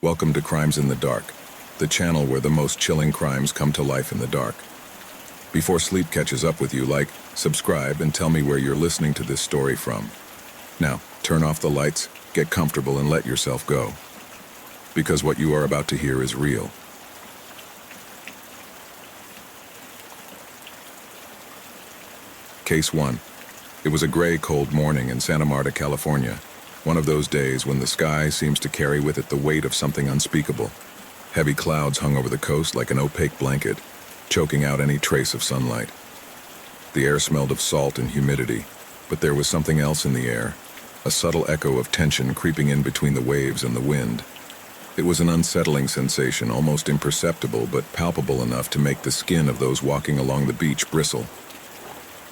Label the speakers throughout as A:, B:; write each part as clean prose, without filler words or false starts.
A: Welcome to Crimes in the Dark, the channel where the most chilling crimes come to life in the dark. Before sleep catches up with you, like, subscribe, and tell me where you're listening to this story from. Now, turn off the lights, get comfortable, and let yourself go. Because what you are about to hear is real. Case 1. It was a gray, cold morning in Santa Marta, California. One of those days when the sky seems to carry with it the weight of something unspeakable. Heavy clouds hung over the coast like an opaque blanket, choking out any trace of sunlight. The air smelled of salt and humidity, but there was something else in the air, a subtle echo of tension creeping in between the waves and the wind. It was an unsettling sensation, almost imperceptible but palpable enough to make the skin of those walking along the beach bristle.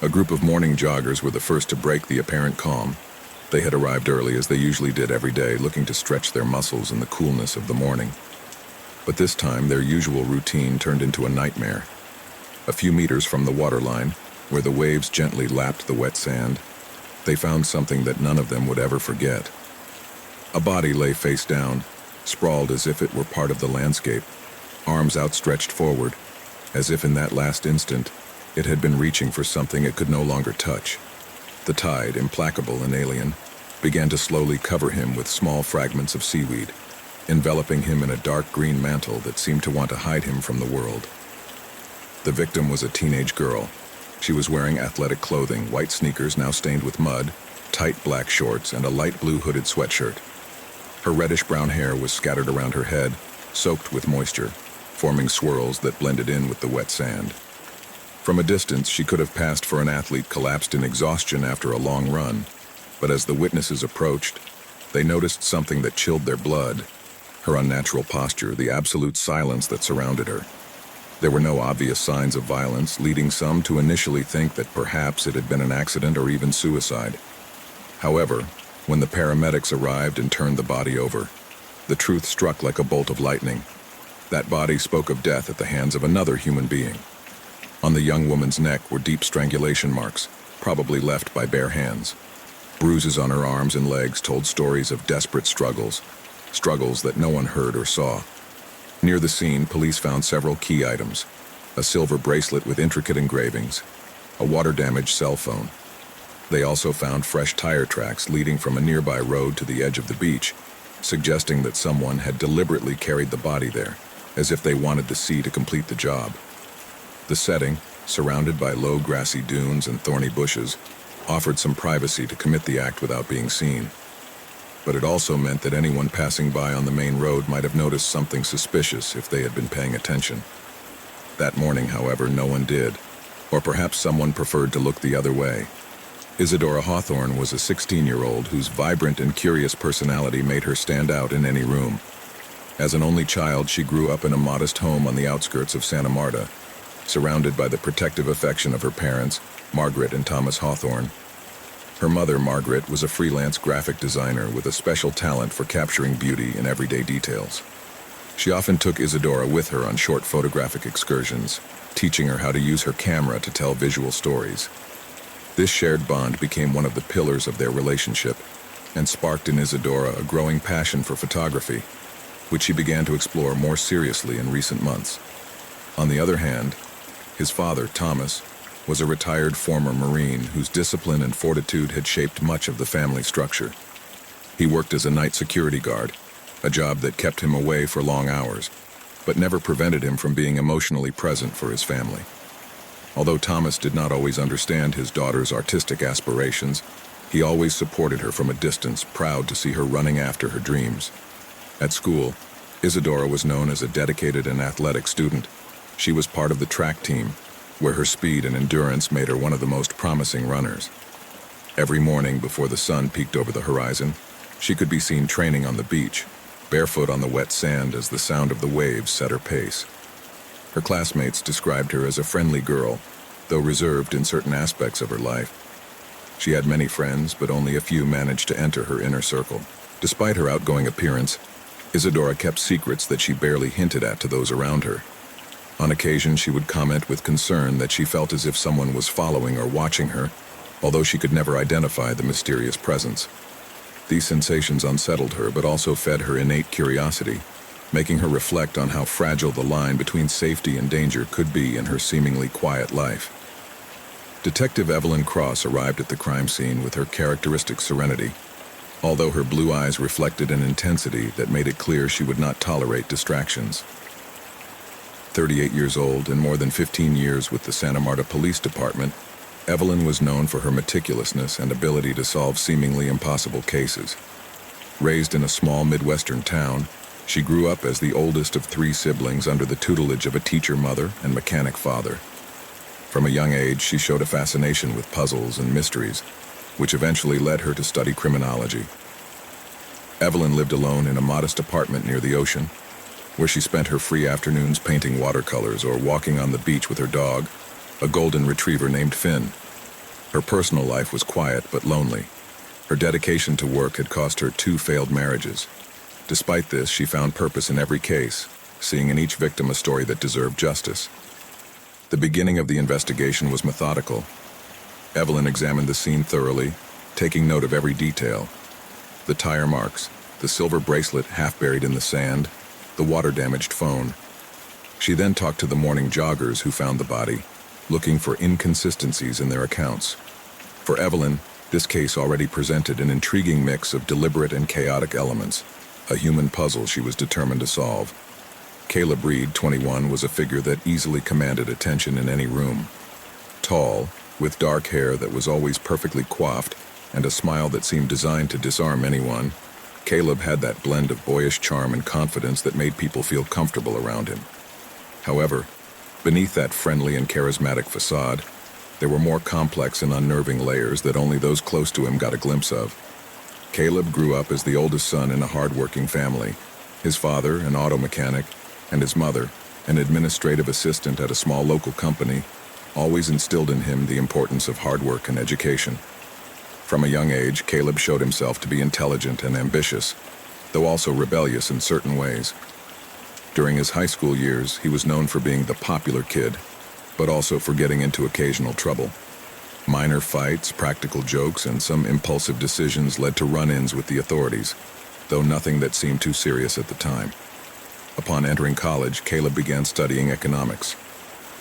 A: A group of morning joggers were the first to break the apparent calm. They had arrived early, as they usually did every day, looking to stretch their muscles in the coolness of the morning. But this time, their usual routine turned into a nightmare. A few meters from the waterline, where the waves gently lapped the wet sand, they found something that none of them would ever forget. A body lay face down, sprawled as if it were part of the landscape, arms outstretched forward, as if in that last instant, it had been reaching for something it could no longer touch. The tide, implacable and alien, began to slowly cover him with small fragments of seaweed, enveloping him in a dark green mantle that seemed to want to hide him from the world. The victim was a teenage girl. She was wearing athletic clothing, white sneakers now stained with mud, tight black shorts, and a light blue hooded sweatshirt. Her reddish-brown hair was scattered around her head, soaked with moisture, forming swirls that blended in with the wet sand. From a distance, she could have passed for an athlete collapsed in exhaustion after a long run, but as the witnesses approached, they noticed something that chilled their blood: her unnatural posture, the absolute silence that surrounded her. There were no obvious signs of violence, leading some to initially think that perhaps it had been an accident or even suicide. However, when the paramedics arrived and turned the body over, the truth struck like a bolt of lightning. That body spoke of death at the hands of another human being. On the young woman's neck were deep strangulation marks, probably left by bare hands. Bruises on her arms and legs told stories of desperate struggles that no one heard or saw. Near the scene, police found several key items: a silver bracelet with intricate engravings, a water-damaged cell phone. They also found fresh tire tracks leading from a nearby road to the edge of the beach, suggesting that someone had deliberately carried the body there, as if they wanted the sea to complete the job. The setting, surrounded by low grassy dunes and thorny bushes, offered some privacy to commit the act without being seen. But it also meant that anyone passing by on the main road might have noticed something suspicious if they had been paying attention. That morning, however, no one did, or perhaps someone preferred to look the other way. Isadora Hawthorne was a 16-year-old whose vibrant and curious personality made her stand out in any room. As an only child, she grew up in a modest home on the outskirts of Santa Marta, surrounded by the protective affection of her parents, Margaret and Thomas Hawthorne. Her mother, Margaret, was a freelance graphic designer with a special talent for capturing beauty in everyday details. She often took Isadora with her on short photographic excursions, teaching her how to use her camera to tell visual stories. This shared bond became one of the pillars of their relationship and sparked in Isadora a growing passion for photography, which she began to explore more seriously in recent months. On the other hand, his father, Thomas, was a retired former Marine whose discipline and fortitude had shaped much of the family structure. He worked as a night security guard, a job that kept him away for long hours, but never prevented him from being emotionally present for his family. Although Thomas did not always understand his daughter's artistic aspirations, he always supported her from a distance, proud to see her running after her dreams. At school, Isadora was known as a dedicated and athletic student. She was part of the track team, where her speed and endurance made her one of the most promising runners. Every morning before the sun peeked over the horizon, she could be seen training on the beach, barefoot on the wet sand as the sound of the waves set her pace. Her classmates described her as a friendly girl, though reserved in certain aspects of her life. She had many friends, but only a few managed to enter her inner circle. Despite her outgoing appearance, Isadora kept secrets that she barely hinted at to those around her. On occasion, she would comment with concern that she felt as if someone was following or watching her, although she could never identify the mysterious presence. These sensations unsettled her but also fed her innate curiosity, making her reflect on how fragile the line between safety and danger could be in her seemingly quiet life. Detective Evelyn Cross arrived at the crime scene with her characteristic serenity, although her blue eyes reflected an intensity that made it clear she would not tolerate distractions. 38 years old and more than 15 years with the Santa Marta Police Department, Evelyn was known for her meticulousness and ability to solve seemingly impossible cases. Raised in a small Midwestern town, she grew up as the oldest of 3 siblings under the tutelage of a teacher mother and mechanic father. From a young age, she showed a fascination with puzzles and mysteries, which eventually led her to study criminology. Evelyn lived alone in a modest apartment near the ocean, where she spent her free afternoons painting watercolors or walking on the beach with her dog, a golden retriever named Finn. Her personal life was quiet but lonely. Her dedication to work had cost her 2 failed marriages. Despite this, she found purpose in every case, seeing in each victim a story that deserved justice. The beginning of the investigation was methodical. Evelyn examined the scene thoroughly, taking note of every detail. The tire marks, the silver bracelet half buried in the sand, the water-damaged phone. She then talked to the morning joggers who found the body, looking for inconsistencies in their accounts. For Evelyn, this case already presented an intriguing mix of deliberate and chaotic elements, a human puzzle she was determined to solve. Caleb Reed, 21, was a figure that easily commanded attention in any room. Tall, with dark hair that was always perfectly coiffed and a smile that seemed designed to disarm anyone, Caleb had that blend of boyish charm and confidence that made people feel comfortable around him. However, beneath that friendly and charismatic facade, there were more complex and unnerving layers that only those close to him got a glimpse of. Caleb grew up as the oldest son in a hard-working family. His father, an auto mechanic, and his mother, an administrative assistant at a small local company, always instilled in him the importance of hard work and education. From a young age, Caleb showed himself to be intelligent and ambitious, though also rebellious in certain ways. During his high school years, he was known for being the popular kid, but also for getting into occasional trouble. Minor fights, practical jokes, and some impulsive decisions led to run-ins with the authorities, though nothing that seemed too serious at the time. Upon entering college, Caleb began studying economics,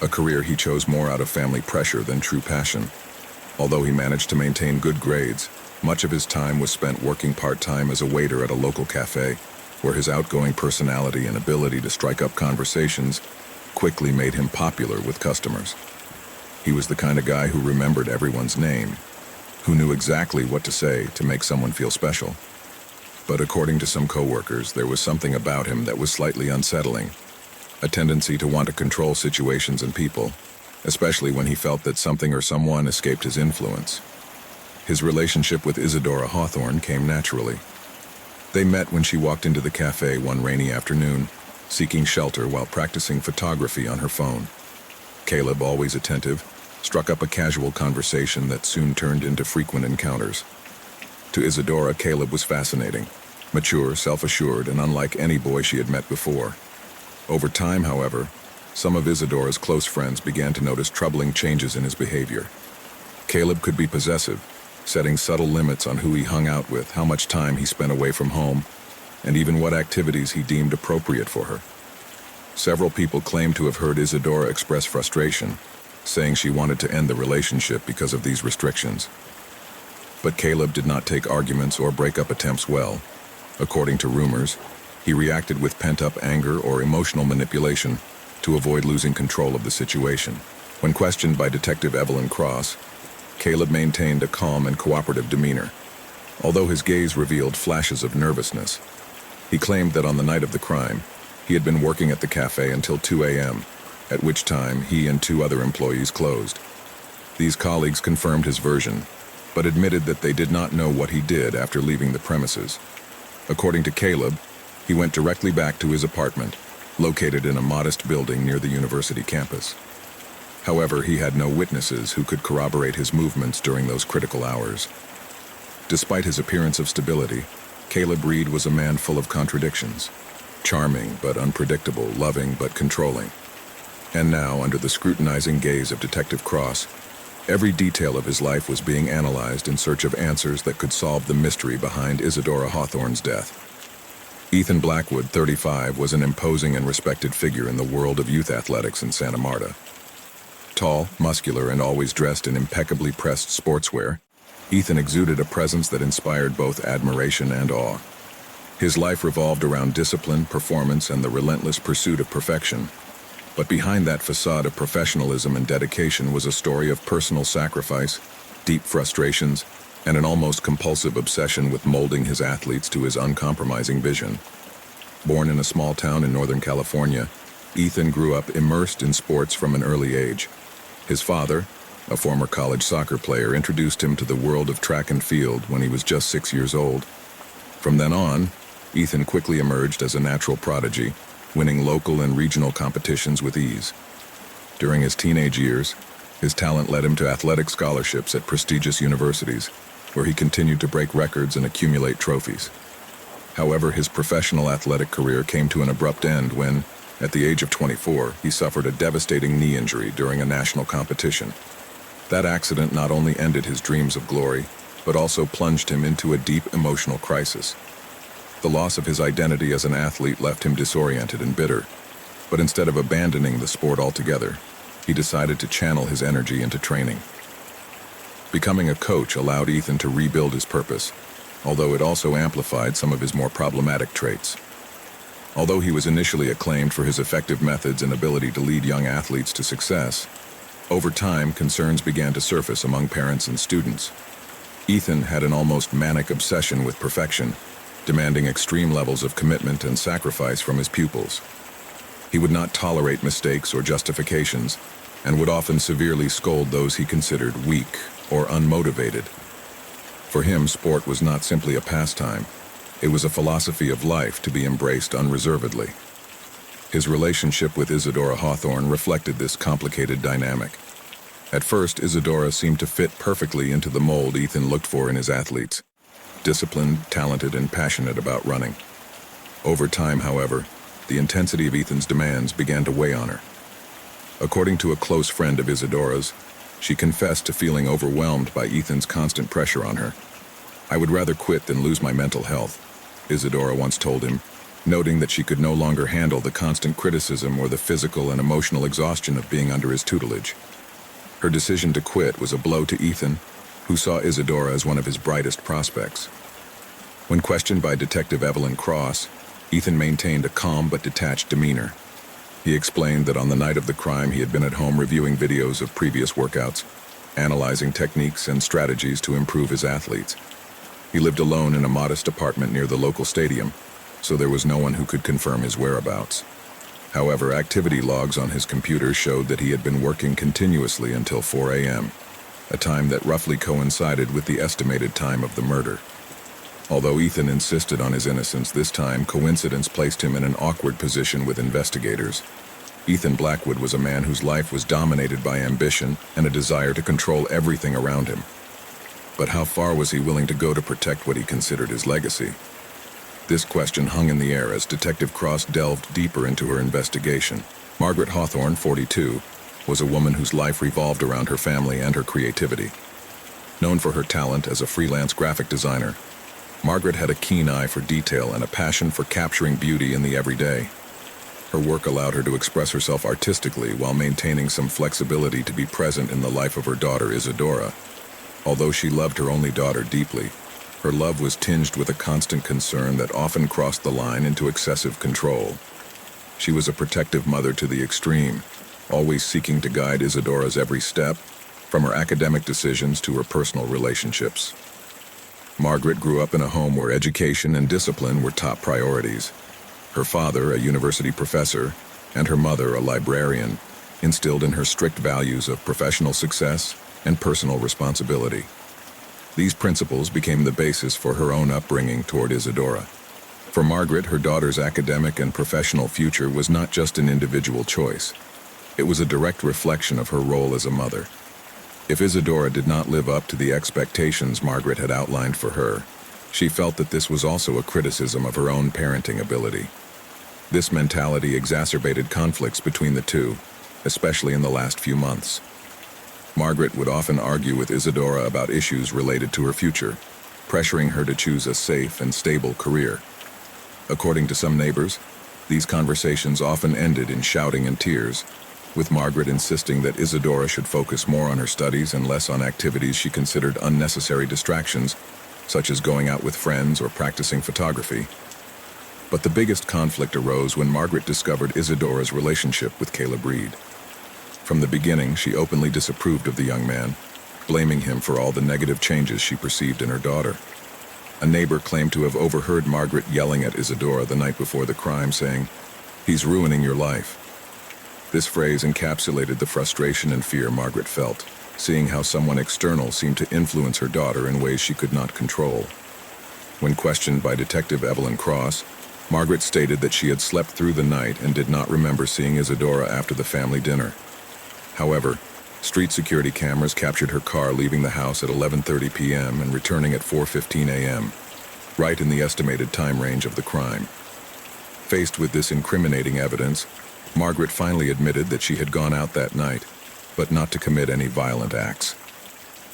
A: a career he chose more out of family pressure than true passion. Although he managed to maintain good grades, much of his time was spent working part-time as a waiter at a local cafe, where his outgoing personality and ability to strike up conversations quickly made him popular with customers. He was the kind of guy who remembered everyone's name, who knew exactly what to say to make someone feel special. But according to some coworkers, there was something about him that was slightly unsettling, a tendency to want to control situations and people, especially when he felt that something or someone escaped his influence. His relationship with Isadora Hawthorne came naturally. They met when she walked into the cafe one rainy afternoon, seeking shelter while practicing photography on her phone. Caleb, always attentive, struck up a casual conversation that soon turned into frequent encounters. To Isadora, Caleb was fascinating, mature, self-assured, and unlike any boy she had met before. Over time, however, some of Isadora's close friends began to notice troubling changes in his behavior. Caleb could be possessive, setting subtle limits on who he hung out with, how much time he spent away from home, and even what activities he deemed appropriate for her. Several people claimed to have heard Isadora express frustration, saying she wanted to end the relationship because of these restrictions. But Caleb did not take arguments or breakup attempts well. According to rumors, he reacted with pent-up anger or emotional manipulation to avoid losing control of the situation. When questioned by Detective Evelyn Cross, Caleb maintained a calm and cooperative demeanor, although his gaze revealed flashes of nervousness. He claimed that on the night of the crime, he had been working at the cafe until 2 a.m., at which time he and 2 other employees closed. These colleagues confirmed his version, but admitted that they did not know what he did after leaving the premises. According to Caleb, he went directly back to his apartment, located in a modest building near the university campus. However, he had no witnesses who could corroborate his movements during those critical hours. Despite his appearance of stability, Caleb Reed was a man full of contradictions. Charming but unpredictable, loving but controlling. And now, under the scrutinizing gaze of Detective Cross, Every detail of his life was being analyzed in search of answers that could solve the mystery behind Isadora Hawthorne's death. Ethan Blackwood, 35, was an imposing and respected figure in the world of youth athletics in Santa Marta. Tall, muscular, and always dressed in impeccably pressed sportswear, Ethan exuded a presence that inspired both admiration and awe. His life revolved around discipline, performance, and the relentless pursuit of perfection. But behind that facade of professionalism and dedication was a story of personal sacrifice, deep frustrations, and an almost compulsive obsession with molding his athletes to his uncompromising vision. Born in a small town in Northern California, Ethan grew up immersed in sports from an early age. His father, a former college soccer player, introduced him to the world of track and field when he was just 6 years old. From then on, Ethan quickly emerged as a natural prodigy, winning local and regional competitions with ease. During his teenage years, his talent led him to athletic scholarships at prestigious universities, where he continued to break records and accumulate trophies. However, his professional athletic career came to an abrupt end when, at the age of 24, he suffered a devastating knee injury during a national competition. That accident not only ended his dreams of glory, but also plunged him into a deep emotional crisis. The loss of his identity as an athlete left him disoriented and bitter, but instead of abandoning the sport altogether, he decided to channel his energy into training. Becoming a coach allowed Ethan to rebuild his purpose, although it also amplified some of his more problematic traits. Although he was initially acclaimed for his effective methods and ability to lead young athletes to success, over time concerns began to surface among parents and students. Ethan had an almost manic obsession with perfection, demanding extreme levels of commitment and sacrifice from his pupils. He would not tolerate mistakes or justifications, and would often severely scold those he considered weak or unmotivated. For him, sport was not simply a pastime. It was a philosophy of life to be embraced unreservedly. His relationship with Isadora Hawthorne reflected this complicated dynamic. At first, Isadora seemed to fit perfectly into the mold Ethan looked for in his athletes: disciplined, talented, and passionate about running. Over time, however, the intensity of Ethan's demands began to weigh on her. According to a close friend of Isadora's, she confessed to feeling overwhelmed by Ethan's constant pressure on her. "I would rather quit than lose my mental health," Isadora once told him, noting that she could no longer handle the constant criticism or the physical and emotional exhaustion of being under his tutelage. Her decision to quit was a blow to Ethan, who saw Isadora as one of his brightest prospects. When questioned by Detective Evelyn Cross, Ethan maintained a calm but detached demeanor. He explained that on the night of the crime he had been at home reviewing videos of previous workouts, analyzing techniques and strategies to improve his athletes. He lived alone in a modest apartment near the local stadium, so there was no one who could confirm his whereabouts. However, activity logs on his computer showed that he had been working continuously until 4 a.m., a time that roughly coincided with the estimated time of the murder. Although Ethan insisted on his innocence, this time coincidence placed him in an awkward position with investigators. Ethan Blackwood was a man whose life was dominated by ambition and a desire to control everything around him. But how far was he willing to go to protect what he considered his legacy? This question hung in the air as Detective Cross delved deeper into her investigation. Margaret Hawthorne, 42, was a woman whose life revolved around her family and her creativity. Known for her talent as a freelance graphic designer, Margaret had a keen eye for detail and a passion for capturing beauty in the everyday. Her work allowed her to express herself artistically while maintaining some flexibility to be present in the life of her daughter Isadora. Although she loved her only daughter deeply, her love was tinged with a constant concern that often crossed the line into excessive control. She was a protective mother to the extreme, always seeking to guide Isadora's every step, from her academic decisions to her personal relationships. Margaret grew up in a home where education and discipline were top priorities. Her father, a university professor, and her mother, a librarian, instilled in her strict values of professional success and personal responsibility. These principles became the basis for her own upbringing toward Isadora. For Margaret, her daughter's academic and professional future was not just an individual choice. It was a direct reflection of her role as a mother. If Isadora did not live up to the expectations Margaret had outlined for her, she felt that this was also a criticism of her own parenting ability. This mentality exacerbated conflicts between the two, especially in the last few months. Margaret would often argue with Isadora about issues related to her future, pressuring her to choose a safe and stable career. According to some neighbors, these conversations often ended in shouting and tears, with Margaret insisting that Isadora should focus more on her studies and less on activities she considered unnecessary distractions, such as going out with friends or practicing photography. But the biggest conflict arose when Margaret discovered Isadora's relationship with Caleb Reed. From the beginning, she openly disapproved of the young man, blaming him for all the negative changes she perceived in her daughter. A neighbor claimed to have overheard Margaret yelling at Isadora the night before the crime, saying, "He's ruining your life." This phrase encapsulated the frustration and fear Margaret felt, seeing how someone external seemed to influence her daughter in ways she could not control. When questioned by Detective Evelyn Cross, Margaret stated that she had slept through the night and did not remember seeing Isadora after the family dinner. However, street security cameras captured her car leaving the house at 11:30 p.m. and returning at 4:15 a.m., right in the estimated time range of the crime. Faced with this incriminating evidence, Margaret finally admitted that she had gone out that night, but not to commit any violent acts.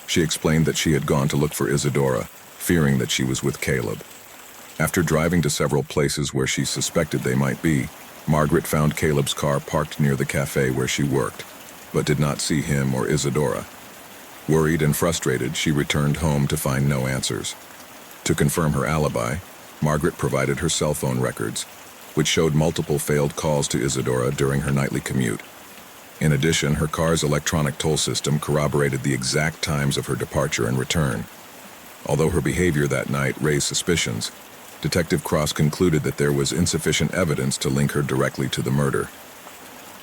A: She explained that she had gone to look for Isadora, fearing that she was with Caleb. After driving to several places where she suspected they might be, Margaret found Caleb's car parked near the cafe where she worked, but did not see him or Isadora. Worried and frustrated, she returned home to find no answers. To confirm her alibi, Margaret provided her cell phone records, which showed multiple failed calls to Isadora during her nightly commute. In addition, her car's electronic toll system corroborated the exact times of her departure and return. Although her behavior that night raised suspicions, Detective Cross concluded that there was insufficient evidence to link her directly to the murder.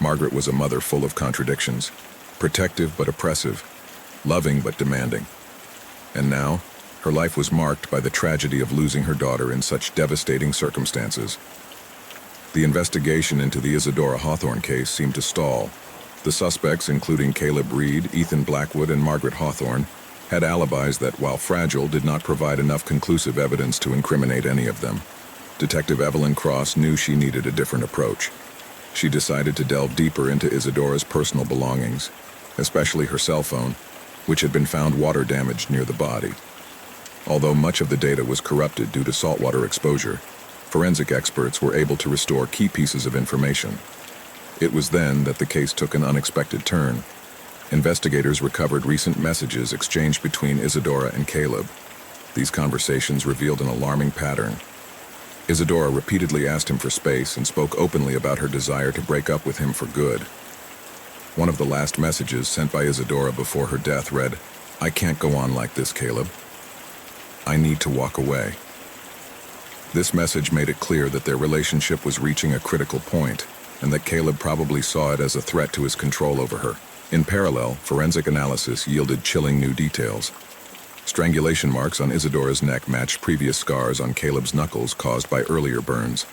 A: Margaret was a mother full of contradictions, protective but oppressive, loving but demanding. And now, her life was marked by the tragedy of losing her daughter in such devastating circumstances. The investigation into the Isadora Hawthorne case seemed to stall. The suspects, including Caleb Reed, Ethan Blackwood, and Margaret Hawthorne, had alibis that, while fragile, did not provide enough conclusive evidence to incriminate any of them. Detective Evelyn Cross knew she needed a different approach. She decided to delve deeper into Isadora's personal belongings, especially her cell phone, which had been found water damaged near the body. Although much of the data was corrupted due to saltwater exposure, forensic experts were able to restore key pieces of information. It was then that the case took an unexpected turn. Investigators recovered recent messages exchanged between Isadora and Caleb. These conversations revealed an alarming pattern. Isadora repeatedly asked him for space and spoke openly about her desire to break up with him for good. One of the last messages sent by Isadora before her death read, "I can't go on like this, Caleb. I need to walk away." This message made it clear that their relationship was reaching a critical point, and that Caleb probably saw it as a threat to his control over her. In parallel, forensic analysis yielded chilling new details. Strangulation marks on Isadora's neck matched previous scars on Caleb's knuckles caused by earlier burns.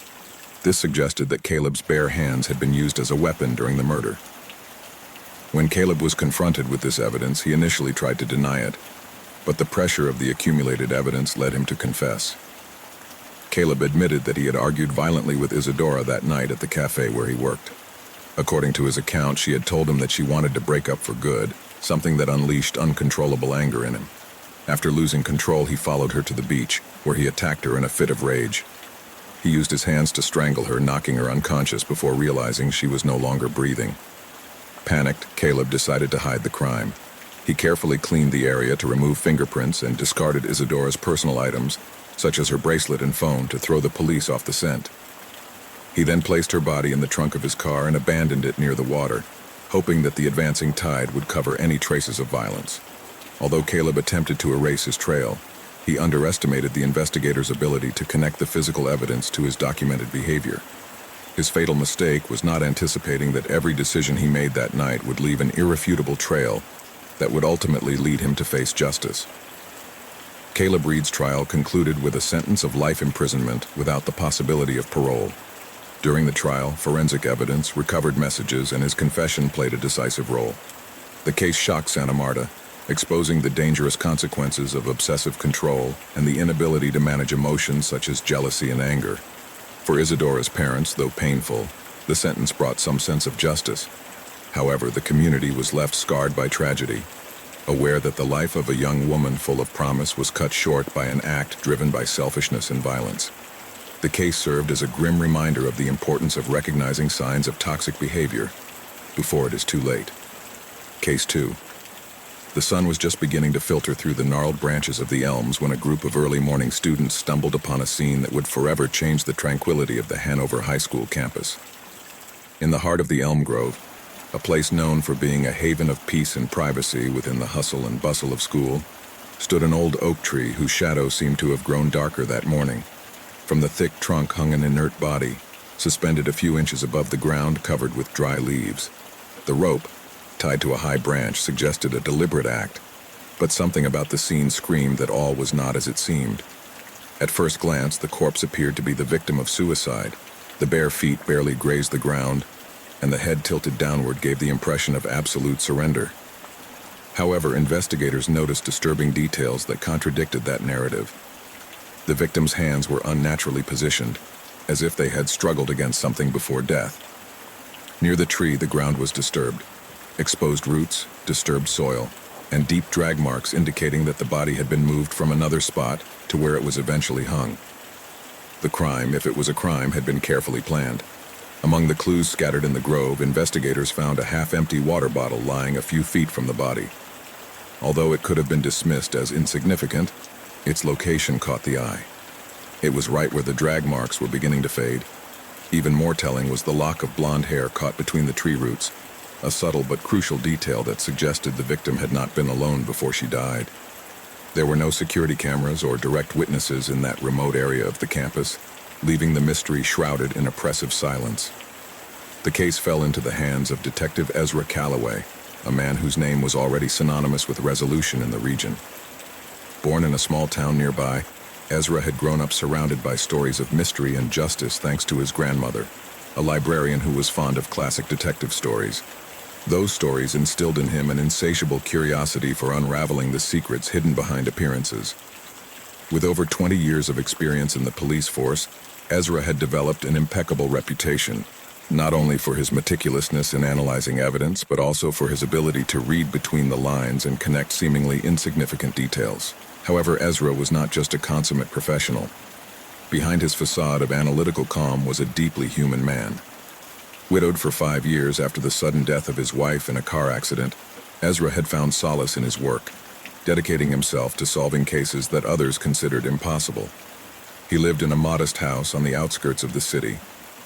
A: This suggested that Caleb's bare hands had been used as a weapon during the murder. When Caleb was confronted with this evidence, he initially tried to deny it, but the pressure of the accumulated evidence led him to confess. Caleb admitted that he had argued violently with Isadora that night at the cafe where he worked. According to his account, she had told him that she wanted to break up for good, something that unleashed uncontrollable anger in him. After losing control, he followed her to the beach, where he attacked her in a fit of rage. He used his hands to strangle her, knocking her unconscious before realizing she was no longer breathing. Panicked, Caleb decided to hide the crime. He carefully cleaned the area to remove fingerprints and discarded Isadora's personal items, such as her bracelet and phone, to throw the police off the scent. He then placed her body in the trunk of his car and abandoned it near the water, hoping that the advancing tide would cover any traces of violence. Although Caleb attempted to erase his trail, he underestimated the investigators' ability to connect the physical evidence to his documented behavior. His fatal mistake was not anticipating that every decision he made that night would leave an irrefutable trail that would ultimately lead him to face justice. Caleb Reed's trial concluded with a sentence of life imprisonment without the possibility of parole. During the trial, forensic evidence, recovered messages, and his confession played a decisive role. The case shocked Santa Marta, exposing the dangerous consequences of obsessive control and the inability to manage emotions such as jealousy and anger. For Isadora's parents, though painful, the sentence brought some sense of justice. However, the community was left scarred by tragedy, aware that the life of a young woman full of promise was cut short by an act driven by selfishness and violence. The case served as a grim reminder of the importance of recognizing signs of toxic behavior before it is too late. Case 2. The sun was just beginning to filter through the gnarled branches of the elms when a group of early morning students stumbled upon a scene that would forever change the tranquility of the Hanover High School campus. In the heart of the elm grove, a place known for being a haven of peace and privacy within the hustle and bustle of school, stood an old oak tree whose shadow seemed to have grown darker that morning. From the thick trunk hung an inert body, suspended a few inches above the ground covered with dry leaves. The rope, tied to a high branch, suggested a deliberate act, but something about the scene screamed that all was not as it seemed. At first glance, the corpse appeared to be the victim of suicide. The bare feet barely grazed the ground, and the head tilted downward gave the impression of absolute surrender. However, investigators noticed disturbing details that contradicted that narrative. The victim's hands were unnaturally positioned, as if they had struggled against something before death. Near the tree, the ground was disturbed. Exposed roots, disturbed soil, and deep drag marks indicating that the body had been moved from another spot to where it was eventually hung. The crime, if it was a crime, had been carefully planned. Among the clues scattered in the grove, investigators found a half-empty water bottle lying a few feet from the body. Although it could have been dismissed as insignificant, its location caught the eye. It was right where the drag marks were beginning to fade. Even more telling was the lock of blonde hair caught between the tree roots, a subtle but crucial detail that suggested the victim had not been alone before she died. There were no security cameras or direct witnesses in that remote area of the campus, leaving the mystery shrouded in oppressive silence. The case fell into the hands of Detective Ezra Calloway, a man whose name was already synonymous with resolution in the region. Born in a small town nearby, Ezra had grown up surrounded by stories of mystery and justice thanks to his grandmother, a librarian who was fond of classic detective stories. Those stories instilled in him an insatiable curiosity for unraveling the secrets hidden behind appearances. With over 20 years of experience in the police force, Ezra had developed an impeccable reputation, not only for his meticulousness in analyzing evidence, but also for his ability to read between the lines and connect seemingly insignificant details. However, Ezra was not just a consummate professional. Behind his facade of analytical calm was a deeply human man. Widowed for 5 years after the sudden death of his wife in a car accident, Ezra had found solace in his work, dedicating himself to solving cases that others considered impossible. He lived in a modest house on the outskirts of the city,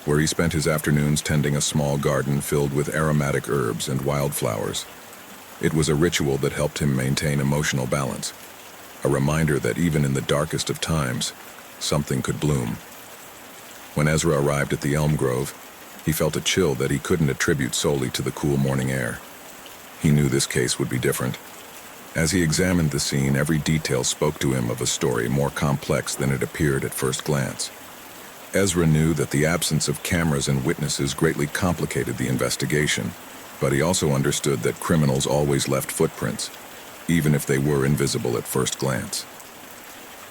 A: where he spent his afternoons tending a small garden filled with aromatic herbs and wildflowers. It was a ritual that helped him maintain emotional balance, a reminder that even in the darkest of times, something could bloom. When Ezra arrived at the elm grove, he felt a chill that he couldn't attribute solely to the cool morning air. He knew this case would be different. As he examined the scene, every detail spoke to him of a story more complex than it appeared at first glance. Ezra knew that the absence of cameras and witnesses greatly complicated the investigation, but he also understood that criminals always left footprints, even if they were invisible at first glance.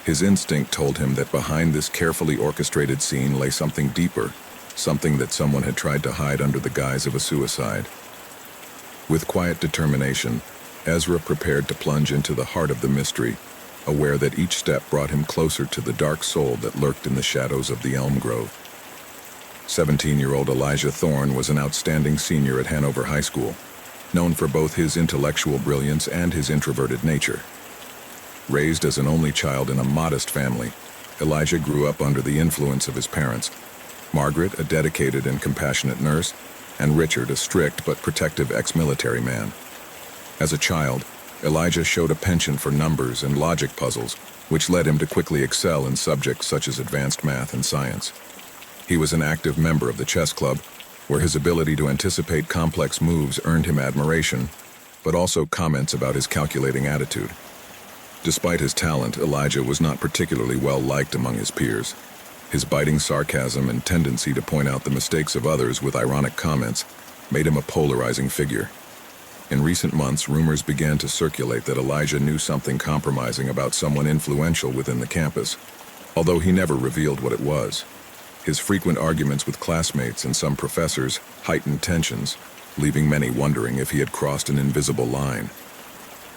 A: His instinct told him that behind this carefully orchestrated scene lay something deeper, something that someone had tried to hide under the guise of a suicide. With quiet determination, Ezra prepared to plunge into the heart of the mystery, aware that each step brought him closer to the dark soul that lurked in the shadows of the elm grove. 17-year-old Elijah Thorne was an outstanding senior at Hanover High School, known for both his intellectual brilliance and his introverted nature. Raised as an only child in a modest family, Elijah grew up under the influence of his parents, Margaret, a dedicated and compassionate nurse, and Richard, a strict but protective ex-military man. As a child, Elijah showed a penchant for numbers and logic puzzles, which led him to quickly excel in subjects such as advanced math and science. He was an active member of the chess club, where his ability to anticipate complex moves earned him admiration, but also comments about his calculating attitude. Despite his talent, Elijah was not particularly well liked among his peers. His biting sarcasm and tendency to point out the mistakes of others with ironic comments made him a polarizing figure. In recent months, rumors began to circulate that Elijah knew something compromising about someone influential within the campus, although he never revealed what it was. His frequent arguments with classmates and some professors heightened tensions, leaving many wondering if he had crossed an invisible line.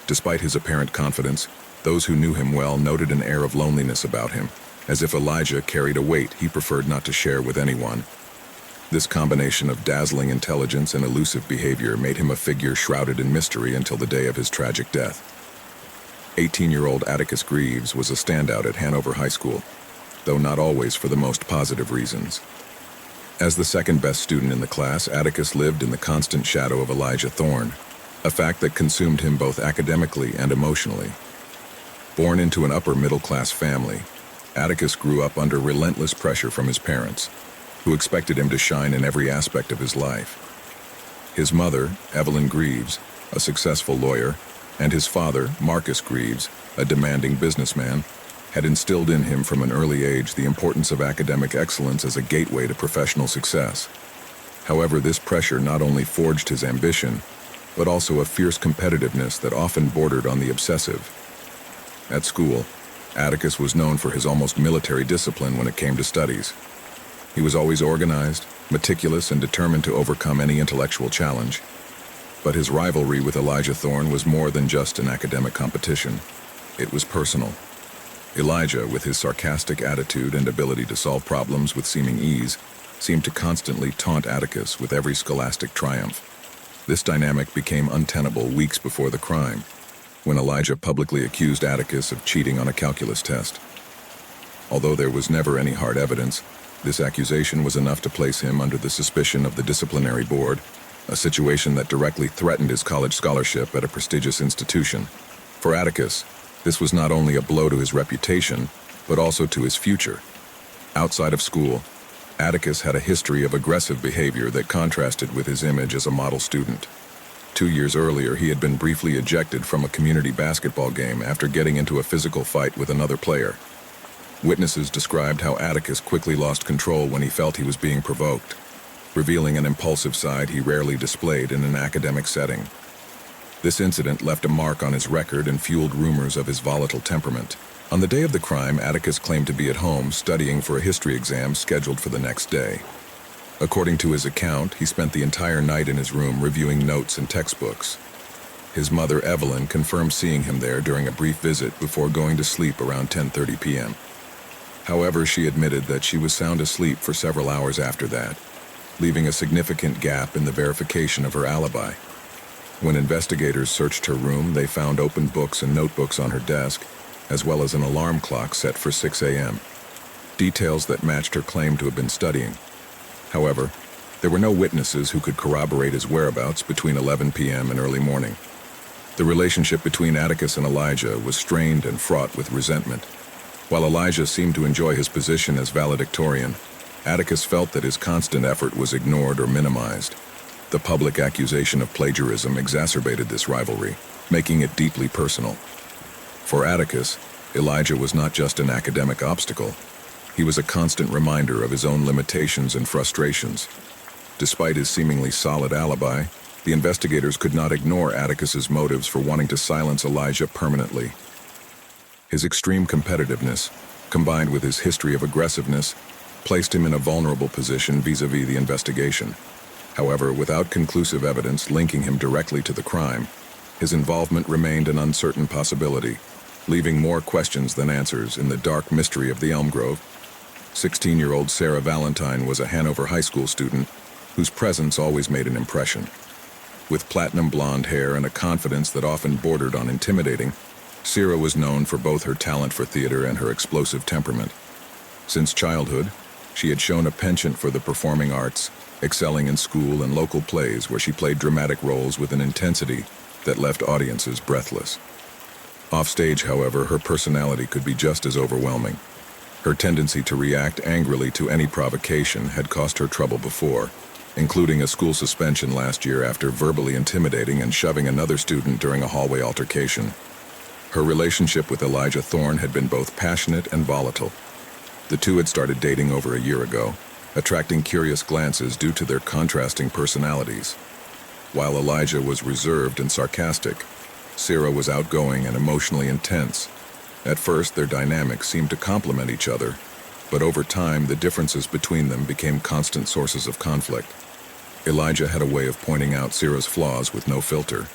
A: Despite his apparent confidence, those who knew him well noted an air of loneliness about him, as if Elijah carried a weight he preferred not to share with anyone. This combination of dazzling intelligence and elusive behavior made him a figure shrouded in mystery until the day of his tragic death. 18-year-old Atticus Greaves was a standout at Hanover High School, though not always for the most positive reasons. As the second-best student in the class, Atticus lived in the constant shadow of Elijah Thorne, a fact that consumed him both academically and emotionally. Born into an upper-middle-class family, Atticus grew up under relentless pressure from his parents, who expected him to shine in every aspect of his life. His mother, Evelyn Greaves, a successful lawyer, and his father, Marcus Greaves, a demanding businessman, had instilled in him from an early age the importance of academic excellence as a gateway to professional success. However, this pressure not only forged his ambition, but also a fierce competitiveness that often bordered on the obsessive. At school, Atticus was known for his almost military discipline when it came to studies. He was always organized, meticulous, and determined to overcome any intellectual challenge. But his rivalry with Elijah Thorne was more than just an academic competition. It was personal. Elijah, with his sarcastic attitude and ability to solve problems with seeming ease, seemed to constantly taunt Atticus with every scholastic triumph. This dynamic became untenable weeks before the crime, when Elijah publicly accused Atticus of cheating on a calculus test. Although there was never any hard evidence, this accusation was enough to place him under the suspicion of the disciplinary board, a situation that directly threatened his college scholarship at a prestigious institution. For Atticus, this was not only a blow to his reputation, but also to his future. Outside of school, Atticus had a history of aggressive behavior that contrasted with his image as a model student. 2 years earlier, he had been briefly ejected from a community basketball game after getting into a physical fight with another player. Witnesses described how Atticus quickly lost control when he felt he was being provoked, revealing an impulsive side he rarely displayed in an academic setting. This incident left a mark on his record and fueled rumors of his volatile temperament. On the day of the crime, Atticus claimed to be at home studying for a history exam scheduled for the next day. According to his account, he spent the entire night in his room reviewing notes and textbooks. His mother, Evelyn, confirmed seeing him there during a brief visit before going to sleep around 10:30 p.m. However, she admitted that she was sound asleep for several hours after that, leaving a significant gap in the verification of her alibi. When investigators searched her room, they found open books and notebooks on her desk, as well as an alarm clock set for 6 a.m., details that matched her claim to have been studying. However, there were no witnesses who could corroborate his whereabouts between 11 p.m. and early morning. The relationship between Atticus and Elijah was strained and fraught with resentment. While Elijah seemed to enjoy his position as valedictorian, Atticus felt that his constant effort was ignored or minimized. The public accusation of plagiarism exacerbated this rivalry, making it deeply personal. For Atticus, Elijah was not just an academic obstacle. He was a constant reminder of his own limitations and frustrations. Despite his seemingly solid alibi, the investigators could not ignore Atticus's motives for wanting to silence Elijah permanently. His extreme competitiveness, combined with his history of aggressiveness, placed him in a vulnerable position vis-à-vis the investigation. However, without conclusive evidence linking him directly to the crime, his involvement remained an uncertain possibility, leaving more questions than answers in the dark mystery of the Elm Grove. 16-year-old Sarah Valentine was a Hanover High School student whose presence always made an impression. With platinum blonde hair and a confidence that often bordered on intimidating, Sarah was known for both her talent for theater and her explosive temperament. Since childhood, she had shown a penchant for the performing arts, excelling in school and local plays where she played dramatic roles with an intensity that left audiences breathless. Offstage, however, her personality could be just as overwhelming. Her tendency to react angrily to any provocation had cost her trouble before, including a school suspension last year after verbally intimidating and shoving another student during a hallway altercation. Her relationship with Elijah Thorne had been both passionate and volatile. The two had started dating over a year ago, attracting curious glances due to their contrasting personalities. While Elijah was reserved and sarcastic, Sarah was outgoing and emotionally intense. At first, their dynamics seemed to complement each other, but over time, the differences between them became constant sources of conflict. Elijah had a way of pointing out Sarah's flaws with no filter,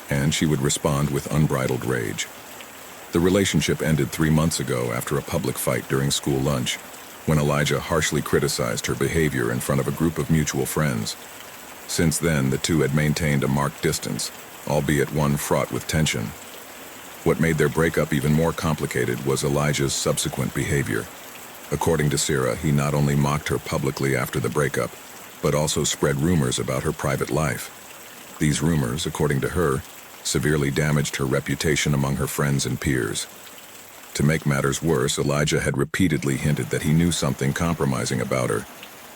A: and she would respond with unbridled rage. The relationship ended 3 months ago after a public fight during school lunch, when Elijah harshly criticized her behavior in front of a group of mutual friends. Since then, the two had maintained a marked distance, albeit one fraught with tension. What made their breakup even more complicated was Elijah's subsequent behavior. According to Sarah, he not only mocked her publicly after the breakup, but also spread rumors about her private life. These rumors, according to her, severely damaged her reputation among her friends and peers. To make matters worse, Elijah had repeatedly hinted that he knew something compromising about her,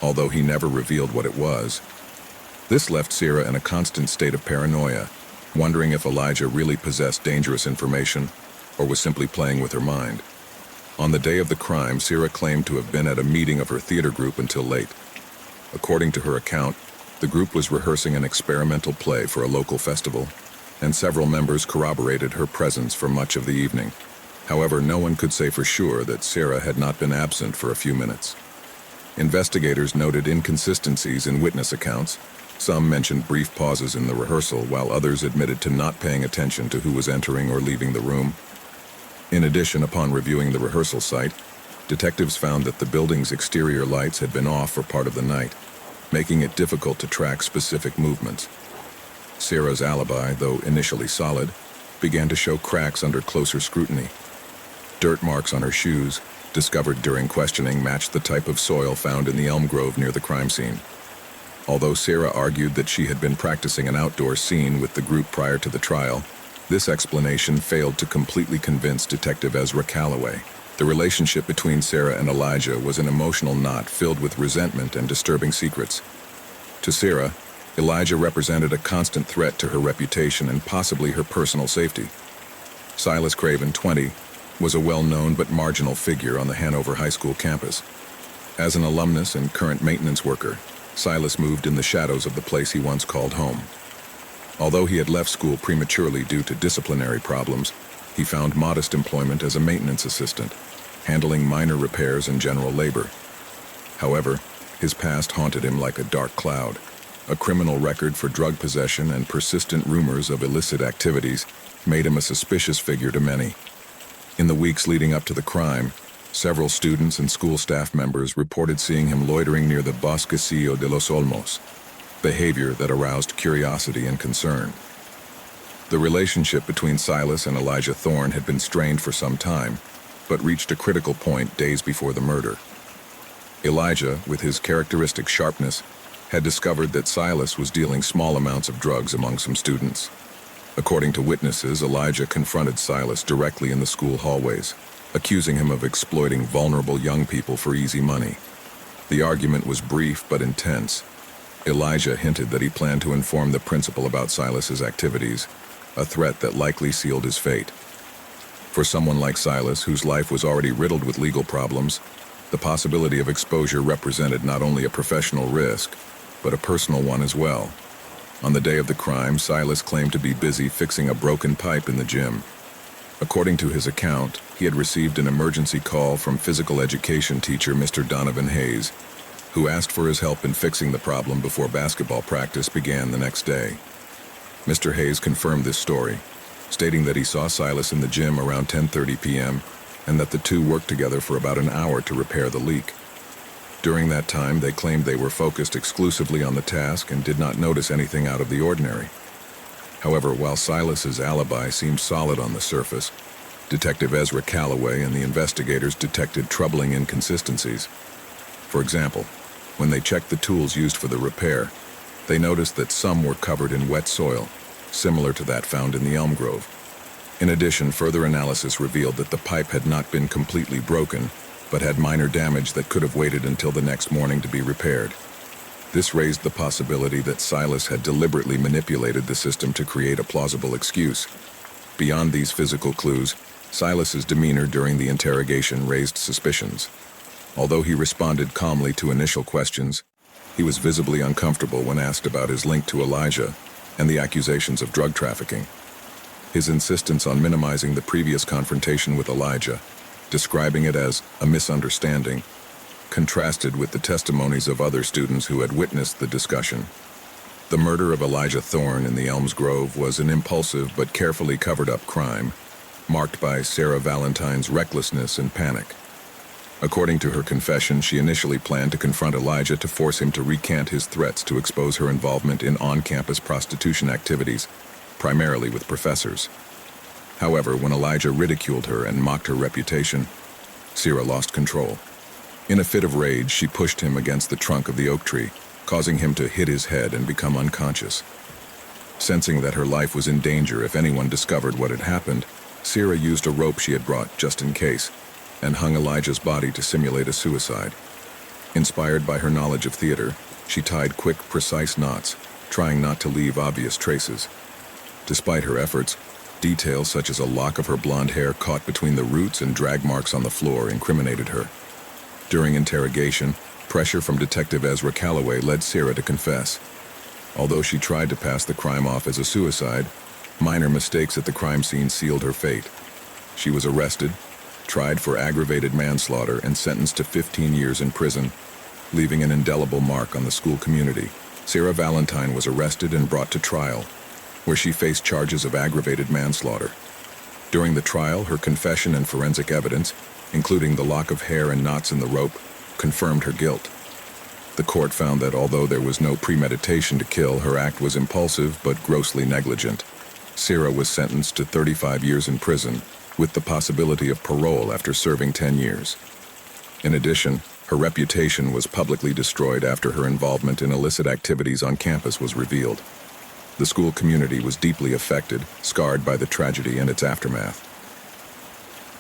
A: although he never revealed what it was. This left Sarah in a constant state of paranoia, wondering if Elijah really possessed dangerous information or was simply playing with her mind. On the day of the crime, Sarah claimed to have been at a meeting of her theater group until late. According to her account, the group was rehearsing an experimental play for a local festival, and several members corroborated her presence for much of the evening. However, no one could say for sure that Sarah had not been absent for a few minutes. Investigators noted inconsistencies in witness accounts. Some mentioned brief pauses in the rehearsal, while others admitted to not paying attention to who was entering or leaving the room. In addition, upon reviewing the rehearsal site, detectives found that the building's exterior lights had been off for part of the night, making it difficult to track specific movements. Sarah's alibi, though initially solid, began to show cracks under closer scrutiny. Dirt marks on her shoes, discovered during questioning, matched the type of soil found in the elm grove near the crime scene. Although Sarah argued that she had been practicing an outdoor scene with the group prior to the trial, this explanation failed to completely convince Detective Ezra Calloway. The relationship between Sarah and Elijah was an emotional knot filled with resentment and disturbing secrets. To Sarah, Elijah represented a constant threat to her reputation and possibly her personal safety. Silas Craven, 20, was a well-known but marginal figure on the Hanover High School campus. As an alumnus and current maintenance worker, Silas moved in the shadows of the place he once called home. Although he had left school prematurely due to disciplinary problems, he found modest employment as a maintenance assistant, handling minor repairs and general labor. However, his past haunted him like a dark cloud. A criminal record for drug possession and persistent rumors of illicit activities made him a suspicious figure to many. In the weeks leading up to the crime, several students and school staff members reported seeing him loitering near the Bosquecillo de los Olmos, behavior that aroused curiosity and concern. The relationship between Silas and Elijah Thorne had been strained for some time, but reached a critical point days before the murder. Elijah, with his characteristic sharpness, had discovered that Silas was dealing small amounts of drugs among some students. According to witnesses, Elijah confronted Silas directly in the school hallways, accusing him of exploiting vulnerable young people for easy money. The argument was brief but intense. Elijah hinted that he planned to inform the principal about Silas's activities, a threat that likely sealed his fate. For someone like Silas, whose life was already riddled with legal problems, the possibility of exposure represented not only a professional risk, but a personal one as well. On the day of the crime, Silas claimed to be busy fixing a broken pipe in the gym. According to his account, he had received an emergency call from physical education teacher Mr. Donovan Hayes, who asked for his help in fixing the problem before basketball practice began the next day. Mr. Hayes confirmed this story, stating that he saw Silas in the gym around 10:30 p.m. and that the two worked together for about an hour to repair the leak. During that time, they claimed they were focused exclusively on the task and did not notice anything out of the ordinary. However, while Silas's alibi seemed solid on the surface, Detective Ezra Calloway and the investigators detected troubling inconsistencies. For example, when they checked the tools used for the repair, they noticed that some were covered in wet soil, similar to that found in the elm grove. In addition, further analysis revealed that the pipe had not been completely broken, but had minor damage that could have waited until the next morning to be repaired. This raised the possibility that Silas had deliberately manipulated the system to create a plausible excuse. Beyond these physical clues, Silas's demeanor during the interrogation raised suspicions. Although he responded calmly to initial questions, he was visibly uncomfortable when asked about his link to Elijah and the accusations of drug trafficking. His insistence on minimizing the previous confrontation with Elijah, describing it as a misunderstanding, contrasted with the testimonies of other students who had witnessed the discussion. The murder of Elijah Thorne in the Elms Grove was an impulsive but carefully covered-up crime, marked by Sarah Valentine's recklessness and panic. According to her confession, she initially planned to confront Elijah to force him to recant his threats to expose her involvement in on-campus prostitution activities, primarily with professors. However, when Elijah ridiculed her and mocked her reputation, Sarah lost control. In a fit of rage, she pushed him against the trunk of the oak tree, causing him to hit his head and become unconscious. Sensing that her life was in danger if anyone discovered what had happened, Sarah used a rope she had brought just in case, and hung Elijah's body to simulate a suicide. Inspired by her knowledge of theater, she tied quick, precise knots, trying not to leave obvious traces. Despite her efforts, details such as a lock of her blonde hair caught between the roots and drag marks on the floor incriminated her. During interrogation, pressure from Detective Ezra Calloway led Sarah to confess. Although she tried to pass the crime off as a suicide, minor mistakes at the crime scene sealed her fate. She was arrested, tried for aggravated manslaughter, and sentenced to 15 years in prison, leaving an indelible mark on the school community. Sarah Valentine was arrested and brought to trial, where she faced charges of aggravated manslaughter. During the trial, her confession and forensic evidence, including the lock of hair and knots in the rope, confirmed her guilt. The court found that although there was no premeditation to kill, her act was impulsive but grossly negligent. Sarah was sentenced to 35 years in prison, with the possibility of parole after serving 10 years. In addition, her reputation was publicly destroyed after her involvement in illicit activities on campus was revealed. The school community was deeply affected, scarred by the tragedy and its aftermath.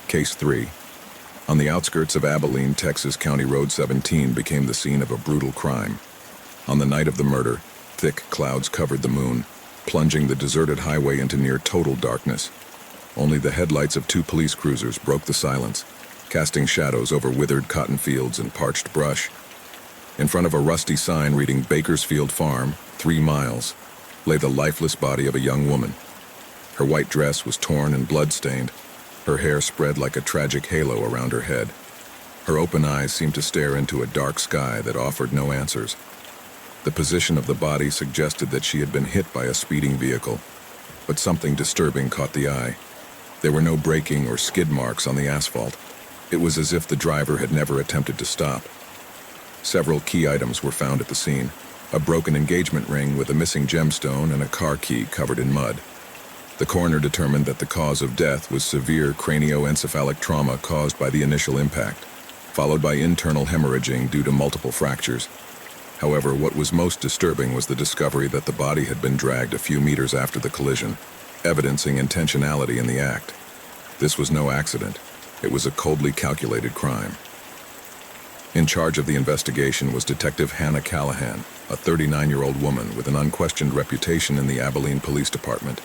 A: Case 3. On the outskirts of Abilene, Texas, County Road 17 became the scene of a brutal crime. On the night of the murder, thick clouds covered the moon, plunging the deserted highway into near total darkness. Only the headlights of 2 police cruisers broke the silence, casting shadows over withered cotton fields and parched brush. In front of a rusty sign reading Bakersfield Farm, 3 miles, lay the lifeless body of a young woman. Her white dress was torn and blood-stained, her hair spread like a tragic halo around her head. Her open eyes seemed to stare into a dark sky that offered no answers. The position of the body suggested that she had been hit by a speeding vehicle, but something disturbing caught the eye. There were no braking or skid marks on the asphalt. It was as if the driver had never attempted to stop. Several key items were found at the scene: a broken engagement ring with a missing gemstone and a car key covered in mud. The coroner determined that the cause of death was severe cranioencephalic trauma caused by the initial impact, followed by internal hemorrhaging due to multiple fractures. However, what was most disturbing was the discovery that the body had been dragged a few meters after the collision, evidencing intentionality in the act. This was no accident. It was a coldly calculated crime. In charge of the investigation was Detective Hannah Callahan, a 39-year-old woman with an unquestioned reputation in the Abilene Police Department.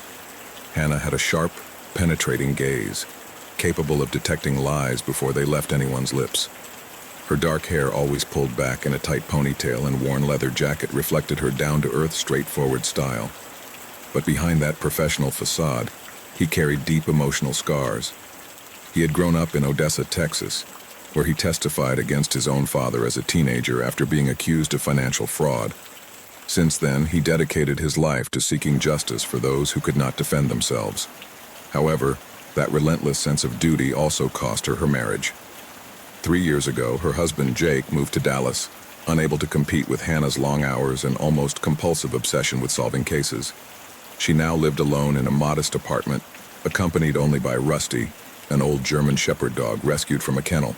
A: Hannah had a sharp, penetrating gaze, capable of detecting lies before they left anyone's lips. Her dark hair, always pulled back in a tight ponytail and worn leather jacket, reflected her down-to-earth, straightforward style. But behind that professional facade, he carried deep emotional scars. He had grown up in Odessa, Texas, where he testified against his own father as a teenager after being accused of financial fraud. Since then, he dedicated his life to seeking justice for those who could not defend themselves. However, that relentless sense of duty also cost her her marriage. 3 years ago, her husband Jake moved to Dallas, unable to compete with Hannah's long hours and almost compulsive obsession with solving cases. She now lived alone in a modest apartment, accompanied only by Rusty, an old German shepherd dog rescued from a kennel.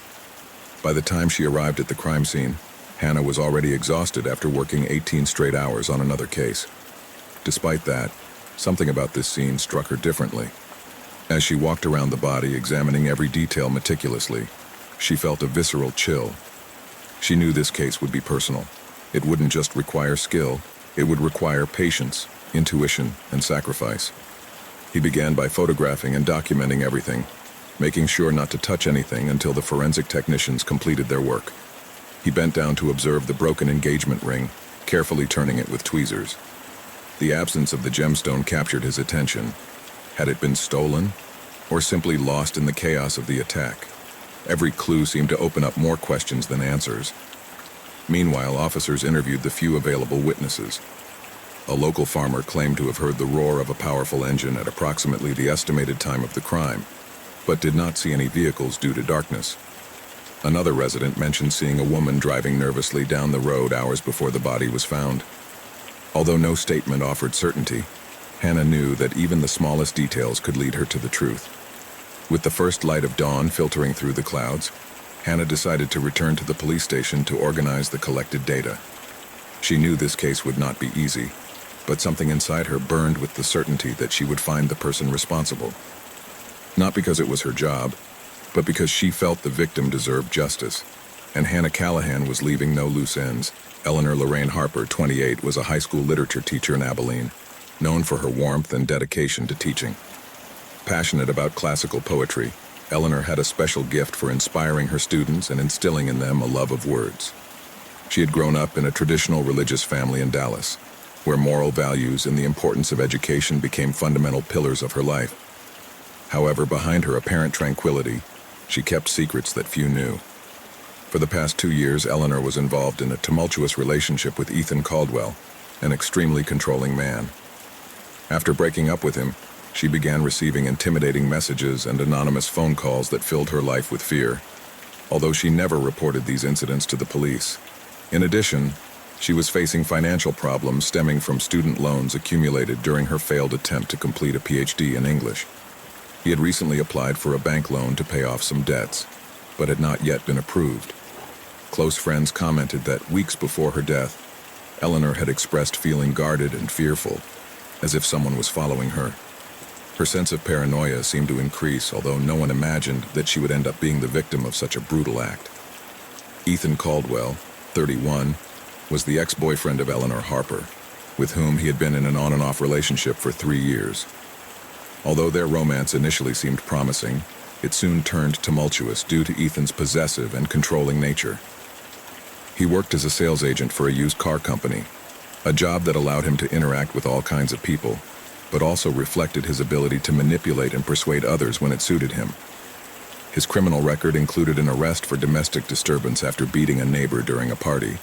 A: By the time she arrived at the crime scene, Hannah was already exhausted after working 18 straight hours on another case. Despite that, something about this scene struck her differently. As she walked around the body, examining every detail meticulously, she felt a visceral chill. She knew this case would be personal. It wouldn't just require skill, it would require patience, intuition, and sacrifice. He began by photographing and documenting everything, making sure not to touch anything until the forensic technicians completed their work. He bent down to observe the broken engagement ring, carefully turning it with tweezers. The absence of the gemstone captured his attention. Had it been stolen, or simply lost in the chaos of the attack? Every clue seemed to open up more questions than answers. Meanwhile, officers interviewed the few available witnesses. A local farmer claimed to have heard the roar of a powerful engine at approximately the estimated time of the crime, but did not see any vehicles due to darkness. Another resident mentioned seeing a woman driving nervously down the road hours before the body was found. Although no statement offered certainty, Hannah knew that even the smallest details could lead her to the truth. With the first light of dawn filtering through the clouds, Hannah decided to return to the police station to organize the collected data. She knew this case would not be easy, but something inside her burned with the certainty that she would find the person responsible. Not because it was her job, but because she felt the victim deserved justice, and Hannah Callahan was leaving no loose ends. Eleanor Lorraine Harper, 28, was a high school literature teacher in Abilene, known for her warmth and dedication to teaching. Passionate about classical poetry, Eleanor had a special gift for inspiring her students and instilling in them a love of words. She had grown up in a traditional religious family in Dallas, where moral values and the importance of education became fundamental pillars of her life. However, behind her apparent tranquility, she kept secrets that few knew. For the past 2 years, Eleanor was involved in a tumultuous relationship with Ethan Caldwell, an extremely controlling man. After breaking up with him, she began receiving intimidating messages and anonymous phone calls that filled her life with fear, although she never reported these incidents to the police. In addition, she was facing financial problems stemming from student loans accumulated during her failed attempt to complete a PhD in English. He had recently applied for a bank loan to pay off some debts, but had not yet been approved. Close friends commented that weeks before her death, Eleanor had expressed feeling guarded and fearful, as if someone was following her. Her sense of paranoia seemed to increase, although no one imagined that she would end up being the victim of such a brutal act. Ethan Caldwell, 31, was the ex-boyfriend of Eleanor Harper, with whom he had been in an on-and-off relationship for 3 years. Although their romance initially seemed promising, it soon turned tumultuous due to Ethan's possessive and controlling nature. He worked as a sales agent for a used car company, a job that allowed him to interact with all kinds of people, but also reflected his ability to manipulate and persuade others when it suited him. His criminal record included an arrest for domestic disturbance after beating a neighbor during a party,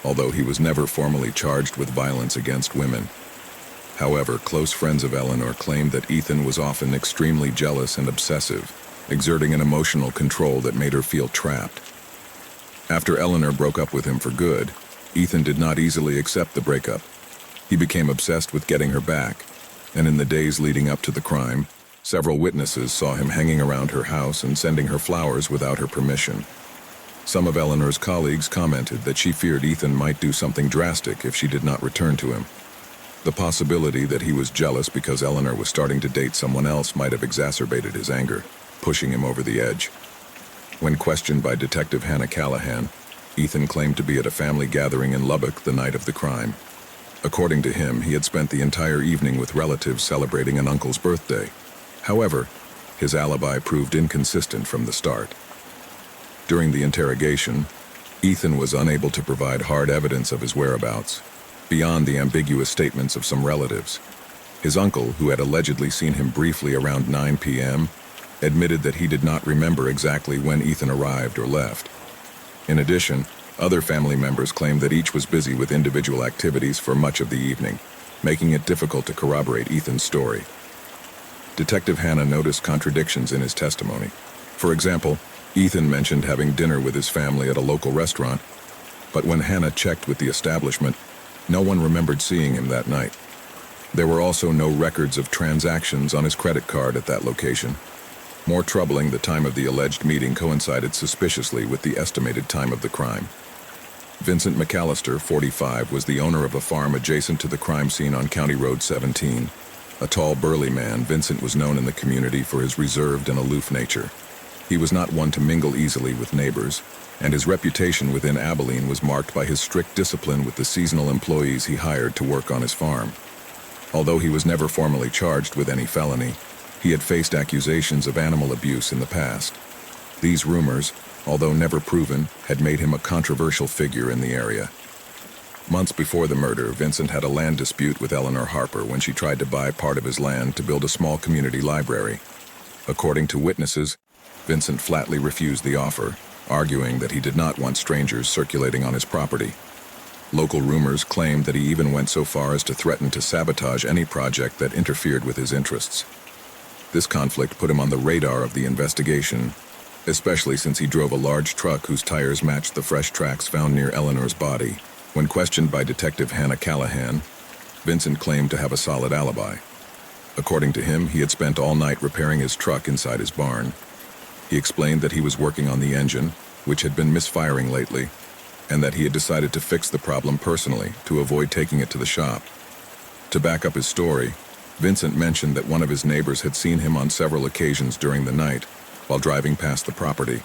A: although he was never formally charged with violence against women. However, close friends of Eleanor claimed that Ethan was often extremely jealous and obsessive, exerting an emotional control that made her feel trapped. After Eleanor broke up with him for good, Ethan did not easily accept the breakup. He became obsessed with getting her back, and in the days leading up to the crime, several witnesses saw him hanging around her house and sending her flowers without her permission. Some of Eleanor's colleagues commented that she feared Ethan might do something drastic if she did not return to him. The possibility that he was jealous because Eleanor was starting to date someone else might have exacerbated his anger, pushing him over the edge. When questioned by Detective Hannah Callahan, Ethan claimed to be at a family gathering in Lubbock the night of the crime. According to him, he had spent the entire evening with relatives celebrating an uncle's birthday. However, his alibi proved inconsistent from the start. During the interrogation, Ethan was unable to provide hard evidence of his whereabouts, beyond the ambiguous statements of some relatives. His uncle, who had allegedly seen him briefly around 9 p.m., admitted that he did not remember exactly when Ethan arrived or left. In addition, other family members claimed that each was busy with individual activities for much of the evening, making it difficult to corroborate Ethan's story. Detective Hannah noticed contradictions in his testimony. For example, Ethan mentioned having dinner with his family at a local restaurant, but when Hannah checked with the establishment, no one remembered seeing him that night. There were also no records of transactions on his credit card at that location. More troubling, the time of the alleged meeting coincided suspiciously with the estimated time of the crime. Vincent McAllister, 45, was the owner of a farm adjacent to the crime scene on County Road 17. A tall, burly man, Vincent was known in the community for his reserved and aloof nature. He was not one to mingle easily with neighbors, and his reputation within Abilene was marked by his strict discipline with the seasonal employees he hired to work on his farm. Although he was never formally charged with any felony, he had faced accusations of animal abuse in the past. These rumors, although never proven, had made him a controversial figure in the area. Months before the murder, Vincent had a land dispute with Eleanor Harper when she tried to buy part of his land to build a small community library. According to witnesses, Vincent flatly refused the offer, arguing that he did not want strangers circulating on his property. Local rumors claimed that he even went so far as to threaten to sabotage any project that interfered with his interests. This conflict put him on the radar of the investigation, especially since he drove a large truck whose tires matched the fresh tracks found near Eleanor's body. When questioned by Detective Hannah Callahan, Vincent claimed to have a solid alibi. According to him, he had spent all night repairing his truck inside his barn. He explained that he was working on the engine, which had been misfiring lately, and that he had decided to fix the problem personally to avoid taking it to the shop. To back up his story, Vincent mentioned that one of his neighbors had seen him on several occasions during the night while driving past the property.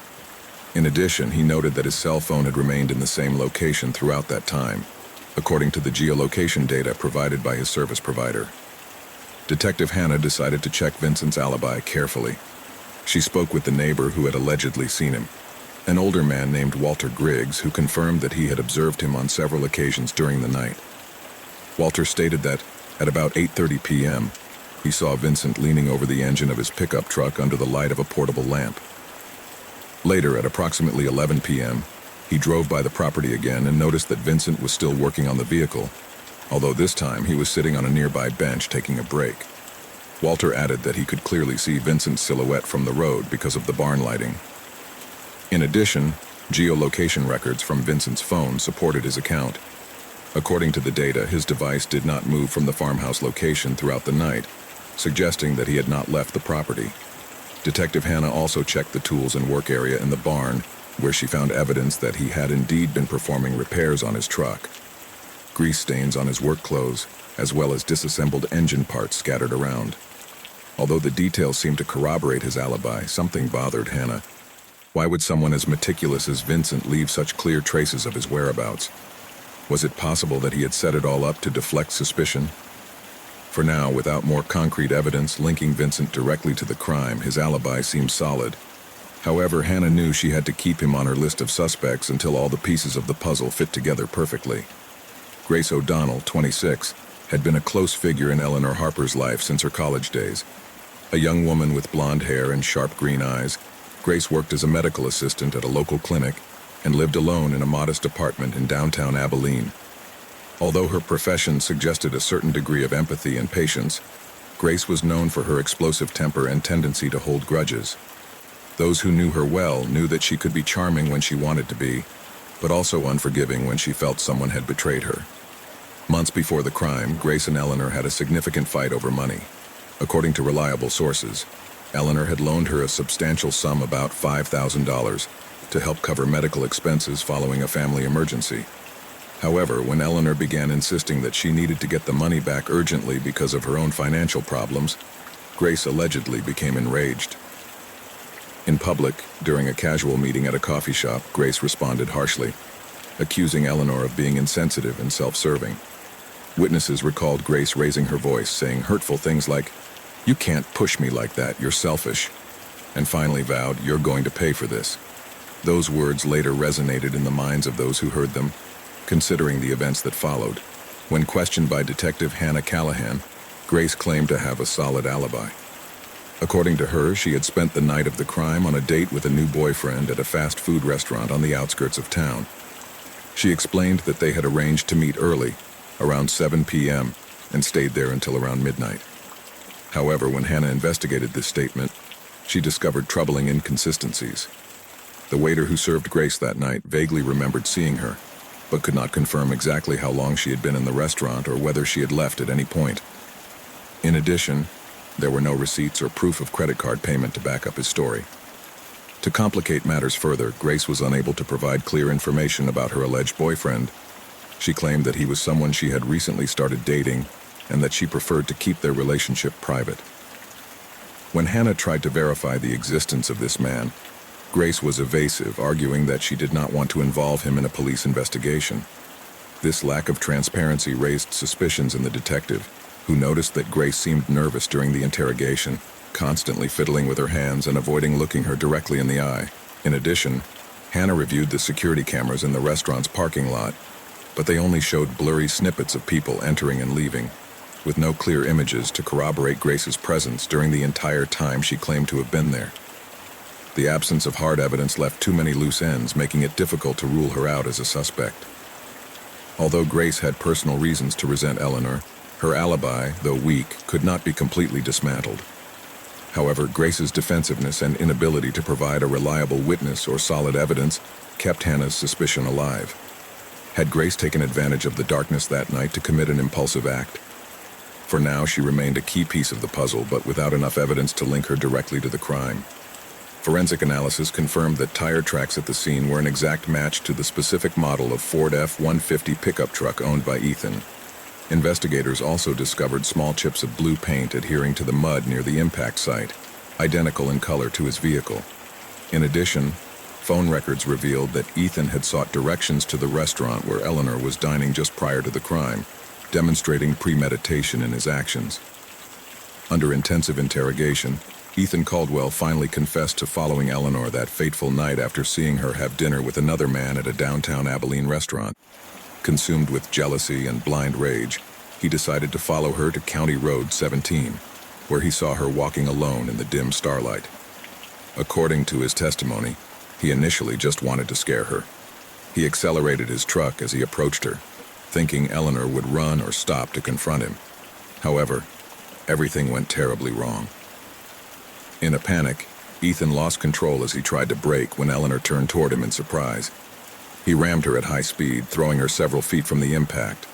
A: In addition, he noted that his cell phone had remained in the same location throughout that time, according to the geolocation data provided by his service provider. Detective Hannah decided to check Vincent's alibi carefully. She spoke with the neighbor who had allegedly seen him, an older man named Walter Griggs, who confirmed that he had observed him on several occasions during the night. Walter stated that, at about 8:30 p.m., he saw Vincent leaning over the engine of his pickup truck under the light of a portable lamp. Later, at approximately 11 p.m., he drove by the property again and noticed that Vincent was still working on the vehicle, although this time he was sitting on a nearby bench taking a break. Walter added that he could clearly see Vincent's silhouette from the road because of the barn lighting. In addition, geolocation records from Vincent's phone supported his account. According to the data, his device did not move from the farmhouse location throughout the night, suggesting that he had not left the property. Detective Hannah also checked the tools and work area in the barn, where she found evidence that he had indeed been performing repairs on his truck. Grease stains on his work clothes, as well as disassembled engine parts scattered around. Although the details seemed to corroborate his alibi, something bothered Hannah. Why would someone as meticulous as Vincent leave such clear traces of his whereabouts? Was it possible that he had set it all up to deflect suspicion? For now, without more concrete evidence linking Vincent directly to the crime, his alibi seemed solid. However, Hannah knew she had to keep him on her list of suspects until all the pieces of the puzzle fit together perfectly. Grace O'Donnell, 26, had been a close figure in Eleanor Harper's life since her college days. A young woman with blonde hair and sharp green eyes, Grace worked as a medical assistant at a local clinic and lived alone in a modest apartment in downtown Abilene. Although her profession suggested a certain degree of empathy and patience, Grace was known for her explosive temper and tendency to hold grudges. Those who knew her well knew that she could be charming when she wanted to be, but also unforgiving when she felt someone had betrayed her. Months before the crime, Grace and Eleanor had a significant fight over money. According to reliable sources, Eleanor had loaned her a substantial sum, about $5,000, to help cover medical expenses following a family emergency. However, when Eleanor began insisting that she needed to get the money back urgently because of her own financial problems, Grace allegedly became enraged. In public, during a casual meeting at a coffee shop, Grace responded harshly, accusing Eleanor of being insensitive and self-serving. Witnesses recalled Grace raising her voice, saying hurtful things like, "You can't push me like that, you're selfish," and finally vowed, "You're going to pay for this." Those words later resonated in the minds of those who heard them, considering the events that followed. When questioned by Detective Hannah Callahan, Grace claimed to have a solid alibi. According to her, she had spent the night of the crime on a date with a new boyfriend at a fast food restaurant on the outskirts of town. She explained that they had arranged to meet early, around 7 p.m., and stayed there until around midnight. However, when Hannah investigated this statement, she discovered troubling inconsistencies. The waiter who served Grace that night vaguely remembered seeing her, but could not confirm exactly how long she had been in the restaurant or whether she had left at any point. In addition, there were no receipts or proof of credit card payment to back up his story. To complicate matters further, Grace was unable to provide clear information about her alleged boyfriend. She claimed that he was someone she had recently started dating and that she preferred to keep their relationship private. When Hannah tried to verify the existence of this man, Grace was evasive, arguing that she did not want to involve him in a police investigation. This lack of transparency raised suspicions in the detective, who noticed that Grace seemed nervous during the interrogation, constantly fiddling with her hands and avoiding looking her directly in the eye. In addition, Hannah reviewed the security cameras in the restaurant's parking lot, but they only showed blurry snippets of people entering and leaving, with no clear images to corroborate Grace's presence during the entire time she claimed to have been there. The absence of hard evidence left too many loose ends, making it difficult to rule her out as a suspect. Although Grace had personal reasons to resent Eleanor, her alibi, though weak, could not be completely dismantled. However, Grace's defensiveness and inability to provide a reliable witness or solid evidence kept Hannah's suspicion alive. Had Grace taken advantage of the darkness that night to commit an impulsive act? For now, she remained a key piece of the puzzle, but without enough evidence to link her directly to the crime. Forensic analysis confirmed that tire tracks at the scene were an exact match to the specific model of Ford F-150 pickup truck owned by Ethan. Investigators also discovered small chips of blue paint adhering to the mud near the impact site, identical in color to his vehicle. In addition, phone records revealed that Ethan had sought directions to the restaurant where Eleanor was dining just prior to the crime, demonstrating premeditation in his actions. Under intensive interrogation, Ethan Caldwell finally confessed to following Eleanor that fateful night after seeing her have dinner with another man at a downtown Abilene restaurant. Consumed with jealousy and blind rage, he decided to follow her to County Road 17, where he saw her walking alone in the dim starlight. According to his testimony, he initially just wanted to scare her. He accelerated his truck as he approached her, thinking Eleanor would run or stop to confront him. However, everything went terribly wrong. In a panic, Ethan lost control as he tried to brake when Eleanor turned toward him in surprise. He rammed her at high speed, throwing her several feet from the impact.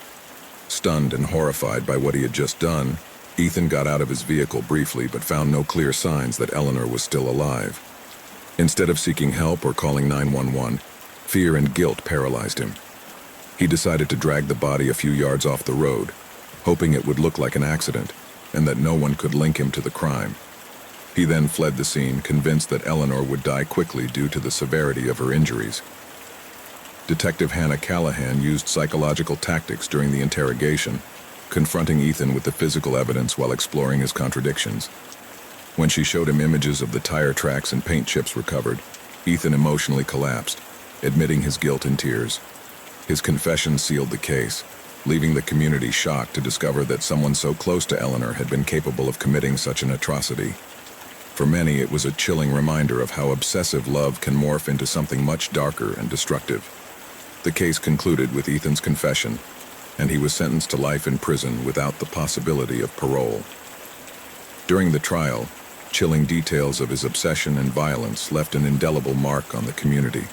A: Stunned and horrified by what he had just done, Ethan got out of his vehicle briefly but found no clear signs that Eleanor was still alive. Instead of seeking help or calling 911, fear and guilt paralyzed him. He decided to drag the body a few yards off the road, hoping it would look like an accident and that no one could link him to the crime. He then fled the scene, convinced that Eleanor would die quickly due to the severity of her injuries. Detective Hannah Callahan used psychological tactics during the interrogation, confronting Ethan with the physical evidence while exploring his contradictions. When she showed him images of the tire tracks and paint chips recovered, Ethan emotionally collapsed, admitting his guilt in tears. His confession sealed the case, leaving the community shocked to discover that someone so close to Eleanor had been capable of committing such an atrocity. For many, it was a chilling reminder of how obsessive love can morph into something much darker and destructive. The case concluded with Ethan's confession, and he was sentenced to life in prison without the possibility of parole. During the trial, chilling details of his obsession and violence left an indelible mark on the community.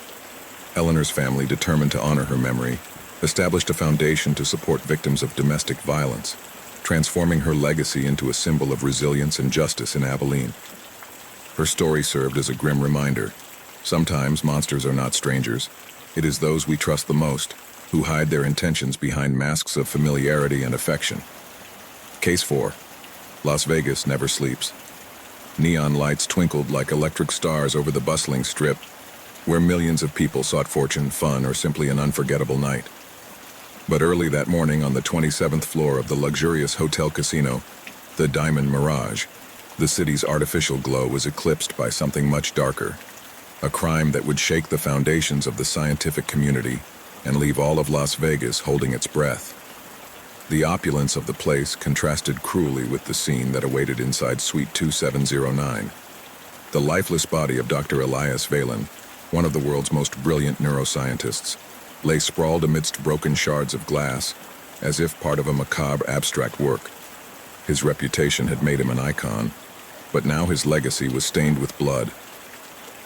A: Eleanor's family, determined to honor her memory, established a foundation to support victims of domestic violence, transforming her legacy into a symbol of resilience and justice in Abilene. Her story served as a grim reminder. Sometimes monsters are not strangers. It is those we trust the most, who hide their intentions behind masks of familiarity and affection. Case 4. Las Vegas never sleeps. Neon lights twinkled like electric stars over the bustling strip, where millions of people sought fortune, fun, or simply an unforgettable night. But early that morning on the 27th floor of the luxurious hotel casino, the Diamond Mirage, the city's artificial glow was eclipsed by something much darker. A crime that would shake the foundations of the scientific community and leave all of Las Vegas holding its breath. The opulence of the place contrasted cruelly with the scene that awaited inside Suite 2709. The lifeless body of Dr. Elias Valen, one of the world's most brilliant neuroscientists, lay sprawled amidst broken shards of glass, as if part of a macabre abstract work. His reputation had made him an icon, but now his legacy was stained with blood.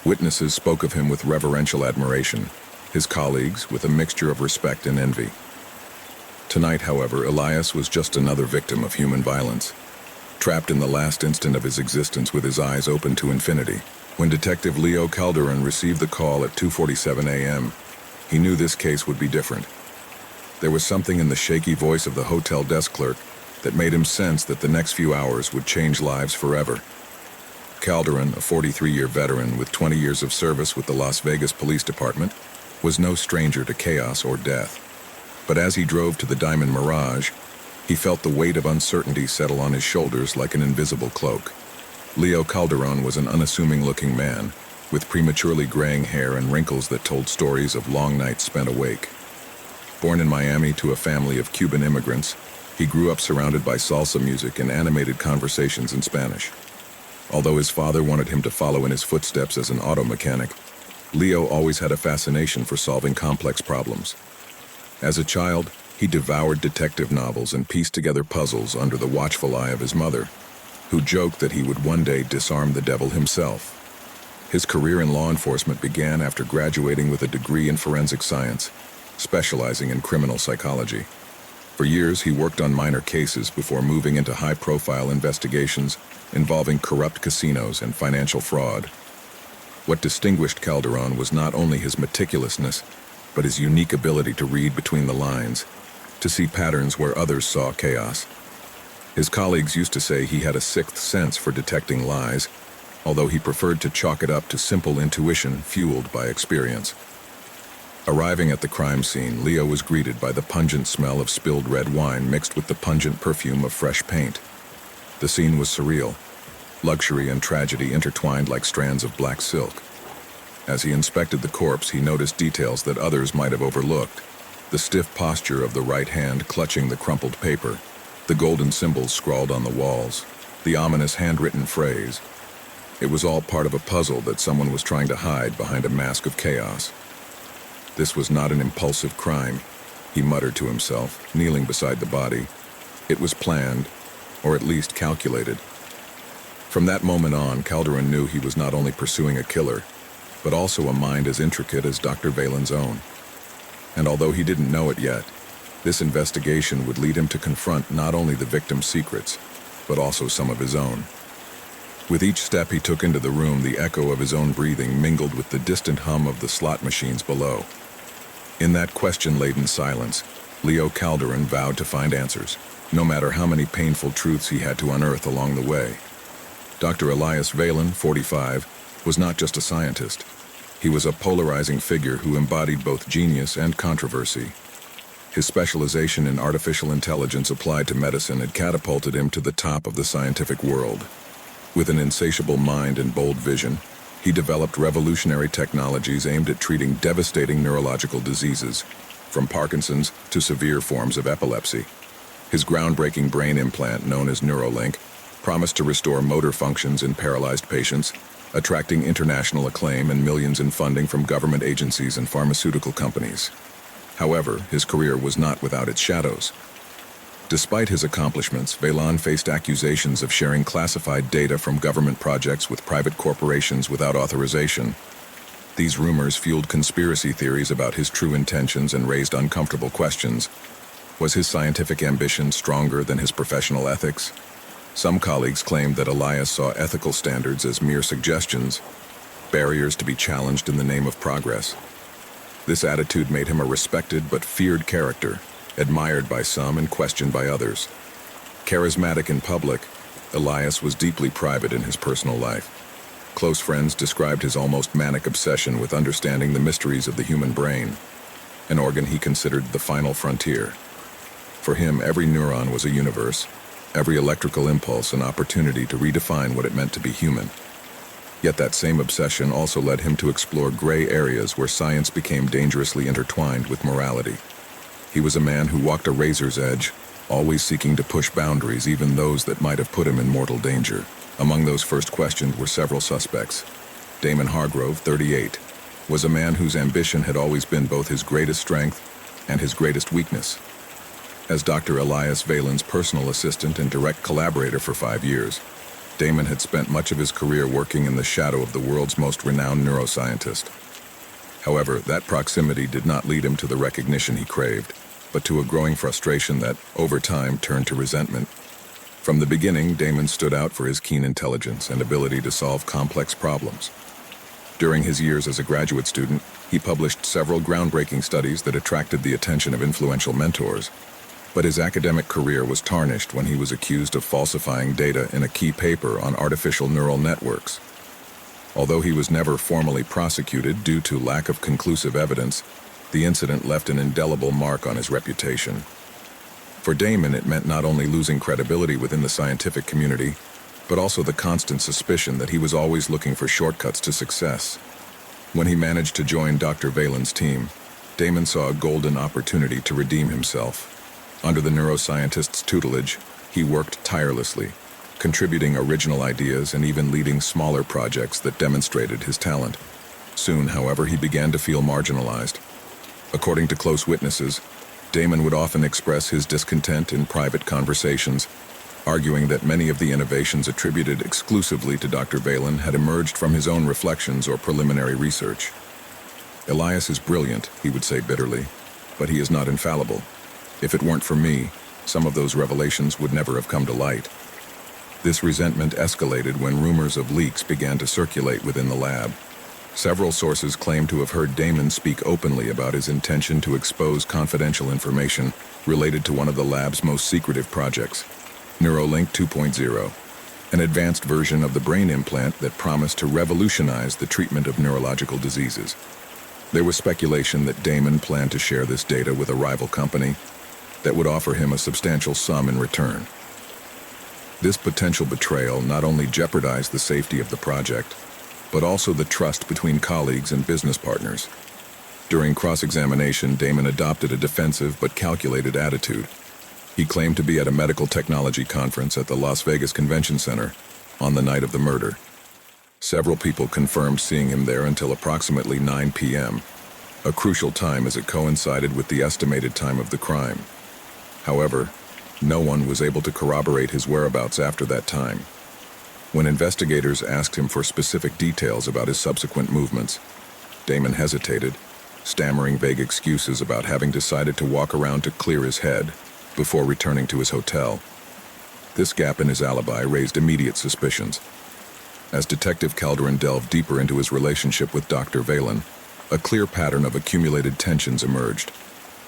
A: Witnesses spoke of him with reverential admiration, his colleagues with a mixture of respect and envy. Tonight, however, Elias was just another victim of human violence, trapped in the last instant of his existence with his eyes open to infinity. When Detective Leo Calderon received the call at 2:47 a.m., he knew this case would be different. There was something in the shaky voice of the hotel desk clerk that made him sense that the next few hours would change lives forever. Calderon, a 43-year veteran with 20 years of service with the Las Vegas Police Department, was no stranger to chaos or death. But as he drove to the Diamond Mirage, he felt the weight of uncertainty settle on his shoulders like an invisible cloak. Leo Calderon was an unassuming-looking man, with prematurely graying hair and wrinkles that told stories of long nights spent awake. Born in Miami to a family of Cuban immigrants, he grew up surrounded by salsa music and animated conversations in Spanish. Although his father wanted him to follow in his footsteps as an auto mechanic, Leo always had a fascination for solving complex problems. As a child, he devoured detective novels and pieced together puzzles under the watchful eye of his mother, who joked that he would one day disarm the devil himself. His career in law enforcement began after graduating with a degree in forensic science, specializing in criminal psychology. For years, he worked on minor cases before moving into high-profile investigations involving corrupt casinos and financial fraud. What distinguished Calderon was not only his meticulousness, but his unique ability to read between the lines, to see patterns where others saw chaos. His colleagues used to say he had a sixth sense for detecting lies, although he preferred to chalk it up to simple intuition fueled by experience. Arriving at the crime scene, Leo was greeted by the pungent smell of spilled red wine mixed with the pungent perfume of fresh paint. The scene was surreal, luxury and tragedy intertwined like strands of black silk. As he inspected the corpse, he noticed details that others might have overlooked: the stiff posture of the right hand clutching the crumpled paper, the golden symbols scrawled on the walls, the ominous handwritten phrase. It was all part of a puzzle that someone was trying to hide behind a mask of chaos. This was not an impulsive crime, he muttered to himself, kneeling beside the body. It was planned, or at least calculated. From that moment on, Calderon knew he was not only pursuing a killer, but also a mind as intricate as Dr. Valen's own. And although he didn't know it yet, this investigation would lead him to confront not only the victim's secrets, but also some of his own. With each step he took into the room, the echo of his own breathing mingled with the distant hum of the slot machines below. In that question-laden silence, Leo Calderon vowed to find answers, no matter how many painful truths he had to unearth along the way. Dr. Elias Valen, 45, was not just a scientist. He was a polarizing figure who embodied both genius and controversy. His specialization in artificial intelligence applied to medicine had catapulted him to the top of the scientific world. With an insatiable mind and bold vision, he developed revolutionary technologies aimed at treating devastating neurological diseases, from Parkinson's to severe forms of epilepsy. His groundbreaking brain implant, known as Neuralink, promised to restore motor functions in paralyzed patients, attracting international acclaim and millions in funding from government agencies and pharmaceutical companies. However, his career was not without its shadows. Despite his accomplishments, Valen faced accusations of sharing classified data from government projects with private corporations without authorization. These rumors fueled conspiracy theories about his true intentions and raised uncomfortable questions. Was his scientific ambition stronger than his professional ethics? Some colleagues claimed that Elias saw ethical standards as mere suggestions, barriers to be challenged in the name of progress. This attitude made him a respected but feared character, admired by some and questioned by others. Charismatic in public, Elias was deeply private in his personal life. Close friends described his almost manic obsession with understanding the mysteries of the human brain, an organ he considered the final frontier. For him, every neuron was a universe, every electrical impulse an opportunity to redefine what it meant to be human. Yet that same obsession also led him to explore gray areas where science became dangerously intertwined with morality. He was a man who walked a razor's edge, always seeking to push boundaries, even those that might have put him in mortal danger. Among those first questioned were several suspects. Damon Hargrove, 38, was a man whose ambition had always been both his greatest strength and his greatest weakness. As Dr. Elias Valen's personal assistant and direct collaborator for 5 years, Damon had spent much of his career working in the shadow of the world's most renowned neuroscientist. However, that proximity did not lead him to the recognition he craved, but to a growing frustration that, over time, turned to resentment. From the beginning, Damon stood out for his keen intelligence and ability to solve complex problems. During his years as a graduate student, he published several groundbreaking studies that attracted the attention of influential mentors. But his academic career was tarnished when he was accused of falsifying data in a key paper on artificial neural networks. Although he was never formally prosecuted due to lack of conclusive evidence, the incident left an indelible mark on his reputation. For Damon, it meant not only losing credibility within the scientific community, but also the constant suspicion that he was always looking for shortcuts to success. When he managed to join Dr. Valen's team, Damon saw a golden opportunity to redeem himself. Under the neuroscientist's tutelage, he worked tirelessly, contributing original ideas and even leading smaller projects that demonstrated his talent. Soon, however, he began to feel marginalized. According to close witnesses, Damon would often express his discontent in private conversations, arguing that many of the innovations attributed exclusively to Dr. Valen had emerged from his own reflections or preliminary research. Elias is brilliant, he would say bitterly, but he is not infallible. If it weren't for me, some of those revelations would never have come to light. This resentment escalated when rumors of leaks began to circulate within the lab. Several sources claimed to have heard Damon speak openly about his intention to expose confidential information related to one of the lab's most secretive projects, Neuralink 2.0, an advanced version of the brain implant that promised to revolutionize the treatment of neurological diseases. There was speculation that Damon planned to share this data with a rival company that would offer him a substantial sum in return. This potential betrayal not only jeopardized the safety of the project, but also the trust between colleagues and business partners. During cross-examination, Damon adopted a defensive but calculated attitude. He claimed to be at a medical technology conference at the Las Vegas Convention Center on the night of the murder. Several people confirmed seeing him there until approximately 9 p.m., a crucial time as it coincided with the estimated time of the crime. However, no one was able to corroborate his whereabouts after that time. When investigators asked him for specific details about his subsequent movements, Damon hesitated, stammering vague excuses about having decided to walk around to clear his head before returning to his hotel. This gap in his alibi raised immediate suspicions. As Detective Calderon delved deeper into his relationship with Dr. Valen, a clear pattern of accumulated tensions emerged.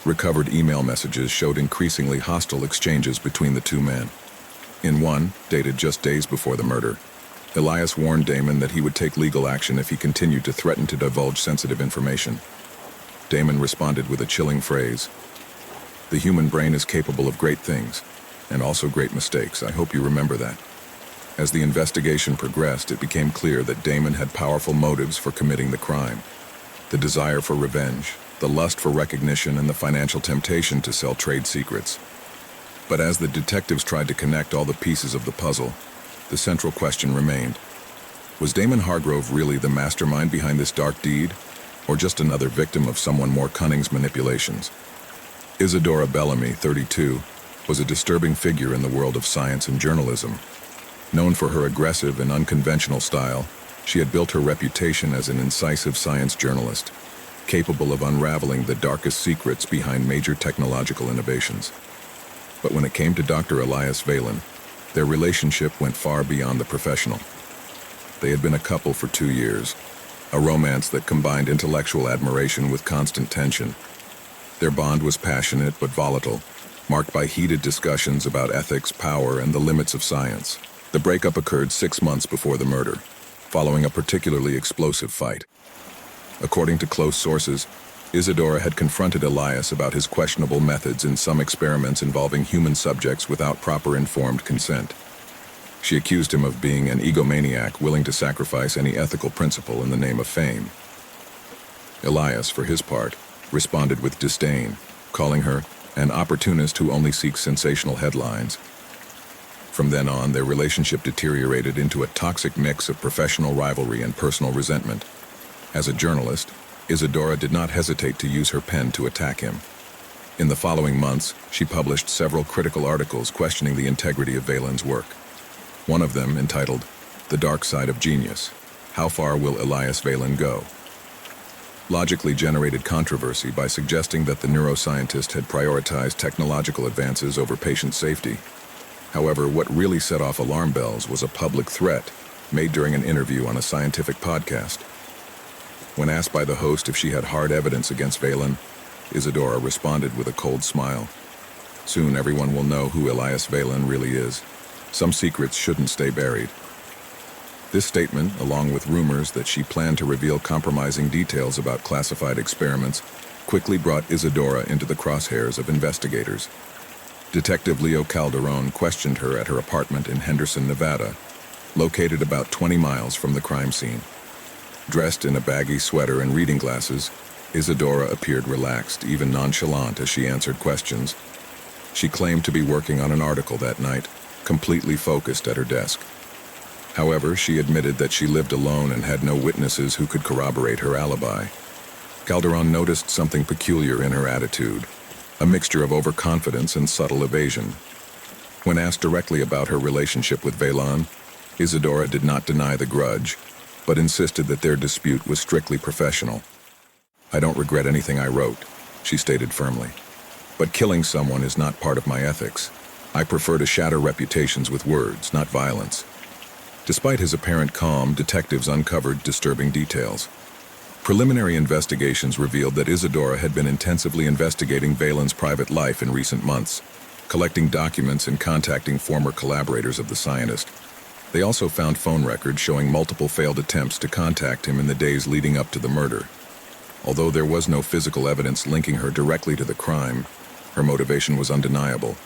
A: Recovered email messages showed increasingly hostile exchanges between the two men. In one, dated just days before the murder, Elias warned Damon that he would take legal action if he continued to threaten to divulge sensitive information. Damon responded with a chilling phrase, "The human brain is capable of great things, and also great mistakes. I hope you remember that." As the investigation progressed, it became clear that Damon had powerful motives for committing the crime. The desire for revenge, the lust for recognition, and the financial temptation to sell trade secrets. But as the detectives tried to connect all the pieces of the puzzle, the central question remained. Was Damon Hargrove really the mastermind behind this dark deed, or just another victim of someone more cunning's manipulations? Isadora Bellamy, 32, was a disturbing figure in the world of science and journalism. Known for her aggressive and unconventional style, she had built her reputation as an incisive science journalist, capable of unraveling the darkest secrets behind major technological innovations. But when it came to Dr. Elias Valen, their relationship went far beyond the professional. They had been a couple for 2 years, a romance that combined intellectual admiration with constant tension. Their bond was passionate but volatile, marked by heated discussions about ethics, power, and the limits of science. The breakup occurred 6 months before the murder, following a particularly explosive fight. According to close sources, Isadora had confronted Elias about his questionable methods in some experiments involving human subjects without proper informed consent. She accused him of being an egomaniac willing to sacrifice any ethical principle in the name of fame. Elias, for his part, responded with disdain, calling her an opportunist who only seeks sensational headlines. From then on, their relationship deteriorated into a toxic mix of professional rivalry and personal resentment. As a journalist, Isadora did not hesitate to use her pen to attack him. In the following months, she published several critical articles questioning the integrity of Valen's work. One of them, entitled "The Dark Side of Genius: How Far Will Elias Valen Go?", logically generated controversy by suggesting that the neuroscientist had prioritized technological advances over patient safety. However, what really set off alarm bells was a public threat made during an interview on a scientific podcast. When asked by the host if she had hard evidence against Valen, Isadora responded with a cold smile. "Soon everyone will know who Elias Valen really is. Some secrets shouldn't stay buried." This statement, along with rumors that she planned to reveal compromising details about classified experiments, quickly brought Isadora into the crosshairs of investigators. Detective Leo Calderon questioned her at her apartment in Henderson, Nevada, located about 20 miles from the crime scene. Dressed in a baggy sweater and reading glasses, Isadora appeared relaxed, even nonchalant as she answered questions. She claimed to be working on an article that night, completely focused at her desk. However, she admitted that she lived alone and had no witnesses who could corroborate her alibi. Calderon noticed something peculiar in her attitude, a mixture of overconfidence and subtle evasion. When asked directly about her relationship with Velan, Isadora did not deny the grudge, but insisted that their dispute was strictly professional. "I don't regret anything I wrote," she stated firmly. "But killing someone is not part of my ethics. I prefer to shatter reputations with words, not violence." Despite his apparent calm, detectives uncovered disturbing details. Preliminary investigations revealed that Isadora had been intensively investigating Valen's private life in recent months, collecting documents and contacting former collaborators of the scientist. They also found phone records showing multiple failed attempts to contact him in the days leading up to the murder. Although there was no physical evidence linking her directly to the crime, her motivation was undeniable: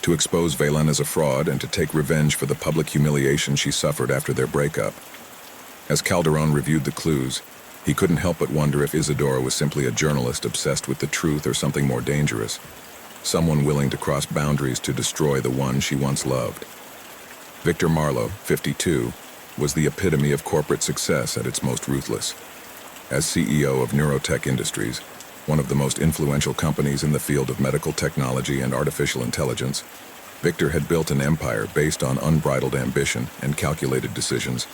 A: to expose Valen as a fraud and to take revenge for the public humiliation she suffered after their breakup. As Calderon reviewed the clues, he couldn't help but wonder if Isadora was simply a journalist obsessed with the truth or something more dangerous, someone willing to cross boundaries to destroy the one she once loved. Victor Marlowe, 52, was the epitome of corporate success at its most ruthless. As CEO of Neurotech Industries, one of the most influential companies in the field of medical technology and artificial intelligence, Victor had built an empire based on unbridled ambition and calculated decisions.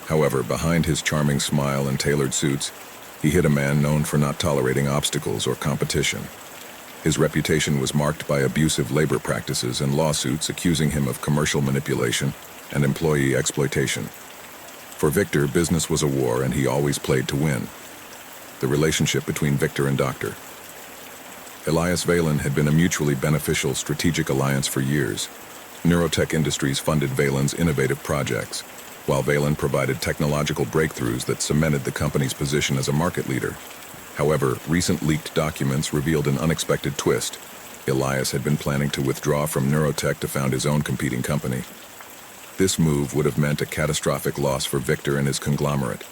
A: However, behind his charming smile and tailored suits, he hid a man known for not tolerating obstacles or competition. His reputation was marked by abusive labor practices and lawsuits accusing him of commercial manipulation and employee exploitation. For Victor, business was a war, and he always played to win. The relationship between Victor and Dr. Elias Valen had been a mutually beneficial strategic alliance for years. Neurotech Industries funded Valen's innovative projects, while Valen provided technological breakthroughs that cemented the company's position as a market leader. However, recent leaked documents revealed an unexpected twist. Elias had been planning to withdraw from Neurotech to found his own competing company. This move would have meant a catastrophic loss for Victor and his conglomerate,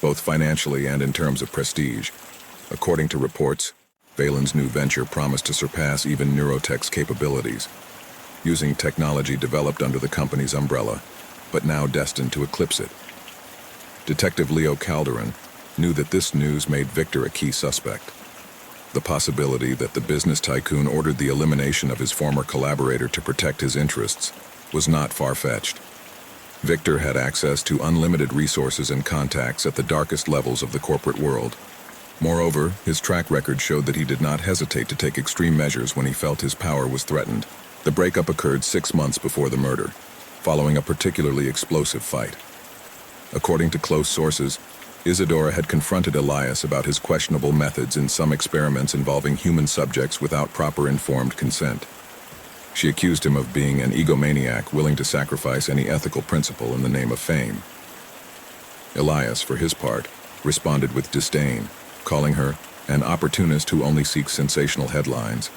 A: both financially and in terms of prestige. According to reports, Valen's new venture promised to surpass even Neurotech's capabilities, using technology developed under the company's umbrella, but now destined to eclipse it. Detective Leo Calderon knew that this news made Victor a key suspect. The possibility that the business tycoon ordered the elimination of his former collaborator to protect his interests was not far-fetched. Victor had access to unlimited resources and contacts at the darkest levels of the corporate world. Moreover, his track record showed that he did not hesitate to take extreme measures when he felt his power was threatened. The breakup occurred 6 months before the murder, following a particularly explosive fight. According to close sources, Isadora had confronted Elias about his questionable methods in some experiments involving human subjects without proper informed consent. She accused him of being an egomaniac willing to sacrifice any ethical principle in the name of fame. Elias, for his part, responded with disdain, calling her an opportunist who only seeks sensational headlines.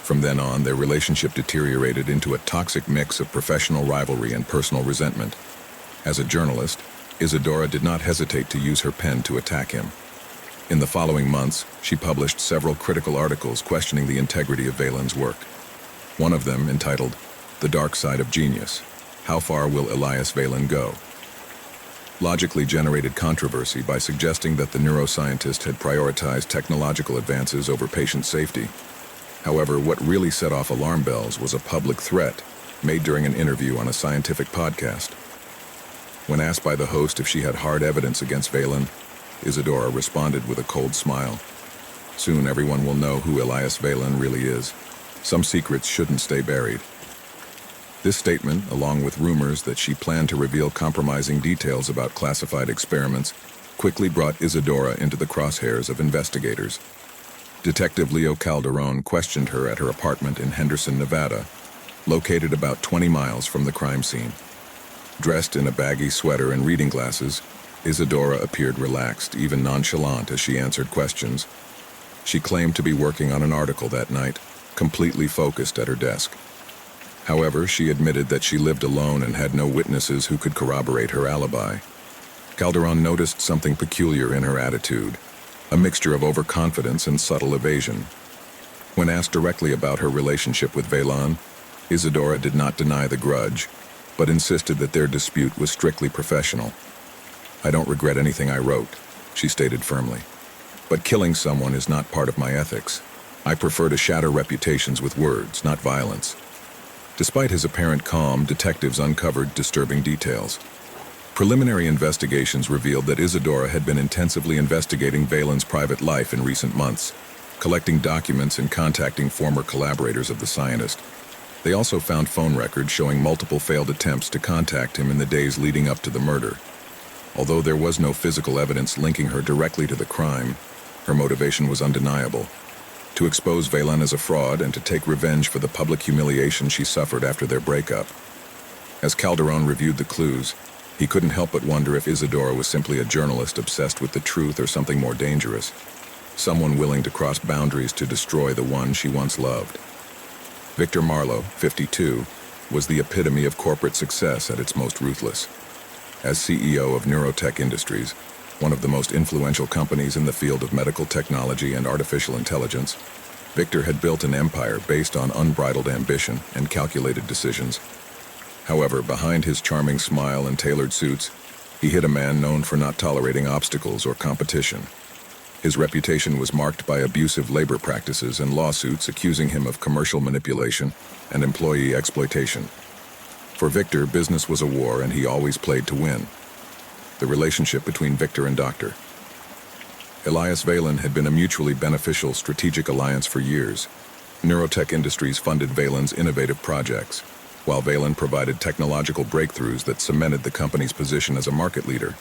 A: From then on, their relationship deteriorated into a toxic mix of professional rivalry and personal resentment. As a journalist, Isadora did not hesitate to use her pen to attack him. In the following months, she published several critical articles questioning the integrity of Valen's work. One of them, entitled "The Dark Side of Genius: How Far Will Elias Valen Go?", logically generated controversy by suggesting that the neuroscientist had prioritized technological advances over patient safety. However, what really set off alarm bells was a public threat made during an interview on a scientific podcast. When asked by the host if she had hard evidence against Valen, Isadora responded with a cold smile. "Soon everyone will know who Elias Valen really is. Some secrets shouldn't stay buried." This statement, along with rumors that she planned to reveal compromising details about classified experiments, quickly brought Isadora into the crosshairs of investigators. Detective Leo Calderon questioned her at her apartment in Henderson, Nevada, located about 20 miles from the crime scene. Dressed in a baggy sweater and reading glasses, Isadora appeared relaxed, even nonchalant, as she answered questions. She claimed to be working on an article that night, completely focused at her desk. However, she admitted that she lived alone and had no witnesses who could corroborate her alibi. Calderon noticed something peculiar in her attitude, a mixture of overconfidence and subtle evasion. When asked directly about her relationship with Valen, Isadora did not deny the grudge, but insisted that their dispute was strictly professional. "I don't regret anything I wrote," she stated firmly. "But killing someone is not part of my ethics. I prefer to shatter reputations with words, not violence. Despite his apparent calm, detectives uncovered disturbing details. Preliminary investigations revealed that Isadora had been intensively investigating Valen's private life in recent months, collecting documents and contacting former collaborators of the scientist. They also found phone records showing multiple failed attempts to contact him in the days leading up to the murder. Although there was no physical evidence linking her directly to the crime, her motivation was undeniable: to expose Valen as a fraud and to take revenge for the public humiliation she suffered after their breakup. As Calderon reviewed the clues, he couldn't help but wonder if Isadora was simply a journalist obsessed with the truth or something more dangerous, someone willing to cross boundaries to destroy the one she once loved. Victor Marlowe, 52, was the epitome of corporate success at its most ruthless. As CEO of Neurotech Industries, one of the most influential companies in the field of medical technology and artificial intelligence, Victor had built an empire based on unbridled ambition and calculated decisions. However, behind his charming smile and tailored suits, he hid a man known for not tolerating obstacles or competition. His reputation was marked by abusive labor practices and lawsuits accusing him of commercial manipulation and employee exploitation. For Victor, business was a war, and he always played to win. The relationship between Victor and Dr. Elias Valen had been a mutually beneficial strategic alliance for years. Neurotech Industries funded Valen's innovative projects, while Valen provided technological breakthroughs that cemented the company's position as a market leader.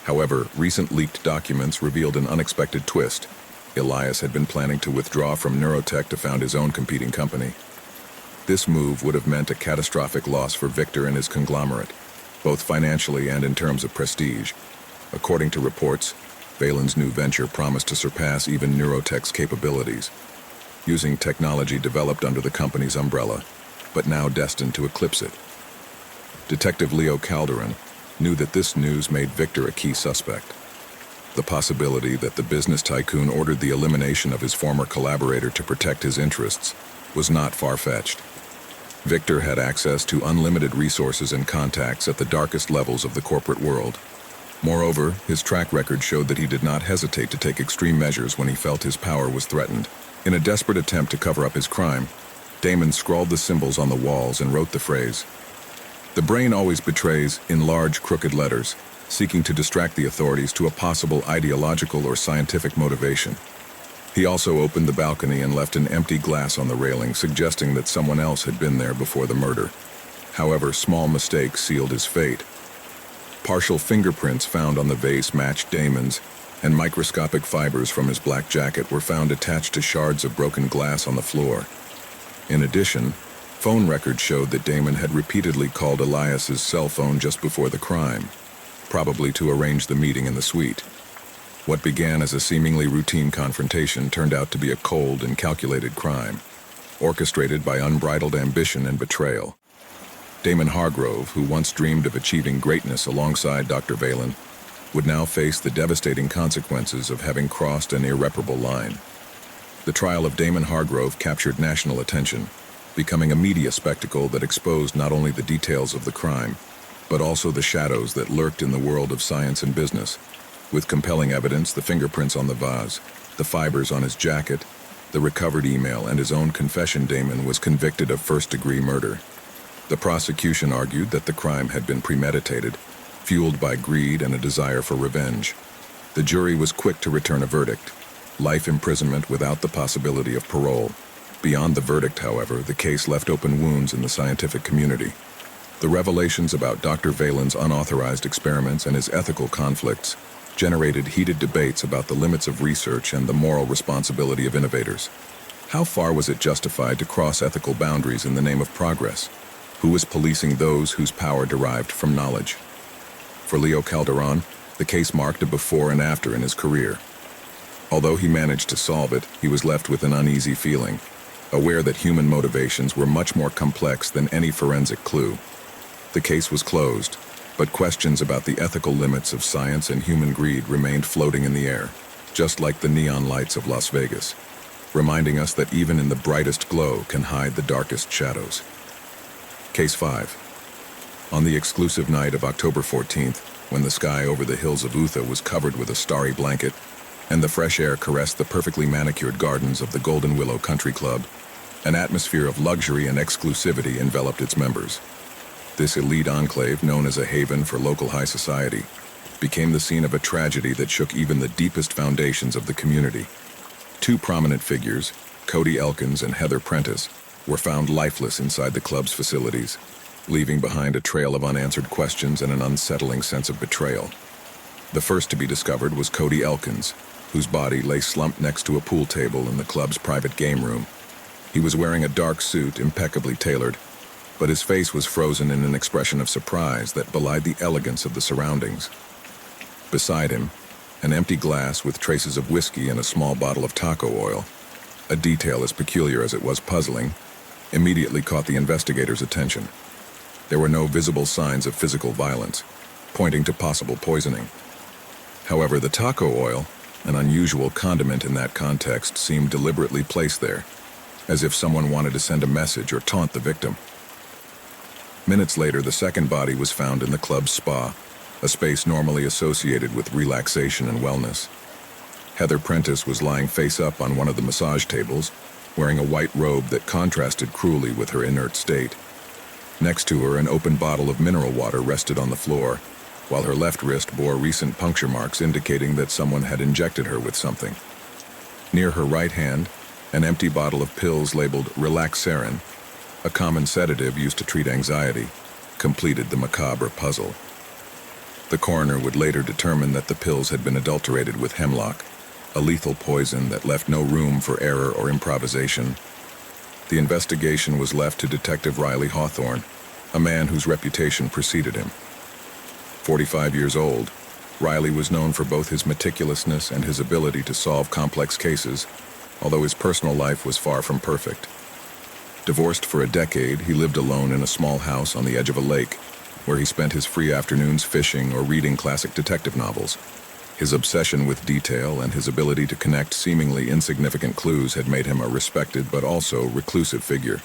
A: However, recent leaked documents revealed an unexpected twist. Elias had been planning to withdraw from Neurotech to found his own competing company. This move would have meant a catastrophic loss for Victor and his conglomerate, both financially and in terms of prestige. According to reports, Valen's new venture promised to surpass even Neurotech's capabilities, using technology developed under the company's umbrella, but now destined to eclipse it. Detective Leo Calderon knew that this news made Victor a key suspect. The possibility that the business tycoon ordered the elimination of his former collaborator to protect his interests was not far-fetched. Victor had access to unlimited resources and contacts at the darkest levels of the corporate world. Moreover, his track record showed that he did not hesitate to take extreme measures when he felt his power was threatened. In a desperate attempt to cover up his crime, Damon scrawled the symbols on the walls and wrote the phrase, "The brain always betrays," in large, crooked letters, seeking to distract the authorities to a possible ideological or scientific motivation. He also opened the balcony and left an empty glass on the railing, suggesting that someone else had been there before the murder. However, small mistakes sealed his fate. Partial fingerprints found on the vase matched Damon's, and microscopic fibers from his black jacket were found attached to shards of broken glass on the floor. In addition, phone records showed that Damon had repeatedly called Elias's cell phone just before the crime, probably to arrange the meeting in the suite. What began as a seemingly routine confrontation turned out to be a cold and calculated crime, orchestrated by unbridled ambition and betrayal. Damon Hargrove, who once dreamed of achieving greatness alongside Dr. Valen, would now face the devastating consequences of having crossed an irreparable line. The trial of Damon Hargrove captured national attention, becoming a media spectacle that exposed not only the details of the crime, but also the shadows that lurked in the world of science and business. With compelling evidence, the fingerprints on the vase, the fibers on his jacket, the recovered email, and his own confession, Damon was convicted of first-degree murder. The prosecution argued that the crime had been premeditated, fueled by greed and a desire for revenge. The jury was quick to return a verdict: life imprisonment without the possibility of parole. Beyond the verdict, however, the case left open wounds in the scientific community. The revelations about Dr. Valen's unauthorized experiments and his ethical conflicts generated heated debates about the limits of research and the moral responsibility of innovators. How far was it justified to cross ethical boundaries in the name of progress? Who was policing those whose power derived from knowledge? For Leo Calderon, the case marked a before and after in his career. Although he managed to solve it, he was left with an uneasy feeling, aware that human motivations were much more complex than any forensic clue. The case was closed, but questions about the ethical limits of science and human greed remained floating in the air, just like the neon lights of Las Vegas, reminding us that even in the brightest glow can hide the darkest shadows. Case 5. On the exclusive night of October 14th, when the sky over the hills of Utah was covered with a starry blanket, and the fresh air caressed the perfectly manicured gardens of the Golden Willow Country Club. An atmosphere of luxury and exclusivity enveloped its members. This elite enclave, known as a haven for local high society, became the scene of a tragedy that shook even the deepest foundations of the community. Two prominent figures, Cody Elkins and Heather Prentice, were found lifeless inside the club's facilities, leaving behind a trail of unanswered questions and an unsettling sense of betrayal. The first to be discovered was Cody Elkins, whose body lay slumped next to a pool table in the club's private game room. He was wearing a dark suit, impeccably tailored, but his face was frozen in an expression of surprise that belied the elegance of the surroundings. Beside him, an empty glass with traces of whiskey and a small bottle of taco oil, a detail as peculiar as it was puzzling, immediately caught the investigators' attention. There were no visible signs of physical violence, pointing to possible poisoning. However, the taco oil, an unusual condiment in that context, seemed deliberately placed there, as if someone wanted to send a message or taunt the victim. Minutes later, the second body was found in the club's spa, a space normally associated with relaxation and wellness. Heather Prentice was lying face up on one of the massage tables, wearing a white robe that contrasted cruelly with her inert state. Next to her, an open bottle of mineral water rested on the floor, while her left wrist bore recent puncture marks indicating that someone had injected her with something. Near her right hand, an empty bottle of pills labeled relaxation, a common sedative used to treat anxiety, completed the macabre puzzle. The coroner would later determine that the pills had been adulterated with hemlock, a lethal poison that left no room for error or improvisation. The investigation was left to Detective Riley Hawthorne, a man whose reputation preceded him. 45 years old, Riley was known for both his meticulousness and his ability to solve complex cases, although his personal life was far from perfect. Divorced for a decade, he lived alone in a small house on the edge of a lake, where he spent his free afternoons fishing or reading classic detective novels. His obsession with detail and his ability to connect seemingly insignificant clues had made him a respected but also reclusive figure.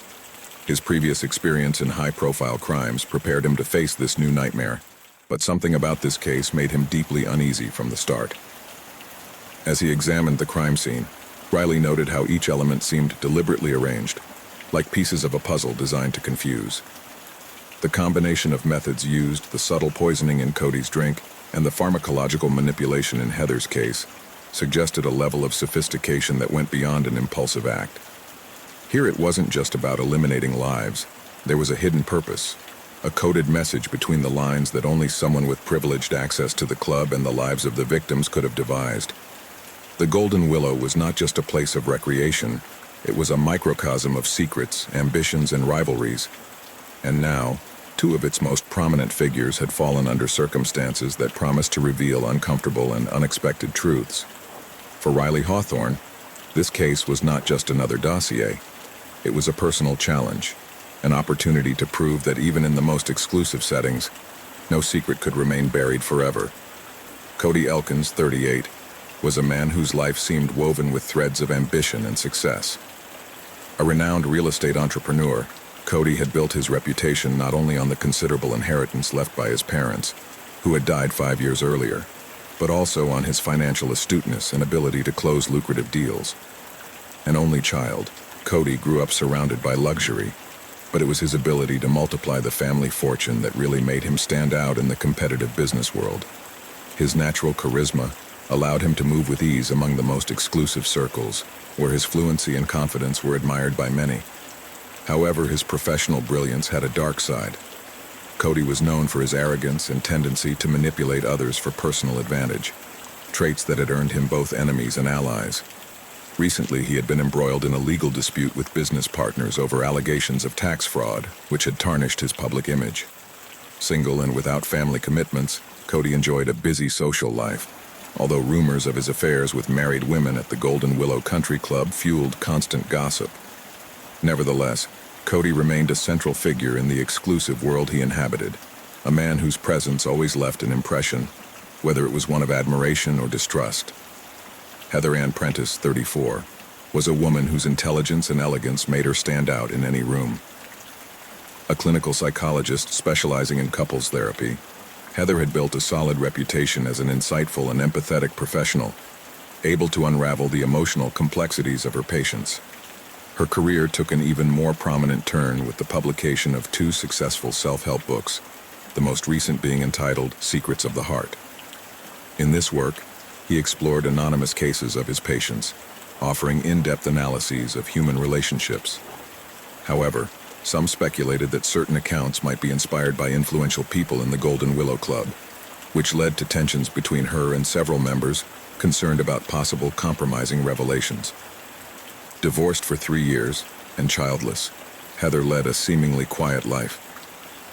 A: His previous experience in high-profile crimes prepared him to face this new nightmare, but something about this case made him deeply uneasy from the start. As he examined the crime scene, Riley noted how each element seemed deliberately arranged, like pieces of a puzzle designed to confuse. The combination of methods used, the subtle poisoning in Cody's drink, and the pharmacological manipulation in Heather's case, suggested a level of sophistication that went beyond an impulsive act. Here it wasn't just about eliminating lives. There was a hidden purpose, a coded message between the lines that only someone with privileged access to the club and the lives of the victims could have devised. The Golden Willow was not just a place of recreation, it was a microcosm of secrets, ambitions, and rivalries. And now, two of its most prominent figures had fallen under circumstances that promised to reveal uncomfortable and unexpected truths. For Riley Hawthorne, this case was not just another dossier. It was a personal challenge, an opportunity to prove that even in the most exclusive settings, no secret could remain buried forever. Cody Elkins, 38, was a man whose life seemed woven with threads of ambition and success. A renowned real estate entrepreneur, Cody had built his reputation not only on the considerable inheritance left by his parents, who had died 5 years earlier, but also on his financial astuteness and ability to close lucrative deals. An only child, Cody grew up surrounded by luxury, but it was his ability to multiply the family fortune that really made him stand out in the competitive business world. His natural charisma allowed him to move with ease among the most exclusive circles, where his fluency and confidence were admired by many. However, his professional brilliance had a dark side. Cody was known for his arrogance and tendency to manipulate others for personal advantage, traits that had earned him both enemies and allies. Recently, he had been embroiled in a legal dispute with business partners over allegations of tax fraud, which had tarnished his public image. Single and without family commitments, Cody enjoyed a busy social life, although rumors of his affairs with married women at the Golden Willow Country Club fueled constant gossip. Nevertheless, Cody remained a central figure in the exclusive world he inhabited, a man whose presence always left an impression, whether it was one of admiration or distrust. Heather Ann Prentice, 34, was a woman whose intelligence and elegance made her stand out in any room. A clinical psychologist specializing in couples therapy, Heather had built a solid reputation as an insightful and empathetic professional, able to unravel the emotional complexities of her patients. Her career took an even more prominent turn with the publication of two successful self-help books, the most recent being entitled Secrets of the Heart. In this work, he explored anonymous cases of his patients, offering in-depth analyses of human relationships. However, some speculated that certain accounts might be inspired by influential people in the Golden Willow Club, which led to tensions between her and several members concerned about possible compromising revelations. Divorced for 3 years and childless, Heather led a seemingly quiet life,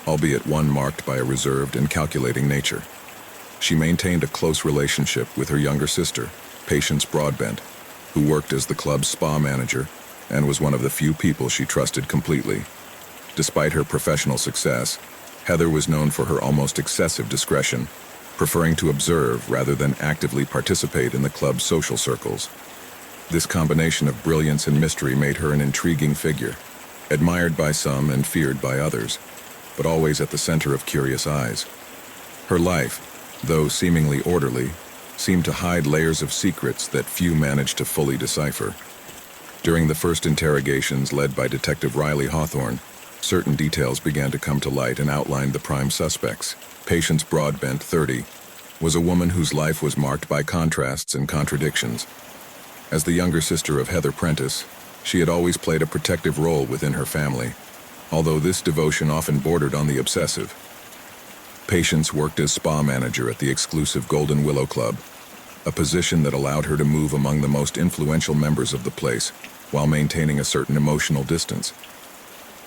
A: albeit one marked by a reserved and calculating nature. She maintained a close relationship with her younger sister, Patience Broadbent, who worked as the club's spa manager and was one of the few people she trusted completely. Despite her professional success, Heather was known for her almost excessive discretion, preferring to observe rather than actively participate in the club's social circles. This combination of brilliance and mystery made her an intriguing figure, admired by some and feared by others, but always at the center of curious eyes. Her life, though seemingly orderly, seemed to hide layers of secrets that few managed to fully decipher. During the first interrogations led by Detective Riley Hawthorne, certain details began to come to light and outlined the prime suspects. Patience Broadbent, 30, was a woman whose life was marked by contrasts and contradictions. As the younger sister of Heather Prentice, she had always played a protective role within her family, although this devotion often bordered on the obsessive. Patience worked as spa manager at the exclusive Golden Willow Club, a position that allowed her to move among the most influential members of the place while maintaining a certain emotional distance.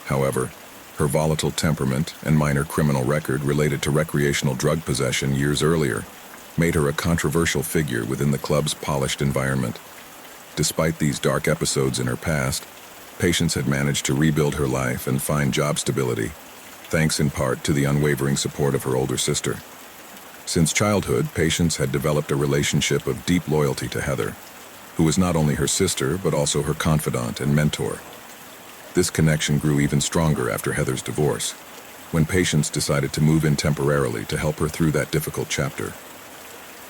A: However, her volatile temperament and minor criminal record related to recreational drug possession years earlier made her a controversial figure within the club's polished environment. Despite these dark episodes in her past, Patience had managed to rebuild her life and find job stability, thanks in part to the unwavering support of her older sister. Since childhood, Patience had developed a relationship of deep loyalty to Heather, who was not only her sister but also her confidant and mentor. This connection grew even stronger after Heather's divorce, when Patience decided to move in temporarily to help her through that difficult chapter.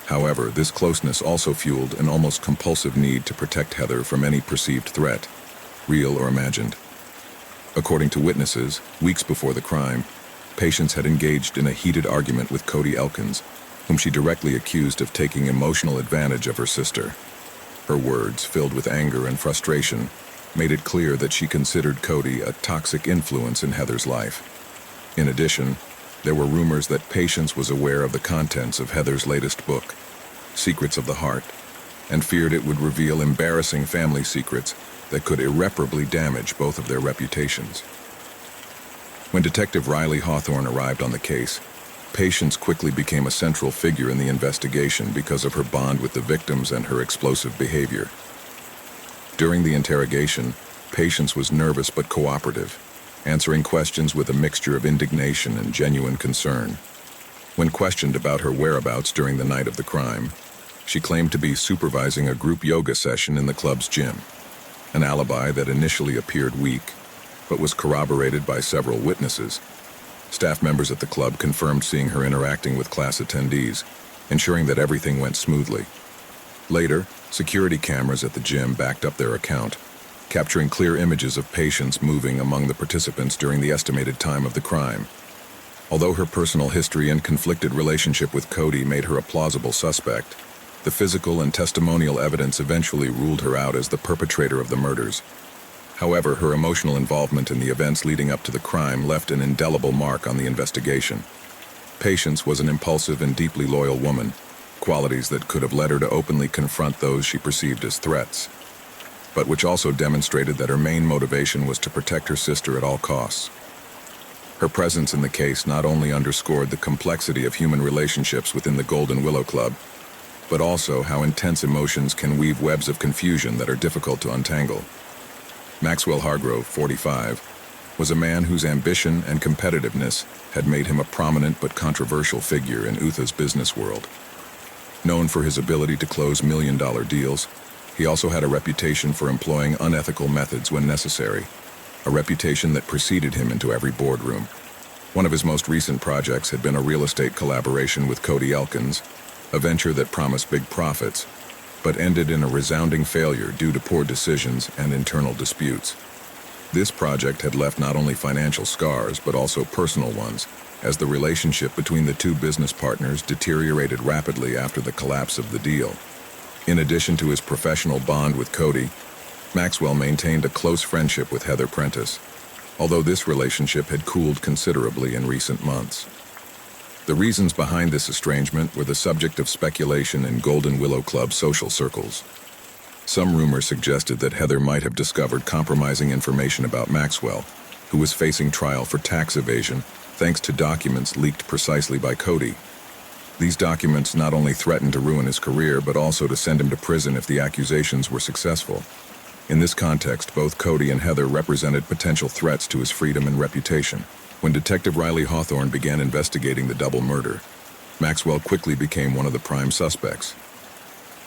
A: However, this closeness also fueled an almost compulsive need to protect Heather from any perceived threat, real or imagined. According to witnesses, weeks before the crime, Patience had engaged in a heated argument with Cody Elkins, whom she directly accused of taking emotional advantage of her sister. Her words, filled with anger and frustration, made it clear that she considered Cody a toxic influence in Heather's life. In addition, there were rumors that Patience was aware of the contents of Heather's latest book, Secrets of the Heart, and feared it would reveal embarrassing family secrets that could irreparably damage both of their reputations. When Detective Riley Hawthorne arrived on the case, Patience quickly became a central figure in the investigation because of her bond with the victims and her explosive behavior. During the interrogation, Patience was nervous but cooperative, answering questions with a mixture of indignation and genuine concern. When questioned about her whereabouts during the night of the crime, she claimed to be supervising a group yoga session in the club's gym, an alibi that initially appeared weak, but was corroborated by several witnesses. Staff members at the club confirmed seeing her interacting with class attendees, ensuring that everything went smoothly. Later, security cameras at the gym backed up their account, capturing clear images of Patience moving among the participants during the estimated time of the crime. Although her personal history and conflicted relationship with Cody made her a plausible suspect, the physical and testimonial evidence eventually ruled her out as the perpetrator of the murders. However, her emotional involvement in the events leading up to the crime left an indelible mark on the investigation. Patience was an impulsive and deeply loyal woman, qualities that could have led her to openly confront those she perceived as threats, but which also demonstrated that her main motivation was to protect her sister at all costs. Her presence in the case not only underscored the complexity of human relationships within the Golden Willow Club, but also how intense emotions can weave webs of confusion that are difficult to untangle. Maxwell Hargrove, 45, was a man whose ambition and competitiveness had made him a prominent but controversial figure in Utah's business world. Known for his ability to close million-dollar deals, he also had a reputation for employing unethical methods when necessary, a reputation that preceded him into every boardroom. One of his most recent projects had been a real estate collaboration with Cody Elkins, a venture that promised big profits, but ended in a resounding failure due to poor decisions and internal disputes. This project had left not only financial scars but also personal ones, as the relationship between the two business partners deteriorated rapidly after the collapse of the deal. In addition to his professional bond with Cody, Maxwell maintained a close friendship with Heather Prentice, although this relationship had cooled considerably in recent months. The reasons behind this estrangement were the subject of speculation in Golden Willow Club social circles. Some rumors suggested that Heather might have discovered compromising information about Maxwell, who was facing trial for tax evasion thanks to documents leaked precisely by Cody. These documents not only threatened to ruin his career but also to send him to prison if the accusations were successful. In this context, both Cody and Heather represented potential threats to his freedom and reputation. When Detective Riley Hawthorne began investigating the double murder, Maxwell quickly became one of the prime suspects.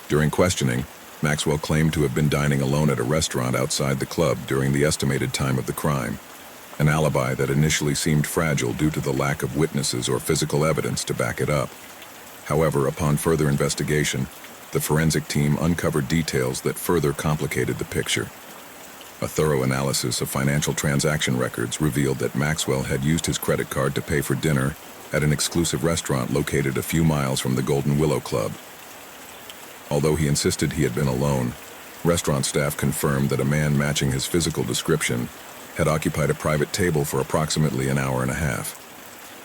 A: During questioning, Maxwell claimed to have been dining alone at a restaurant outside the club during the estimated time of the crime, an alibi that initially seemed fragile due to the lack of witnesses or physical evidence to back it up. However, upon further investigation, the forensic team uncovered details that further complicated the picture. A thorough analysis of financial transaction records revealed that Maxwell had used his credit card to pay for dinner at an exclusive restaurant located a few miles from the Golden Willow Club. Although he insisted he had been alone, restaurant staff confirmed that a man matching his physical description had occupied a private table for approximately an hour and a half.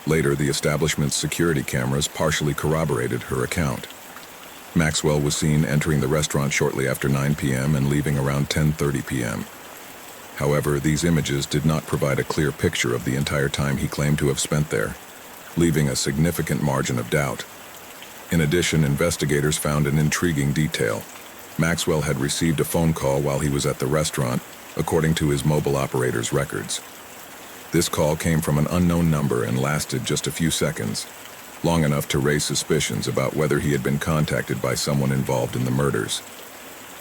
A: Later, the establishment's security cameras partially corroborated her account. Maxwell was seen entering the restaurant shortly after 9 p.m. and leaving around 10:30 p.m. However, these images did not provide a clear picture of the entire time he claimed to have spent there, leaving a significant margin of doubt. In addition, investigators found an intriguing detail. Maxwell had received a phone call while he was at the restaurant, according to his mobile operator's records. This call came from an unknown number and lasted just a few seconds, long enough to raise suspicions about whether he had been contacted by someone involved in the murders.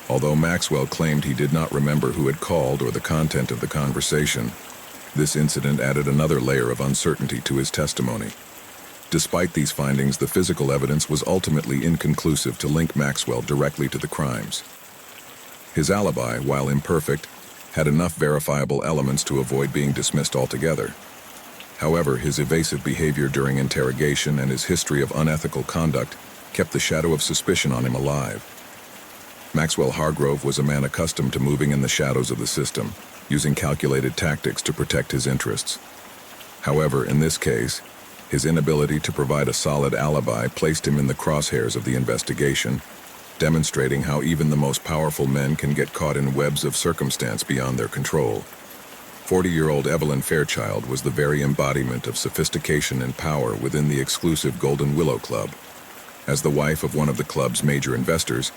A: Although Maxwell claimed he did not remember who had called or the content of the conversation, this incident added another layer of uncertainty to his testimony. Despite these findings, the physical evidence was ultimately inconclusive to link Maxwell directly to the crimes. His alibi, while imperfect, had enough verifiable elements to avoid being dismissed altogether. However, his evasive behavior during interrogation and his history of unethical conduct kept the shadow of suspicion on him alive. Maxwell Hargrove was a man accustomed to moving in the shadows of the system, using calculated tactics to protect his interests. However, in this case, his inability to provide a solid alibi placed him in the crosshairs of the investigation, demonstrating how even the most powerful men can get caught in webs of circumstance beyond their control. 40-year-old Evelyn Fairchild was the very embodiment of sophistication and power within the exclusive Golden Willow Club. As the wife of one of the club's major investors,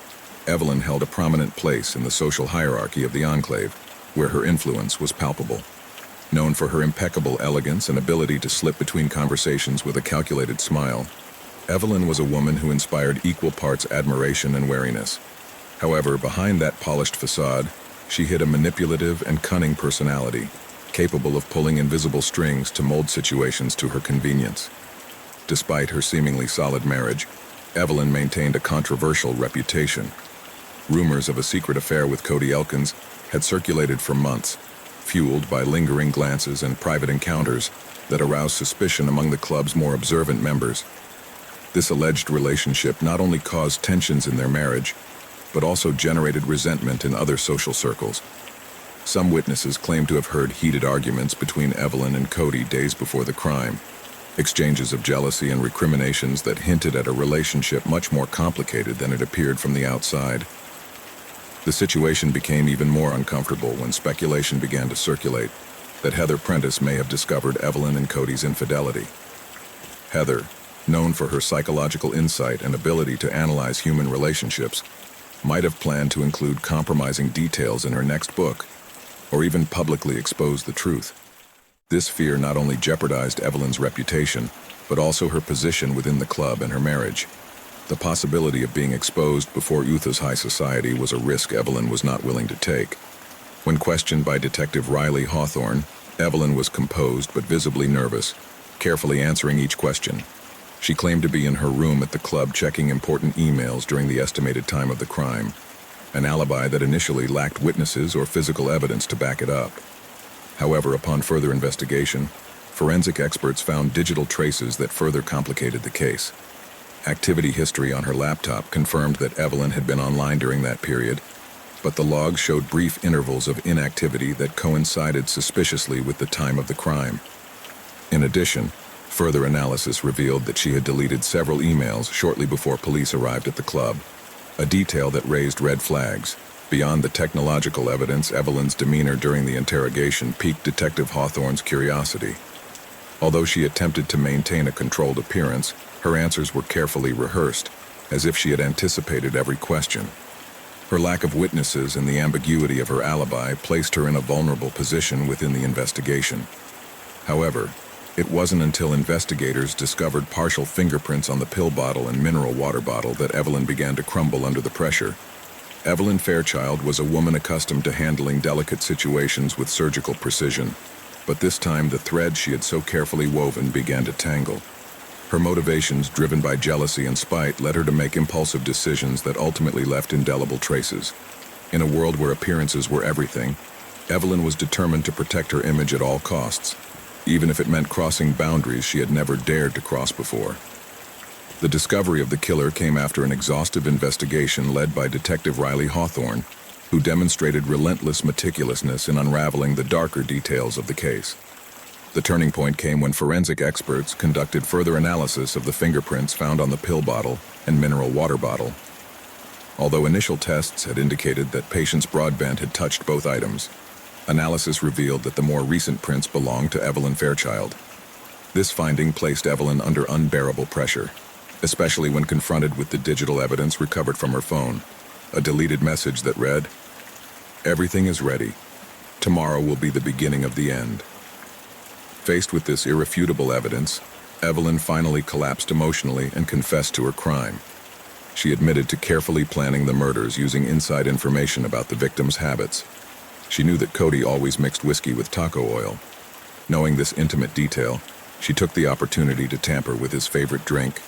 A: Evelyn held a prominent place in the social hierarchy of the enclave, where her influence was palpable. Known for her impeccable elegance and ability to slip between conversations with a calculated smile, Evelyn was a woman who inspired equal parts admiration and wariness. However, behind that polished facade, she hid a manipulative and cunning personality, capable of pulling invisible strings to mold situations to her convenience. Despite her seemingly solid marriage, Evelyn maintained a controversial reputation. Rumors of a secret affair with Cody Elkins had circulated for months, fueled by lingering glances and private encounters that aroused suspicion among the club's more observant members. This alleged relationship not only caused tensions in their marriage, but also generated resentment in other social circles. Some witnesses claimed to have heard heated arguments between Evelyn and Cody days before the crime, exchanges of jealousy and recriminations that hinted at a relationship much more complicated than it appeared from the outside. The situation became even more uncomfortable when speculation began to circulate that Heather Prentice may have discovered Evelyn and Cody's infidelity. Heather, known for her psychological insight and ability to analyze human relationships, might have planned to include compromising details in her next book, or even publicly expose the truth. This fear not only jeopardized Evelyn's reputation, but also her position within the club and her marriage. The possibility of being exposed before Utah's high society was a risk Evelyn was not willing to take. When questioned by Detective Riley Hawthorne, Evelyn was composed but visibly nervous, carefully answering each question. She claimed to be in her room at the club checking important emails during the estimated time of the crime, an alibi that initially lacked witnesses or physical evidence to back it up. However, upon further investigation, forensic experts found digital traces that further complicated the case. Activity history on her laptop confirmed that Evelyn had been online during that period, but the logs showed brief intervals of inactivity that coincided suspiciously with the time of the crime. In addition, further analysis revealed that she had deleted several emails shortly before police arrived at the club, a detail that raised red flags. Beyond the technological evidence, Evelyn's demeanor during the interrogation piqued Detective Hawthorne's curiosity. Although she attempted to maintain a controlled appearance, her answers were carefully rehearsed, as if she had anticipated every question. Her lack of witnesses and the ambiguity of her alibi placed her in a vulnerable position within the investigation. However, it wasn't until investigators discovered partial fingerprints on the pill bottle and mineral water bottle that Evelyn began to crumble under the pressure. Evelyn Fairchild was a woman accustomed to handling delicate situations with surgical precision, but this time the thread she had so carefully woven began to tangle. Her motivations, driven by jealousy and spite, led her to make impulsive decisions that ultimately left indelible traces. In a world where appearances were everything, Evelyn was determined to protect her image at all costs, even if it meant crossing boundaries she had never dared to cross before. The discovery of the killer came after an exhaustive investigation led by Detective Riley Hawthorne, who demonstrated relentless meticulousness in unraveling the darker details of the case. The turning point came when forensic experts conducted further analysis of the fingerprints found on the pill bottle and mineral water bottle. Although initial tests had indicated that patient's broadband had touched both items, analysis revealed that the more recent prints belonged to Evelyn Fairchild. This finding placed Evelyn under unbearable pressure, especially when confronted with the digital evidence recovered from her phone, a deleted message that read, "Everything is ready. Tomorrow will be the beginning of the end." Faced with this irrefutable evidence, Evelyn finally collapsed emotionally and confessed to her crime. She admitted to carefully planning the murders using inside information about the victim's habits. She knew that Cody always mixed whiskey with taco oil. Knowing this intimate detail, she took the opportunity to tamper with his favorite drink,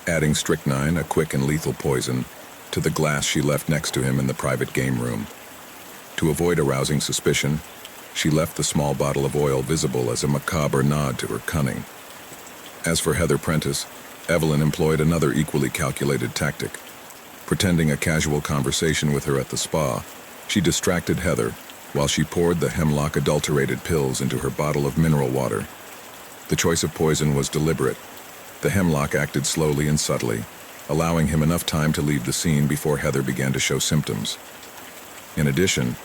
A: adding strychnine, a quick and lethal poison, to the glass she left next to him in the private game room. To avoid arousing suspicion, she left the small bottle of oil visible as a macabre nod to her cunning. As for Heather Prentice, Evelyn employed another equally calculated tactic. Pretending a casual conversation with her at the spa, she distracted Heather while she poured the hemlock-adulterated pills into her bottle of mineral water. The choice of poison was deliberate. The hemlock acted slowly and subtly, allowing him enough time to leave the scene before Heather began to show symptoms. In addition,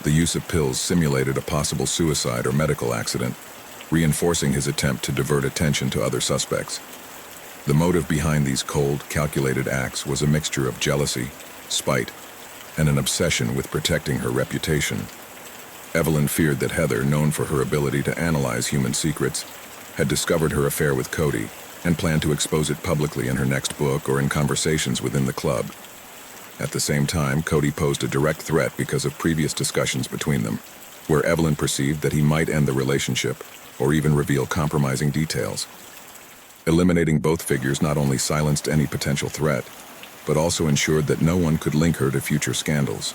A: the use of pills simulated a possible suicide or medical accident, reinforcing his attempt to divert attention to other suspects. The motive behind these cold, calculated acts was a mixture of jealousy, spite, and an obsession with protecting her reputation. Evelyn feared that Heather, known for her ability to analyze human secrets, had discovered her affair with Cody and planned to expose it publicly in her next book or in conversations within the club. At the same time, Cody posed a direct threat because of previous discussions between them, where Evelyn perceived that he might end the relationship or even reveal compromising details. Eliminating both figures not only silenced any potential threat, but also ensured that no one could link her to future scandals.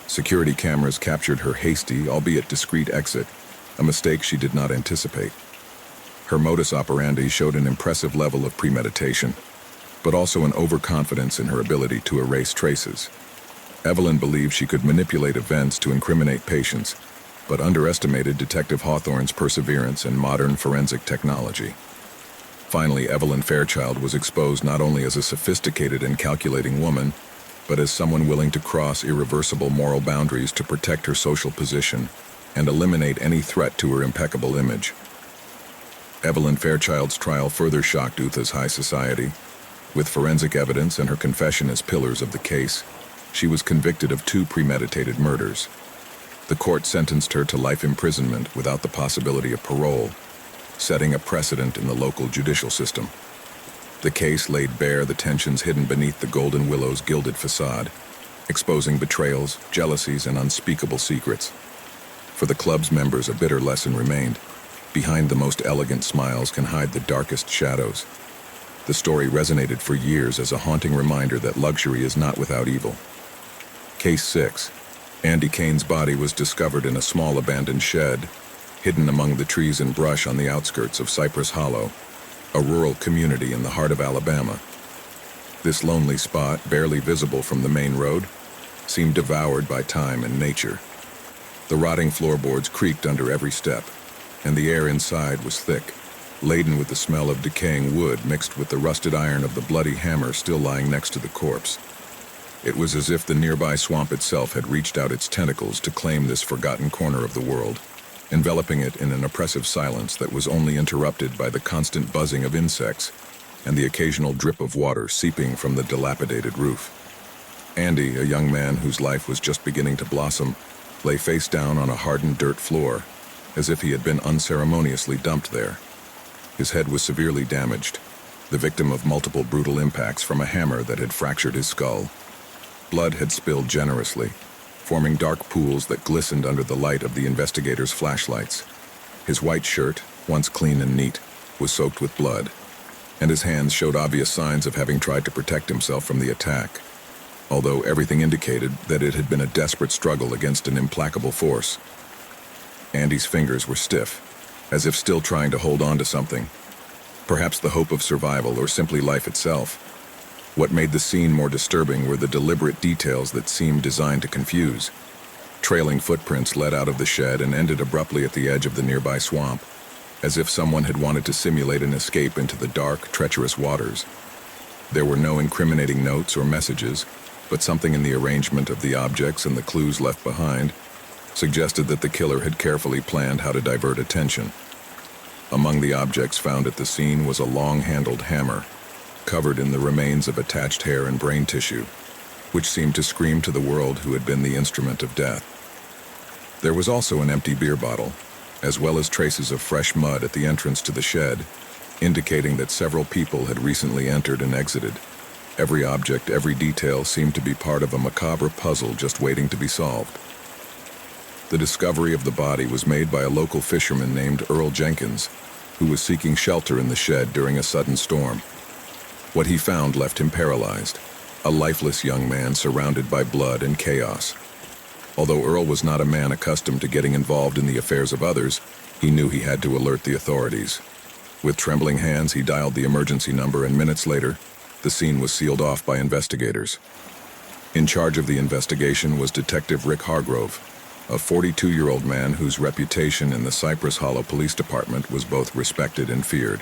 A: Security cameras captured her hasty, albeit discreet exit, a mistake she did not anticipate. Her modus operandi showed an impressive level of premeditation, but also an overconfidence in her ability to erase traces. Evelyn believed she could manipulate events to incriminate patients, but underestimated Detective Hawthorne's perseverance and modern forensic technology. Finally, Evelyn Fairchild was exposed not only as a sophisticated and calculating woman, but as someone willing to cross irreversible moral boundaries to protect her social position and eliminate any threat to her impeccable image. Evelyn Fairchild's trial further shocked Utah's high society. With forensic evidence and her confession as pillars of the case, she was convicted of 2 premeditated murders. The court sentenced her to life imprisonment without the possibility of parole, setting a precedent in the local judicial system. The case laid bare the tensions hidden beneath the Golden Willow's gilded facade, exposing betrayals, jealousies, and unspeakable secrets. For the club's members, a bitter lesson remained. Behind the most elegant smiles can hide the darkest shadows. The story resonated for years as a haunting reminder that luxury is not without evil. Case 6. Andy Kane's body was discovered in a small abandoned shed, hidden among the trees and brush on the outskirts of Cypress Hollow, a rural community in the heart of Alabama. This lonely spot, barely visible from the main road, seemed devoured by time and nature. The rotting floorboards creaked under every step, and the air inside was thick, laden with the smell of decaying wood mixed with the rusted iron of the bloody hammer still lying next to the corpse. It was as if the nearby swamp itself had reached out its tentacles to claim this forgotten corner of the world, enveloping it in an oppressive silence that was only interrupted by the constant buzzing of insects and the occasional drip of water seeping from the dilapidated roof. Andy, a young man whose life was just beginning to blossom, lay face down on a hardened dirt floor, as if he had been unceremoniously dumped there. His head was severely damaged, the victim of multiple brutal impacts from a hammer that had fractured his skull. Blood had spilled generously, forming dark pools that glistened under the light of the investigators' flashlights. His white shirt, once clean and neat, was soaked with blood, and his hands showed obvious signs of having tried to protect himself from the attack, although everything indicated that it had been a desperate struggle against an implacable force. Andy's fingers were stiff, as if still trying to hold on to something, perhaps the hope of survival or simply life itself. What made the scene more disturbing were the deliberate details that seemed designed to confuse. Trailing footprints led out of the shed and ended abruptly at the edge of the nearby swamp, as if someone had wanted to simulate an escape into the dark, treacherous waters. There were no incriminating notes or messages, but something in the arrangement of the objects and the clues left behind suggested that the killer had carefully planned how to divert attention. Among the objects found at the scene was a long-handled hammer, covered in the remains of attached hair and brain tissue, which seemed to scream to the world who had been the instrument of death. There was also an empty beer bottle, as well as traces of fresh mud at the entrance to the shed, indicating that several people had recently entered and exited. Every object, every detail seemed to be part of a macabre puzzle just waiting to be solved. The discovery of the body was made by a local fisherman named Earl Jenkins, who was seeking shelter in the shed during a sudden storm. What he found left him paralyzed, a lifeless young man surrounded by blood and chaos. Although Earl was not a man accustomed to getting involved in the affairs of others, he knew he had to alert the authorities. With trembling hands, he dialed the emergency number, and minutes later, the scene was sealed off by investigators. In charge of the investigation was Detective Rick Hargrove, a 42-year-old man whose reputation in the Cypress Hollow Police Department was both respected and feared.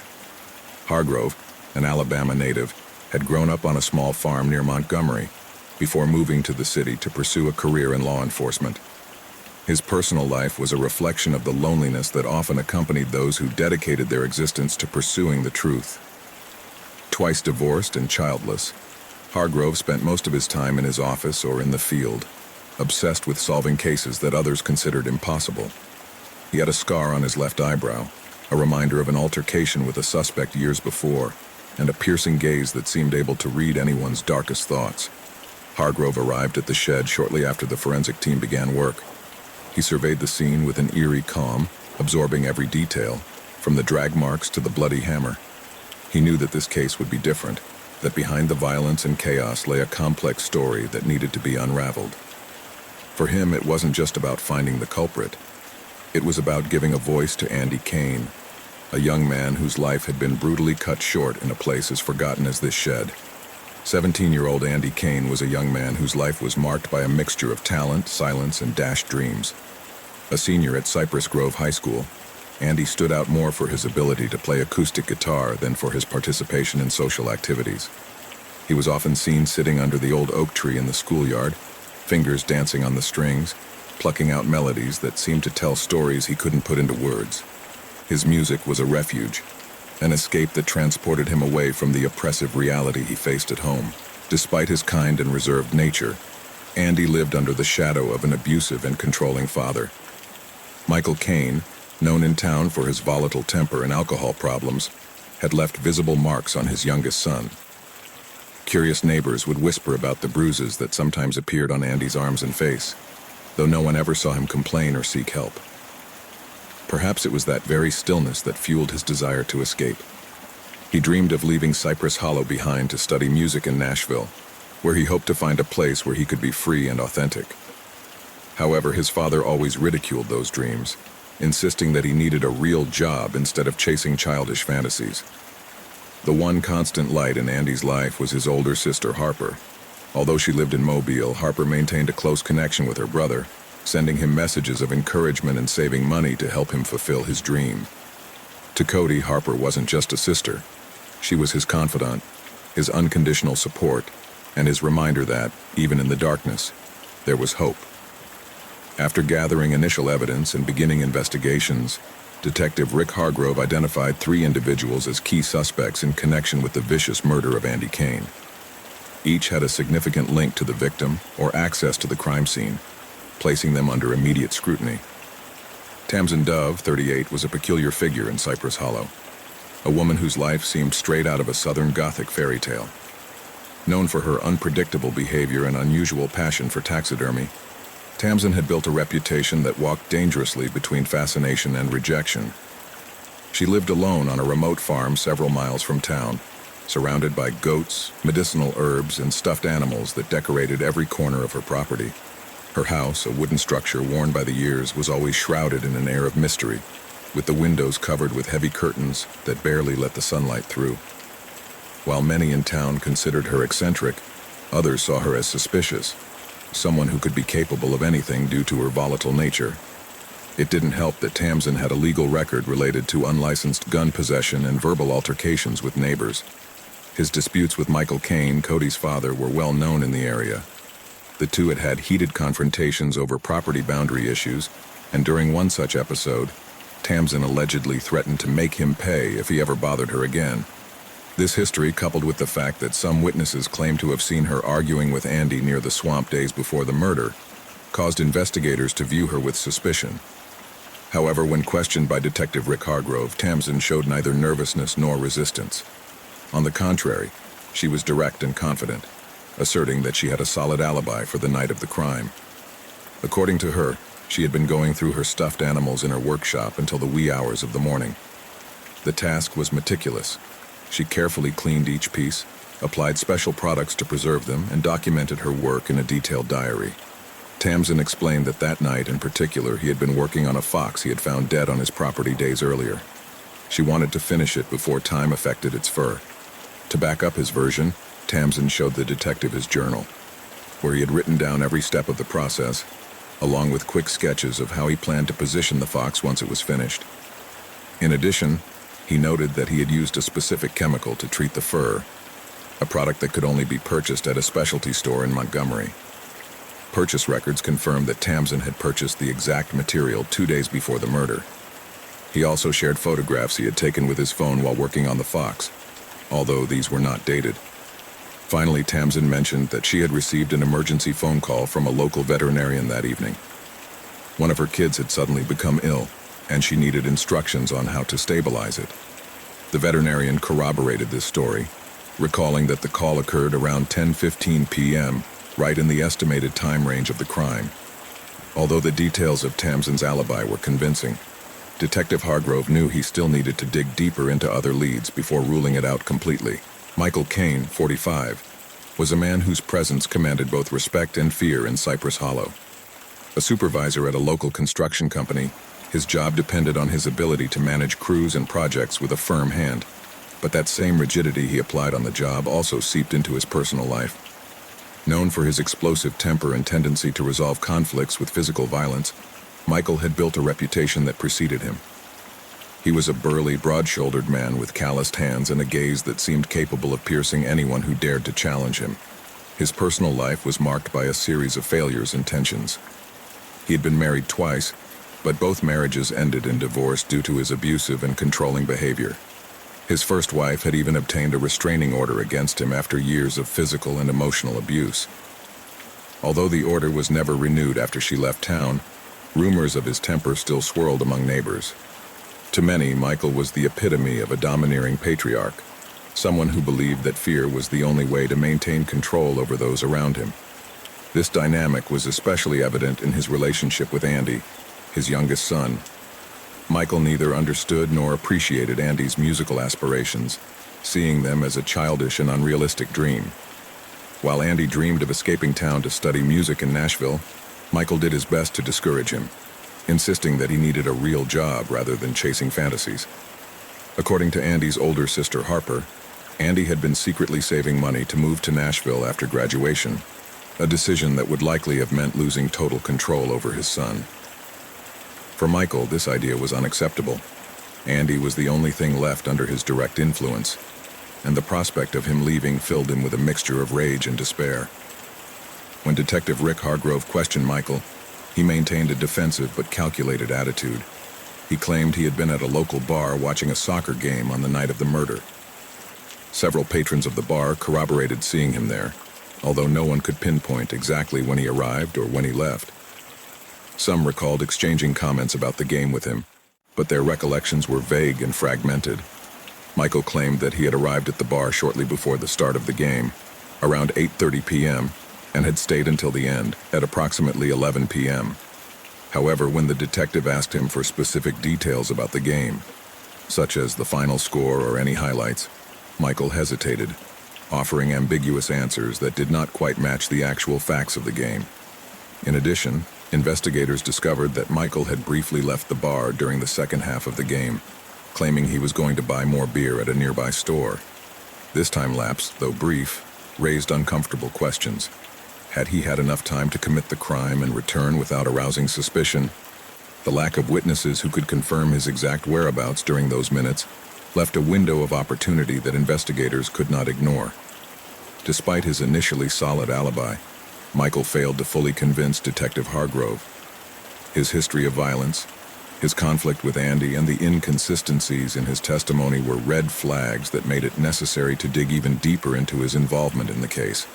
A: Hargrove, an Alabama native, had grown up on a small farm near Montgomery before moving to the city to pursue a career in law enforcement. His personal life was a reflection of the loneliness that often accompanied those who dedicated their existence to pursuing the truth. Twice divorced and childless, Hargrove spent most of his time in his office or in the field, obsessed with solving cases that others considered impossible. He had a scar on his left eyebrow, a reminder of an altercation with a suspect years before, and a piercing gaze that seemed able to read anyone's darkest thoughts. Hargrove arrived at the shed shortly after the forensic team began work. He surveyed the scene with an eerie calm, absorbing every detail, from the drag marks to the bloody hammer. He knew that this case would be different, that behind the violence and chaos lay a complex story that needed to be unraveled. For him, it wasn't just about finding the culprit. It was about giving a voice to Andy Kane, a young man whose life had been brutally cut short in a place as forgotten as this shed. 17-year-old Andy Kane was a young man whose life was marked by a mixture of talent, silence, and dashed dreams. A senior at Cypress Grove High School, Andy stood out more for his ability to play acoustic guitar than for his participation in social activities. He was often seen sitting under the old oak tree in the schoolyard, fingers dancing on the strings, plucking out melodies that seemed to tell stories he couldn't put into words. His music was a refuge, an escape that transported him away from the oppressive reality he faced at home. Despite his kind and reserved nature, Andy lived under the shadow of an abusive and controlling father. Michael Kane, known in town for his volatile temper and alcohol problems, had left visible marks on his youngest son. Curious neighbors would whisper about the bruises that sometimes appeared on Andy's arms and face, though no one ever saw him complain or seek help. Perhaps it was that very stillness that fueled his desire to escape. He dreamed of leaving Cypress Hollow behind to study music in Nashville, where he hoped to find a place where he could be free and authentic. However, his father always ridiculed those dreams, insisting that he needed a real job instead of chasing childish fantasies. The one constant light in Andy's life was his older sister, Harper. Although she lived in Mobile, Harper maintained a close connection with her brother, sending him messages of encouragement and saving money to help him fulfill his dream. To Cody, Harper wasn't just a sister. She was his confidant, his unconditional support, and his reminder that, even in the darkness, there was hope. After gathering initial evidence and beginning investigations, Detective Rick Hargrove identified 3 individuals as key suspects in connection with the vicious murder of Andy Kane. Each had a significant link to the victim or access to the crime scene, placing them under immediate scrutiny. Tamsin Dove, 38, was a peculiar figure in Cypress Hollow, a woman whose life seemed straight out of a Southern Gothic fairy tale. Known for her unpredictable behavior and unusual passion for taxidermy, Tamsin had built a reputation that walked dangerously between fascination and rejection. She lived alone on a remote farm several miles from town, surrounded by goats, medicinal herbs, and stuffed animals that decorated every corner of her property. Her house, a wooden structure worn by the years, was always shrouded in an air of mystery, with the windows covered with heavy curtains that barely let the sunlight through. While many in town considered her eccentric, others saw her as suspicious, someone who could be capable of anything due to her volatile nature. It didn't help that Tamsin had a legal record related to unlicensed gun possession and verbal altercations with neighbors. His disputes with Michael Kane, Cody's father, were well known in the area. The two had had heated confrontations over property boundary issues, and during one such episode, Tamsin allegedly threatened to make him pay if he ever bothered her again. This history, coupled with the fact that some witnesses claimed to have seen her arguing with Andy near the swamp days before the murder, caused investigators to view her with suspicion. However, when questioned by Detective Rick Hargrove, Tamsin showed neither nervousness nor resistance. On the contrary, she was direct and confident, asserting that she had a solid alibi for the night of the crime. According to her, she had been going through her stuffed animals in her workshop until the wee hours of the morning. The task was meticulous. She carefully cleaned each piece, applied special products to preserve them, and documented her work in a detailed diary. Tamsin explained that that night in particular he had been working on a fox he had found dead on his property days earlier. She wanted to finish it before time affected its fur. To back up his version, Tamsin showed the detective his journal, where he had written down every step of the process, along with quick sketches of how he planned to position the fox once it was finished. In addition, he noted that he had used a specific chemical to treat the fur, a product that could only be purchased at a specialty store in Montgomery. Purchase records confirmed that Tamsin had purchased the exact material 2 days before the murder. He also shared photographs he had taken with his phone while working on the fox, although these were not dated. Finally, Tamsin mentioned that she had received an emergency phone call from a local veterinarian that evening. One of her kids had suddenly become ill, and she needed instructions on how to stabilize it. The veterinarian corroborated this story, recalling that the call occurred around 10:15 p.m., right in the estimated time range of the crime. Although the details of Tamsin's alibi were convincing, Detective Hargrove knew he still needed to dig deeper into other leads before ruling it out completely. Michael Kane, 45, was a man whose presence commanded both respect and fear in Cypress Hollow. A supervisor at a local construction company, his job depended on his ability to manage crews and projects with a firm hand, but that same rigidity he applied on the job also seeped into his personal life. Known for his explosive temper and tendency to resolve conflicts with physical violence, Michael had built a reputation that preceded him. He was a burly, broad-shouldered man with calloused hands and a gaze that seemed capable of piercing anyone who dared to challenge him. His personal life was marked by a series of failures and tensions. He had been married twice, but both marriages ended in divorce due to his abusive and controlling behavior. His first wife had even obtained a restraining order against him after years of physical and emotional abuse. Although the order was never renewed after she left town, rumors of his temper still swirled among neighbors. To many, Michael was the epitome of a domineering patriarch, someone who believed that fear was the only way to maintain control over those around him. This dynamic was especially evident in his relationship with Andy, his youngest son. Michael neither understood nor appreciated Andy's musical aspirations, seeing them as a childish and unrealistic dream. While Andy dreamed of escaping town to study music in Nashville, Michael did his best to discourage him, insisting that he needed a real job rather than chasing fantasies. According to Andy's older sister Harper, Andy had been secretly saving money to move to Nashville after graduation, a decision that would likely have meant losing total control over his son. For Michael, this idea was unacceptable. Andy was the only thing left under his direct influence, and the prospect of him leaving filled him with a mixture of rage and despair. When Detective Rick Hargrove questioned Michael, he maintained a defensive but calculated attitude. He claimed he had been at a local bar watching a soccer game on the night of the murder. Several patrons of the bar corroborated seeing him there, although no one could pinpoint exactly when he arrived or when he left. Some recalled exchanging comments about the game with him, but their recollections were vague and fragmented. Michael claimed that he had arrived at the bar shortly before the start of the game, around 8:30 p.m., and had stayed until the end, at approximately 11 p.m. However, when the detective asked him for specific details about the game, such as the final score or any highlights, Michael hesitated, offering ambiguous answers that did not quite match the actual facts of the game. In addition, investigators discovered that Michael had briefly left the bar during the second half of the game, claiming he was going to buy more beer at a nearby store. This time lapse, though brief, raised uncomfortable questions. Had he had enough time to commit the crime and return without arousing suspicion? The lack of witnesses who could confirm his exact whereabouts during those minutes left a window of opportunity that investigators could not ignore. Despite his initially solid alibi, Michael failed to fully convince Detective Hargrove. His history of violence, his conflict with Andy, and the inconsistencies in his testimony were red flags that made it necessary to dig even deeper into his involvement in the case.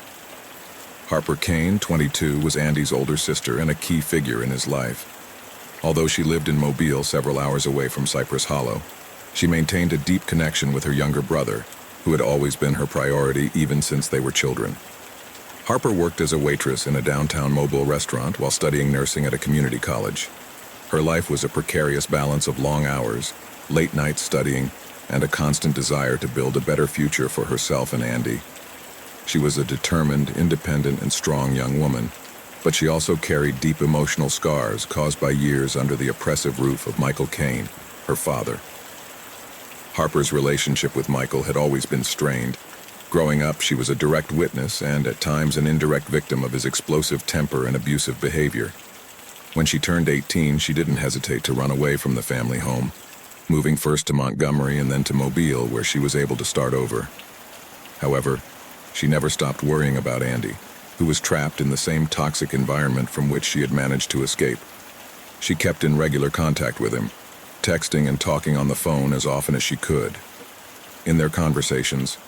A: Harper Kane, 22, was Andy's older sister and a key figure in his life. Although she lived in Mobile several hours away from Cypress Hollow, she maintained a deep connection with her younger brother, who had always been her priority even since they were children. Harper worked as a waitress in a downtown Mobile restaurant while studying nursing at a community college. Her life was a precarious balance of long hours, late nights studying, and a constant desire to build a better future for herself and Andy. She was a determined, independent, and strong young woman, but she also carried deep emotional scars caused by years under the oppressive roof of Michael Kane, her father. Harper's relationship with Michael had always been strained. Growing up, she was a direct witness and, at times, an indirect victim of his explosive temper and abusive behavior. When she turned 18, she didn't hesitate to run away from the family home, moving first to Montgomery and then to Mobile, where she was able to start over. However, she never stopped worrying about Andy, who was trapped in the same toxic environment from which she had managed to escape. She kept in regular contact with him, texting and talking on the phone as often as she could. In their conversations,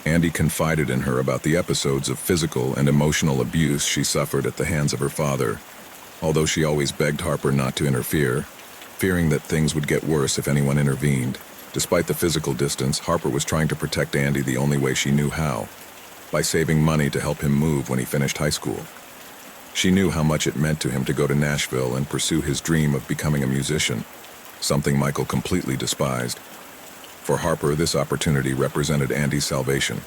A: Andy confided in her about the episodes of physical and emotional abuse she suffered at the hands of her father, although she always begged Harper not to interfere, fearing that things would get worse if anyone intervened. Despite the physical distance, Harper was trying to protect Andy the only way she knew how, by saving money to help him move when he finished high school. She knew how much it meant to him to go to Nashville and pursue his dream of becoming a musician, something Michael completely despised. For Harper, this opportunity represented Andy's salvation,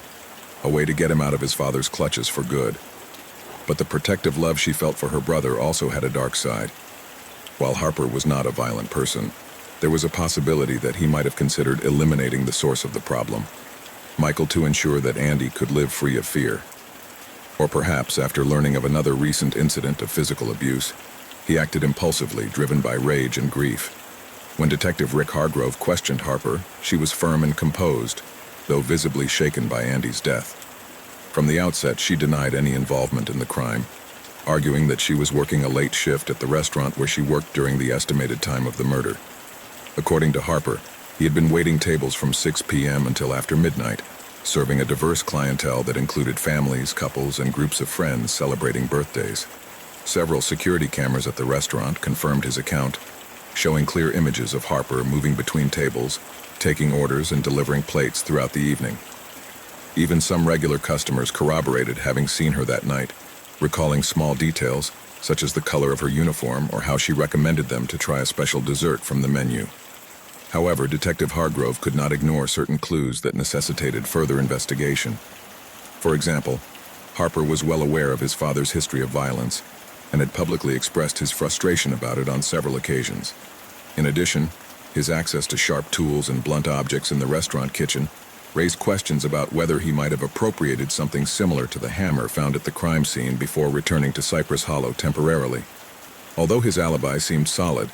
A: a way to get him out of his father's clutches for good. But the protective love she felt for her brother also had a dark side. While Harper was not a violent person, there was a possibility that he might have considered eliminating the source of the problem, Michael, to ensure that Andy could live free of fear. Or perhaps, after learning of another recent incident of physical abuse, he acted impulsively, driven by rage and grief. When Detective Rick Hargrove questioned Harper, she was firm and composed, though visibly shaken by Andy's death. From the outset, she denied any involvement in the crime, arguing that she was working a late shift at the restaurant where she worked during the estimated time of the murder. According to Harper, he had been waiting tables from 6 p.m. until after midnight, serving a diverse clientele that included families, couples, and groups of friends celebrating birthdays. Several security cameras at the restaurant confirmed his account, showing clear images of Harper moving between tables, taking orders and delivering plates throughout the evening. Even some regular customers corroborated having seen her that night, recalling small details, such as the color of her uniform or how she recommended them to try a special dessert from the menu. However, Detective Hargrove could not ignore certain clues that necessitated further investigation. For example, Harper was well aware of his father's history of violence and had publicly expressed his frustration about it on several occasions. In addition, his access to sharp tools and blunt objects in the restaurant kitchen raised questions about whether he might have appropriated something similar to the hammer found at the crime scene before returning to Cypress Hollow temporarily. Although his alibi seemed solid,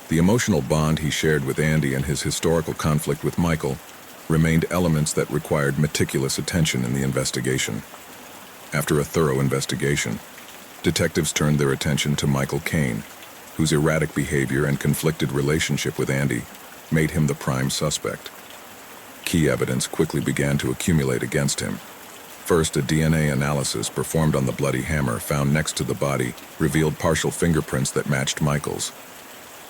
A: the emotional bond he shared with Andy and his historical conflict with Michael remained elements that required meticulous attention in the investigation. After a thorough investigation, detectives turned their attention to Michael Caine, whose erratic behavior and conflicted relationship with Andy made him the prime suspect. Key evidence quickly began to accumulate against him. First, a DNA analysis performed on the bloody hammer found next to the body revealed partial fingerprints that matched Michael's.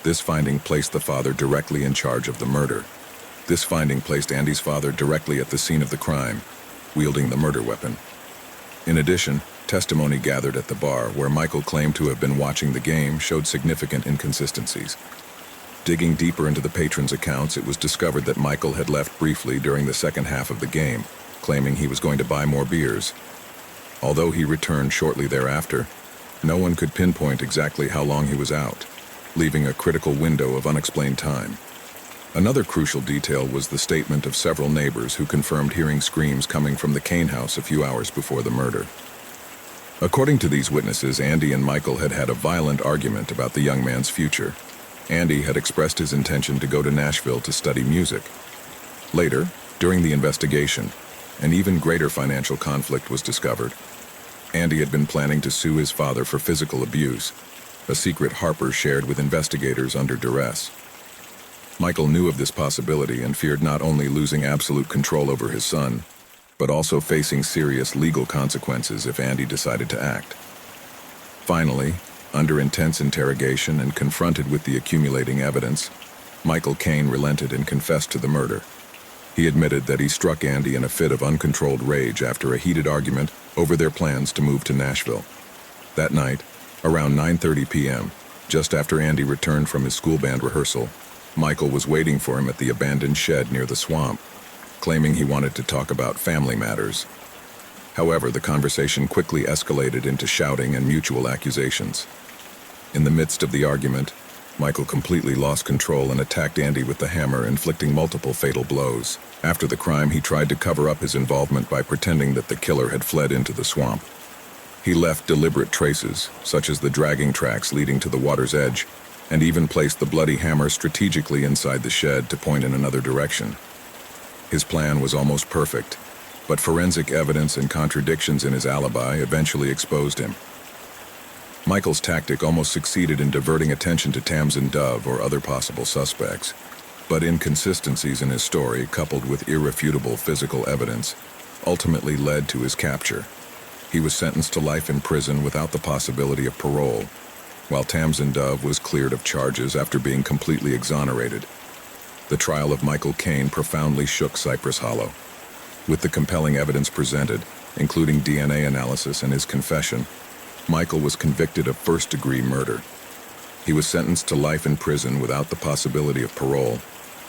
A: This finding placed the father directly in charge of the murder. This finding placed Andy's father directly at the scene of the crime, wielding the murder weapon. In addition, testimony gathered at the bar where Michael claimed to have been watching the game showed significant inconsistencies. Digging deeper into the patrons' accounts, it was discovered that Michael had left briefly during the second half of the game, claiming he was going to buy more beers. Although he returned shortly thereafter, no one could pinpoint exactly how long he was out, leaving a critical window of unexplained time. Another crucial detail was the statement of several neighbors who confirmed hearing screams coming from the Caine house a few hours before the murder. According to these witnesses, Andy and Michael had had a violent argument about the young man's future. Andy had expressed his intention to go to Nashville to study music. Later, during the investigation, an even greater financial conflict was discovered. Andy had been planning to sue his father for physical abuse, a secret Harper shared with investigators under duress. Michael knew of this possibility and feared not only losing absolute control over his son, but also facing serious legal consequences if Andy decided to act. Finally, under intense interrogation and confronted with the accumulating evidence, Michael Caine relented and confessed to the murder. He admitted that he struck Andy in a fit of uncontrolled rage after a heated argument over their plans to move to Nashville. That night, around 9:30 p.m., just after Andy returned from his school band rehearsal, Michael was waiting for him at the abandoned shed near the swamp, claiming he wanted to talk about family matters. However, the conversation quickly escalated into shouting and mutual accusations. In the midst of the argument, Michael completely lost control and attacked Andy with the hammer, inflicting multiple fatal blows. After the crime, he tried to cover up his involvement by pretending that the killer had fled into the swamp. He left deliberate traces, such as the dragging tracks leading to the water's edge, and even placed the bloody hammer strategically inside the shed to point in another direction. His plan was almost perfect, but forensic evidence and contradictions in his alibi eventually exposed him. Michael's tactic almost succeeded in diverting attention to Tamsin Dove or other possible suspects, but inconsistencies in his story, coupled with irrefutable physical evidence, ultimately led to his capture. He was sentenced to life in prison without the possibility of parole, while Tamsin Dove was cleared of charges after being completely exonerated. The trial of Michael Caine profoundly shook Cypress Hollow. With the compelling evidence presented, including DNA analysis and his confession, Michael was convicted of first-degree murder. He was sentenced to life in prison without the possibility of parole,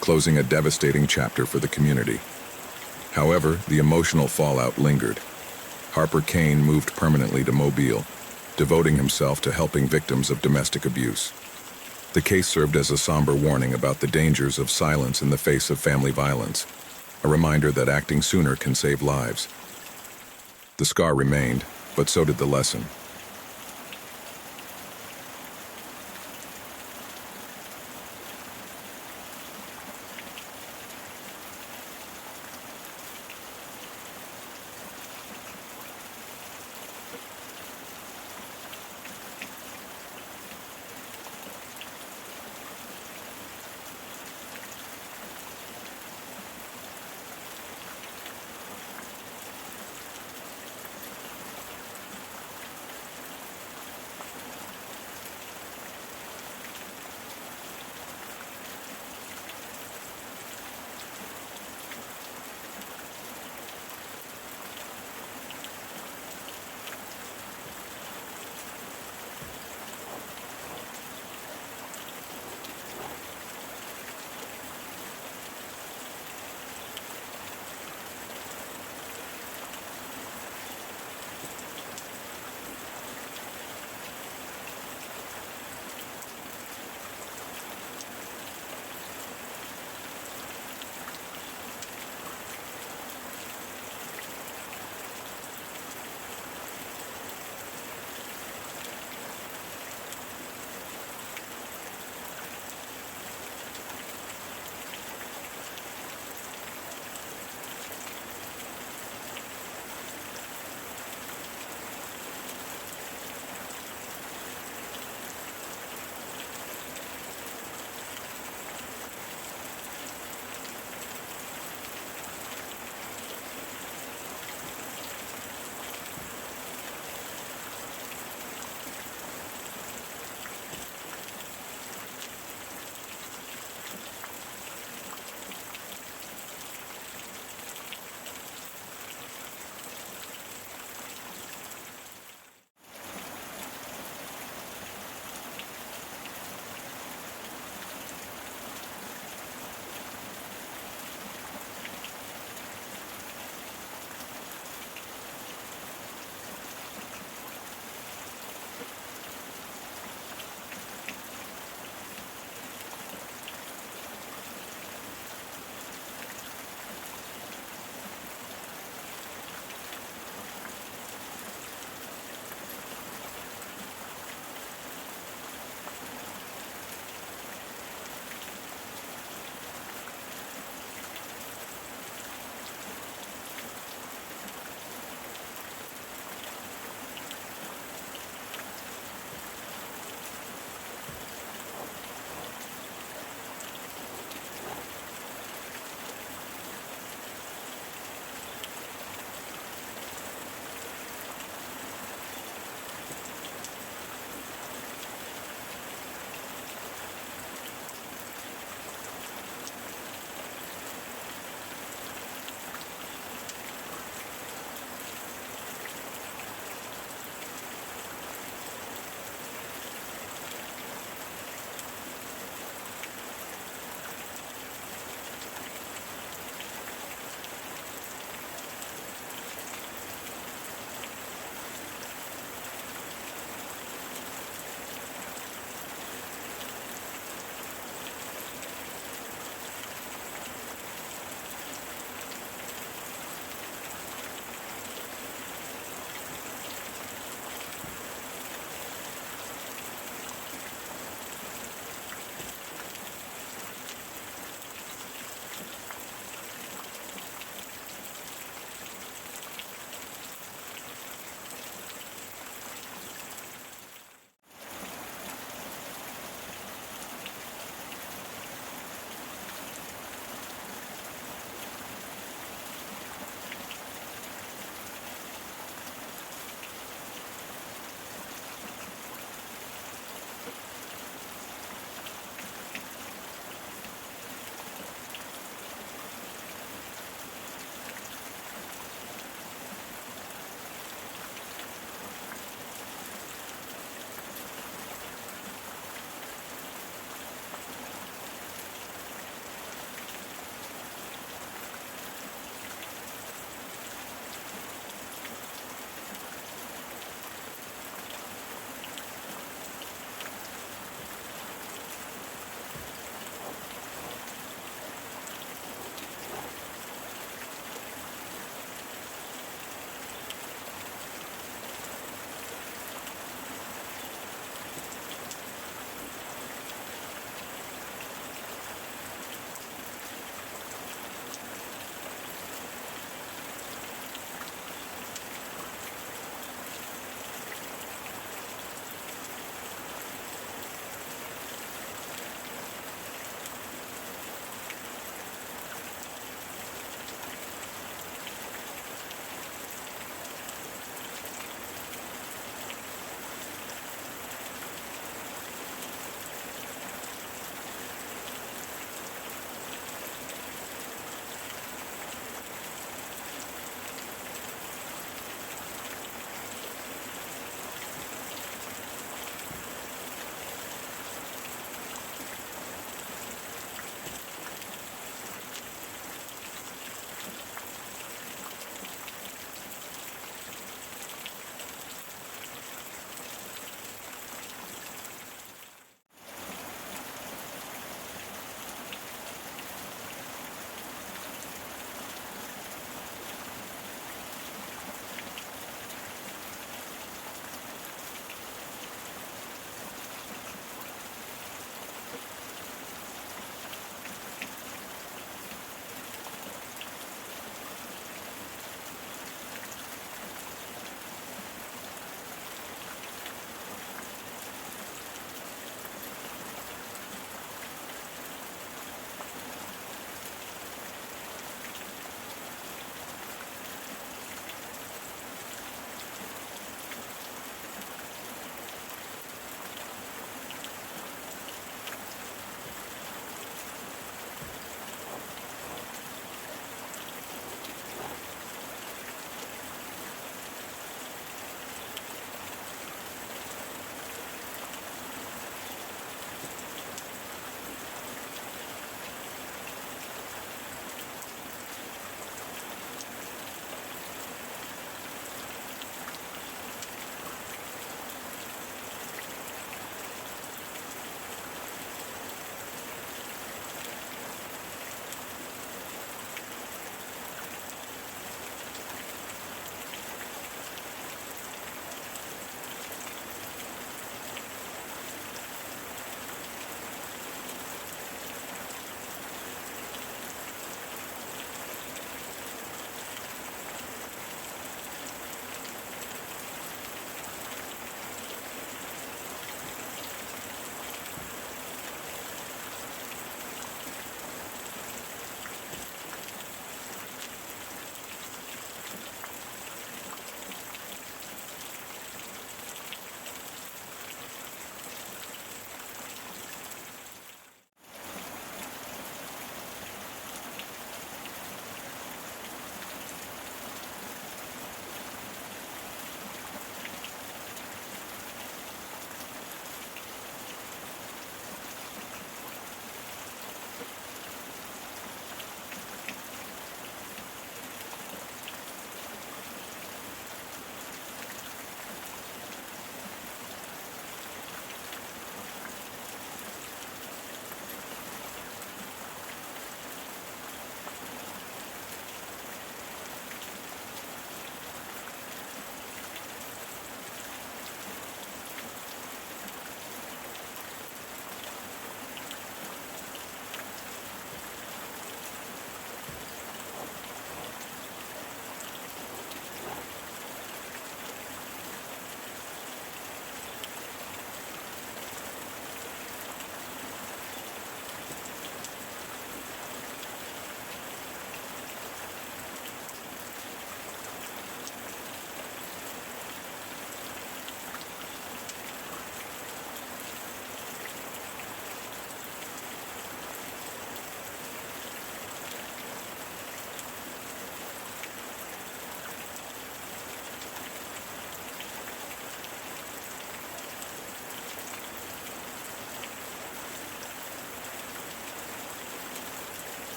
A: closing a devastating chapter for the community. However, the emotional fallout lingered. Harper Caine moved permanently to Mobile, devoting himself to helping victims of domestic abuse. The case served as a somber warning about the dangers of silence in the face of family violence, a reminder that acting sooner can save lives. The scar remained, but so did the lesson.